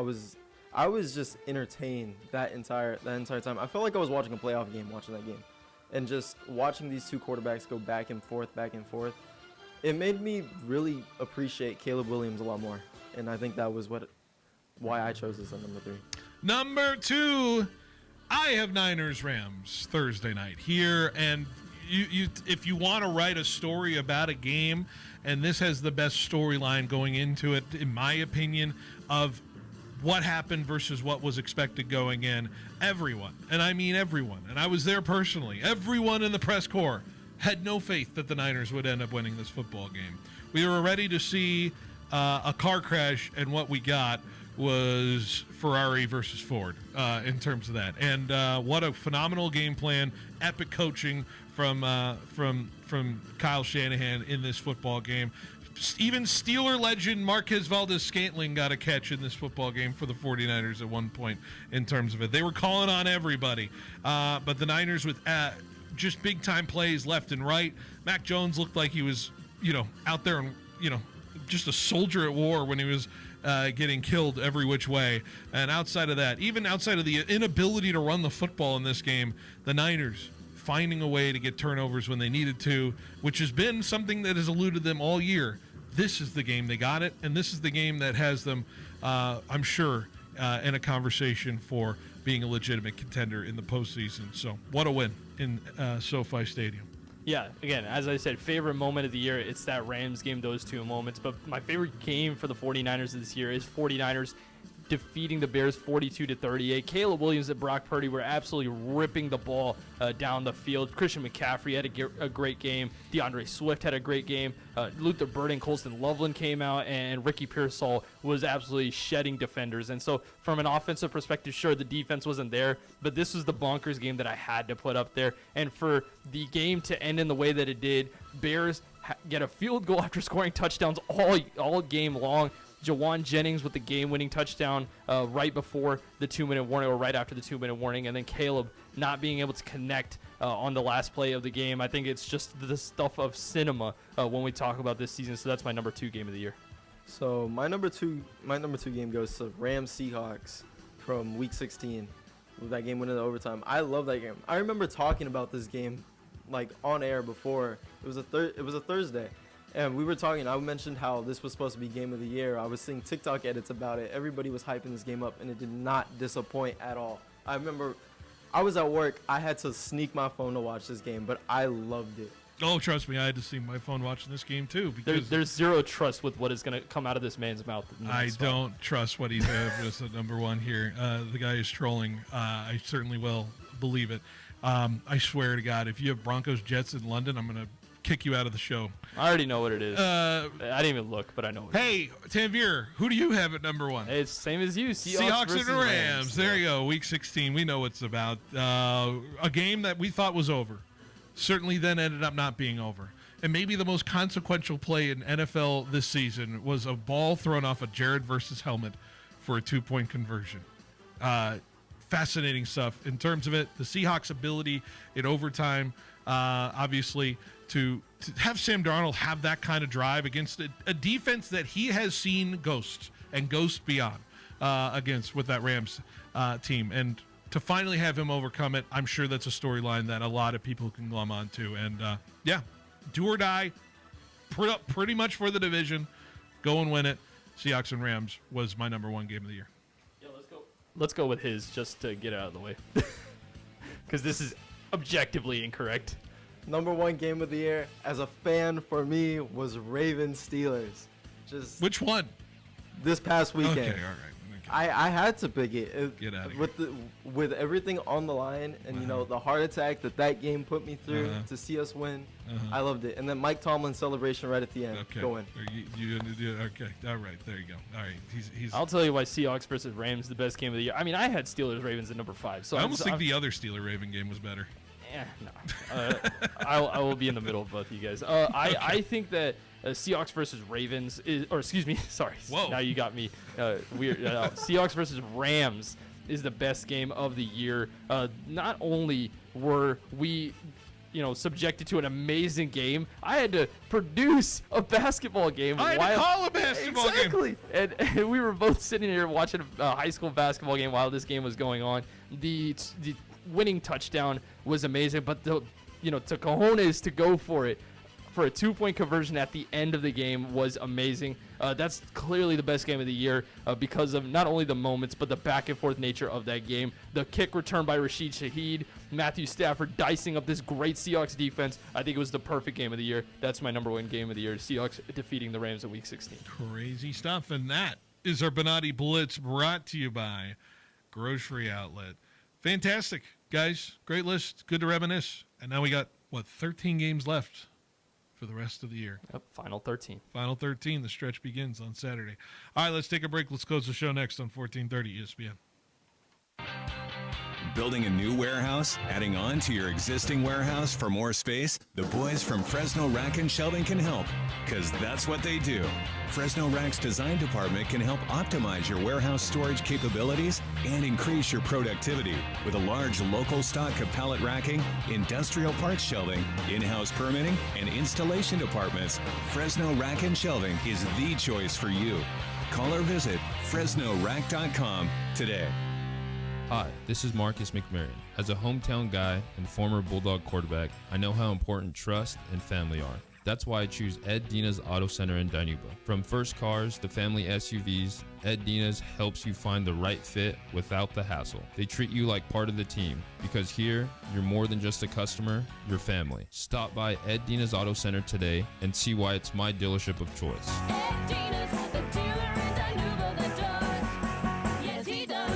Speaker 7: was just entertained that entire time. I felt like I was watching a playoff game watching that game, and just watching these 2 quarterbacks go back and forth. It made me really appreciate Caleb Williams a lot more, and I think that was why I chose this on number 3.
Speaker 4: Number 2, I have Niners-Rams Thursday night here, and if you want to write a story about a game, and this has the best storyline going into it, in my opinion, of what happened versus what was expected going in, everyone, and I mean everyone, and I was there personally, everyone in the press corps had no faith that the Niners would end up winning this football game. We were ready to see a car crash, and what we got was Ferrari versus Ford in terms of that. And what a phenomenal game plan, epic coaching from Kyle Shanahan in this football game. Even Steeler legend Marquez Valdes-Scantling got a catch in this football game for the 49ers at one point in terms of it. They were calling on everybody, but the Niners with just big-time plays left and right. Mac Jones looked like he was, out there and, just a soldier at war when he was getting killed every which way. And outside of that, even outside of the inability to run the football in this game, the Niners finding a way to get turnovers when they needed to, which has been something that has eluded them all year. This is the game they got it, and this is the game that has them, I'm sure, in a conversation for being a legitimate contender in the postseason. So what a win in SoFi Stadium.
Speaker 6: Yeah, again, as I said, favorite moment of the year, it's that Rams game, those 2 moments. But my favorite game for the 49ers this year is 49ers defeating the Bears 42-38. Caleb Williams and Brock Purdy were absolutely ripping the ball down the field. Christian McCaffrey had a great game. DeAndre Swift had a great game. Luther Burden and Colston Loveland came out, and Ricky Pearsall was absolutely shedding defenders. And so from an offensive perspective, sure, the defense wasn't there, but this was the bonkers game that I had to put up there. And for the game to end in the way that it did, Bears get a field goal after scoring touchdowns all game long. Jawan Jennings with the game-winning touchdown right before the 2-minute warning, or right after the 2-minute warning, and then Caleb not being able to connect on the last play of the game. I think it's just the stuff of cinema when we talk about this season. So that's my number 2 game of the year.
Speaker 7: So my number two game goes to Rams Seahawks from Week 16. With that game went into overtime. I love that game. I remember talking about this game like on air before. It was a Thursday. And we were talking, I mentioned how this was supposed to be game of the year. I was seeing TikTok edits about it. Everybody was hyping this game up, and it did not disappoint at all. I remember I was at work. I had to sneak my phone to watch this game, but I loved it.
Speaker 4: Oh, trust me, I had to see my phone watching this game too. Because
Speaker 6: there's zero trust with what is going to come out of this man's mouth.
Speaker 4: I don't trust what he's just at number 1 here. The guy is trolling. I certainly will believe it. I swear to God, if you have Broncos Jets in London, I'm going to kick you out of the show.
Speaker 6: I already know what it is. I didn't even look, but I know what it is.
Speaker 4: Hey, Tanvir, who do you have at number 1?
Speaker 6: It's same as you.
Speaker 4: Seahawks and Rams. There you go. Week 16. We know what it's about. A game that we thought was over. Certainly then ended up not being over. And maybe the most consequential play in NFL this season was a ball thrown off a Jared versus helmet for a 2-point conversion. Fascinating stuff in terms of it. The Seahawks' ability in overtime, obviously, to have Sam Darnold have that kind of drive against a defense that he has seen ghosts and ghosts beyond. with that Rams team. And to finally have him overcome it, I'm sure that's a storyline that a lot of people can glom onto. And, do or die, pretty much for the division. Go and win it. Seahawks and Rams was my number one game of the year.
Speaker 6: Yeah, let's go with his just to get out of the way. Because this is objectively incorrect.
Speaker 7: Number one game of the year as a fan for me was Ravens-Steelers.
Speaker 4: Which one?
Speaker 7: This past weekend.
Speaker 4: Okay, all right.
Speaker 7: I had to pick it.
Speaker 4: Get out of here.
Speaker 7: With everything on the line and the heart attack that game put me through to see us win. I loved it. And then Mike Tomlin's celebration right at the end.
Speaker 4: Okay.
Speaker 7: Go in.
Speaker 4: Okay. All right. There you go. All right. He's.
Speaker 6: I'll tell you why Seahawks versus Rams is the best game of the year. I mean, I had Steelers Ravens at number 5. So
Speaker 4: I almost think the other Steeler Raven game was better.
Speaker 6: No. I will be in the middle of both of you guys. I think that Seahawks versus Ravens Whoa. Now you got me weird. Seahawks versus Rams is the best game of the year. Not only were we, subjected to an amazing game, I had to produce a basketball game.
Speaker 4: I had to call a basketball game.
Speaker 6: And we were both sitting here watching a high school basketball game while this game was going on. The winning touchdown was amazing, but to cojones to go for it for a 2-point conversion at the end of the game was amazing. That's clearly the best game of the year because of not only the moments but the back and forth nature of that game. The kick return by Rashid Shaheed, Matthew Stafford dicing up this great Seahawks defense. I think it was the perfect game of the year. That's my number one game of the year. Seahawks defeating the Rams in Week 16.
Speaker 4: Crazy stuff. And that is our Bonatti Blitz, brought to you by Grocery Outlet. Fantastic, guys. Great list. Good to reminisce. And now we got, 13 games left for the rest of the year.
Speaker 6: Yep, final 13.
Speaker 4: Final 13. The stretch begins on Saturday. All right, let's take a break. Let's close the show next on 1430 ESPN.
Speaker 1: Building a new warehouse? Adding on to your existing warehouse for more space? The boys from Fresno Rack and Shelving can help, because that's what they do. Fresno Rack's design department can help optimize your warehouse storage capabilities and increase your productivity. With a large local stock of pallet racking, industrial parts shelving, in-house permitting, and installation departments, Fresno Rack and Shelving is the choice for you. Call or visit FresnoRack.com today.
Speaker 18: Hi, this is Marcus McMarion. As a hometown guy and former Bulldog quarterback, I know how important trust and family are. That's why I choose Ed Dina's Auto Center in Dinuba. From first cars to family SUVs, Ed Dina's helps you find the right fit without the hassle. They treat you like part of the team, because here, you're more than just a customer, you're family. Stop by Ed Dina's Auto Center today and see why it's my dealership of choice.
Speaker 19: Ed Dina's the dealer in Dinuba that does. Yes, he does.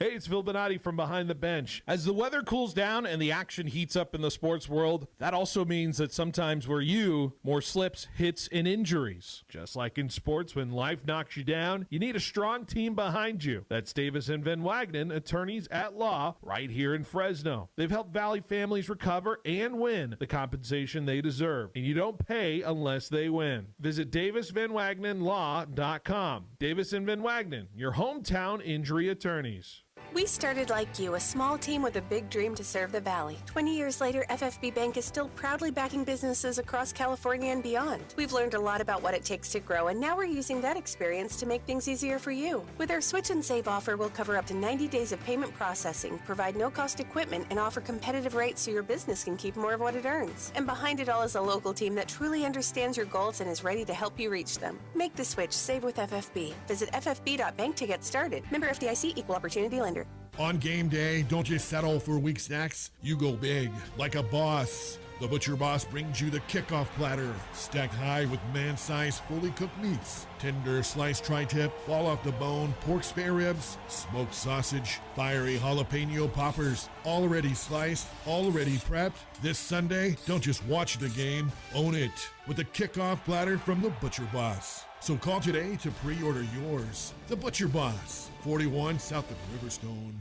Speaker 20: Hey, it's Phil Bonatti from Behind the Bench. As the weather cools down and the action heats up in the sports world, that also means that sometimes more slips, hits, and injuries. Just like in sports, when life knocks you down, you need a strong team behind you. That's Davis and Van Wagenen, attorneys at law, right here in Fresno. They've helped Valley families recover and win the compensation they deserve. And you don't pay unless they win. Visit DavisVanWagenenLaw.com. Davis and Van Wagenen, your hometown injury attorneys.
Speaker 21: We started like you, a small team with a big dream to serve the Valley. 20 years later, FFB Bank is still proudly backing businesses across California and beyond. We've learned a lot about what it takes to grow, and now we're using that experience to make things easier for you. With our Switch and Save offer, we'll cover up to 90 days of payment processing, provide no-cost equipment, and offer competitive rates so your business can keep more of what it earns. And behind it all is a local team that truly understands your goals and is ready to help you reach them. Make the switch, save with FFB. Visit ffb.bank to get started. Member FDIC, Equal Opportunity Lender.
Speaker 22: On game day, don't just settle for weak snacks. You go big, like a boss. The Butcher Boss brings you the kickoff platter, stacked high with man-sized, fully cooked meats. Tender sliced tri-tip, fall off the bone, pork spare ribs, smoked sausage, fiery jalapeno poppers, already sliced, already prepped. This Sunday, don't just watch the game, own it with the kickoff platter from the Butcher Boss. So call today to pre-order yours. The Butcher Boss, 41 south of Riverstone.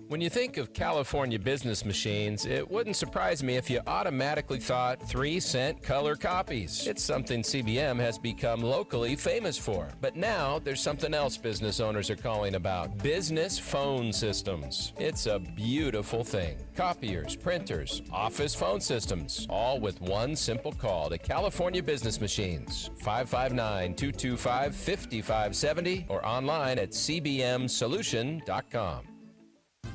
Speaker 13: When you think of California business machines, it wouldn't surprise me if you automatically thought 3-cent color copies. It's something CBM has become locally famous for. But now there's something else business owners are calling about: business phone systems. It's a beautiful thing. Copiers, printers, office phone systems, all with one simple call to California Business Machines. 559-225-5570 or online at cbmsolution.com.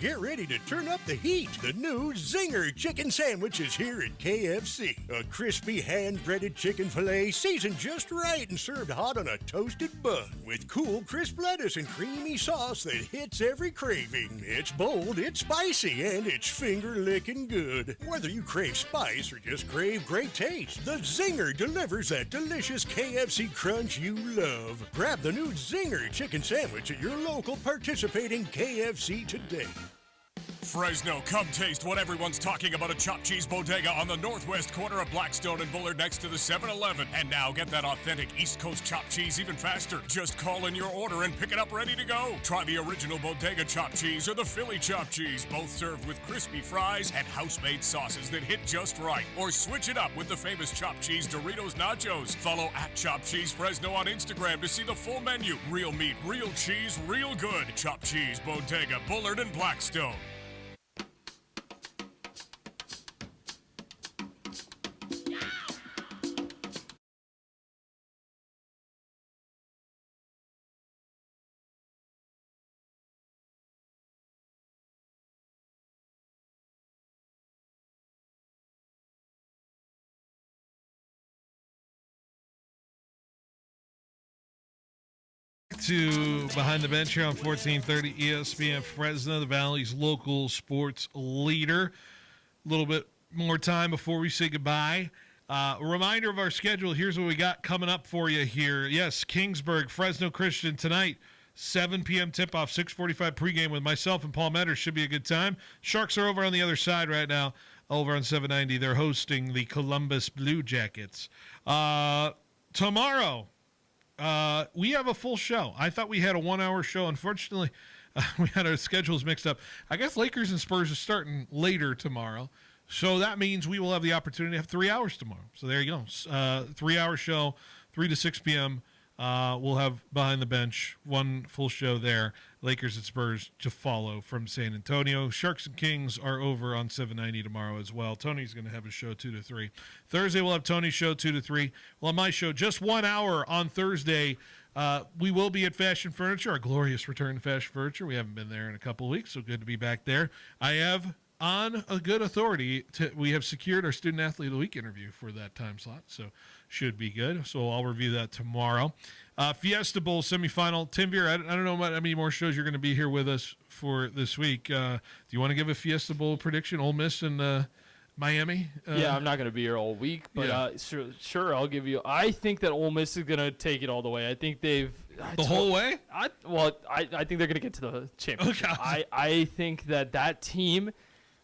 Speaker 8: Get ready to turn up the heat. The new Zinger Chicken Sandwich is here at KFC. A crispy hand-breaded chicken filet seasoned just right and served hot on a toasted bun with cool, crisp lettuce and creamy sauce that hits every craving. It's bold, it's spicy, and it's finger-licking good. Whether you crave spice or just crave great taste, the Zinger delivers that delicious KFC crunch you love. Grab the new Zinger Chicken Sandwich at your local participating KFC today.
Speaker 10: Fresno, come taste what everyone's talking about at Chopped Cheese Bodega on the northwest corner of Blackstone and Bullard next to the 7-Eleven. And now get that authentic East Coast chopped cheese even faster. Just call in your order and pick it up ready to go. Try the original Bodega chopped cheese or the Philly chopped cheese, both served with crispy fries and house-made sauces that hit just right. Or switch it up with the famous chopped cheese Doritos Nachos. Follow at Chopped Cheese Fresno on Instagram to see the full menu. Real meat, real cheese, real good. Chopped Cheese Bodega, Bullard and Blackstone.
Speaker 4: To Behind the Bench here on 1430 ESPN Fresno, the Valley's local sports leader. A little bit more time before we say goodbye. A reminder of our schedule. Here's what we got coming up for you here. Yes, Kingsburg, Fresno Christian tonight, 7 p.m. tip-off, 6:45 pregame with myself and Paul Metters. Should be a good time. Sharks are over on the other side right now, over on 790. They're hosting the Columbus Blue Jackets. Tomorrow, we have a full show. I thought we had a 1-hour show. Unfortunately, we had our schedules mixed up. I guess Lakers and Spurs are starting later tomorrow. So that means we will have the opportunity to have 3 hours tomorrow. So there you go. 3-hour show, 3 to 6 p.m. We'll have Behind the Bench, one full show there. Lakers and Spurs to follow from San Antonio. Sharks and Kings are over on 790 tomorrow as well. Tony's going to have a show 2 to 3. Thursday, we'll have Tony's show 2 to 3. Well, on my show, just 1 hour on Thursday, we will be at Fashion Furniture, our glorious return to Fashion Furniture. We haven't been there in a couple of weeks, so good to be back there. I have, on a good authority, we have secured our Student Athlete of the Week interview for that time slot, so should be good. So I'll review that tomorrow. Fiesta Bowl semifinal. Tim Veer, I don't know how many more shows you're going to be here with us for this week. Do you want to give a Fiesta Bowl prediction? Ole Miss and Miami?
Speaker 6: Yeah, I'm not going to be here all week, but sure, I'll give you. I think that Ole Miss is going to take it all the way. I think they've
Speaker 4: the whole way.
Speaker 6: I think they're going to get to the championship.
Speaker 4: Okay.
Speaker 6: I think that team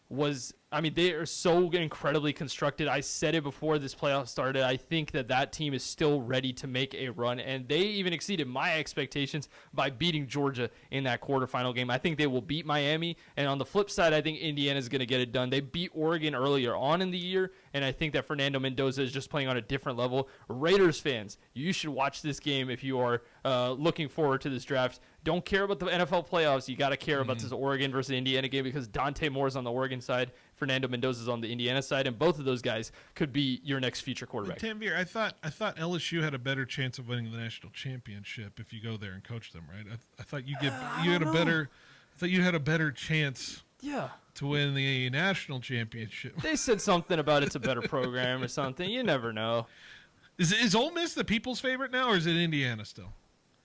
Speaker 6: was. I mean, they are so incredibly constructed. I said it before this playoff started. I think that team is still ready to make a run, and they even exceeded my expectations by beating Georgia in that quarterfinal game. I think they will beat Miami, and on the flip side, I think Indiana is going to get it done. They beat Oregon earlier on in the year, and I think that Fernando Mendoza is just playing on a different level. Raiders fans, you should watch this game if you are looking forward to this draft. Don't care about the NFL playoffs. You got to care about this Oregon versus Indiana game because Dante Moore's on the Oregon side, Fernando Mendoza's on the Indiana side, and both of those guys could be your next future quarterback.
Speaker 4: Tim Veer, I thought LSU had a better chance of winning the national championship if you go there and coach them, right? I thought you had a better chance.
Speaker 6: Yeah.
Speaker 4: To win the national championship.
Speaker 6: They said something about it's a better program or something. You never know.
Speaker 4: Is Ole Miss the people's favorite now, or is it Indiana still?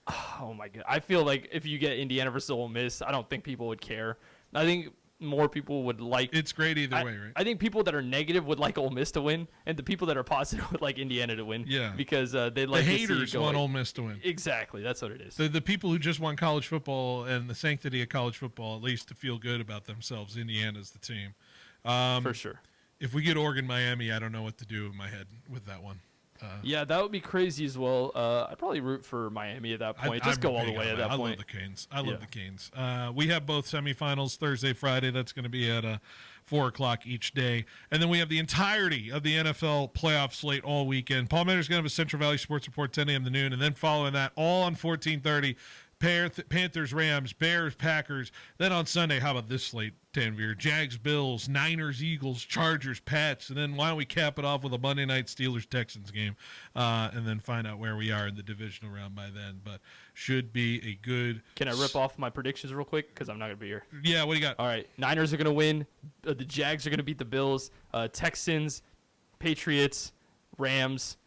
Speaker 6: Oh my God! I feel like if you get Indiana versus Ole Miss, I don't think people would care. I think more people would like.
Speaker 4: It's great either way, right?
Speaker 6: I think people that are negative would like Ole Miss to win, and the people that are positive would like Indiana to win.
Speaker 4: Yeah,
Speaker 6: because they like
Speaker 4: the haters want Ole Miss to win.
Speaker 6: Exactly, that's what it is.
Speaker 4: The people who just want college football and the sanctity of college football, at least to feel good about themselves, Indiana's the team.
Speaker 6: For sure.
Speaker 4: If we get Oregon, Miami, I don't know what to do in my head with that one.
Speaker 6: Yeah, that would be crazy as well. I'd probably root for Miami at that point. Just go all the way at that point.
Speaker 4: I love the Canes. I love the Canes. We have both semifinals Thursday, Friday. That's going to be at 4 o'clock each day. And then we have the entirety of the NFL playoff slate all weekend. Paul Mender's going to have a Central Valley Sports Report 10 a.m. to noon. And then following that, all on 1430, Panthers, Rams, Bears, Packers. Then on Sunday, how about this slate, Tanvir? Jags, Bills, Niners, Eagles, Chargers, Pats. And then why don't we cap it off with a Monday night Steelers-Texans game and then find out where we are in the divisional round by then. But should be a good...
Speaker 6: Can I rip off my predictions real quick? Because I'm not going to be here.
Speaker 4: Yeah, what do you got?
Speaker 6: All right. Niners are going to win. The Jags are going to beat the Bills. Texans, Patriots, Rams,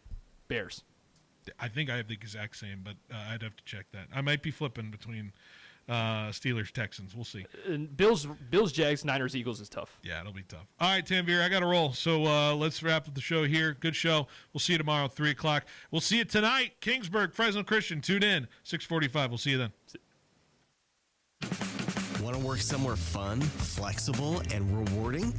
Speaker 6: Bears.
Speaker 4: I think I have the exact same, but I'd have to check that. I might be flipping between Steelers, Texans. We'll see.
Speaker 6: Bills, Jags, Niners, Eagles is tough.
Speaker 4: Yeah, it'll be tough. All right, Tanvir, I got to roll. So let's wrap up the show here. Good show. We'll see you tomorrow at 3 o'clock. We'll see you tonight. Kingsburg, Fresno Christian. Tune in. 6:45. We'll see you then.
Speaker 3: Want to work somewhere fun, flexible, and rewarding?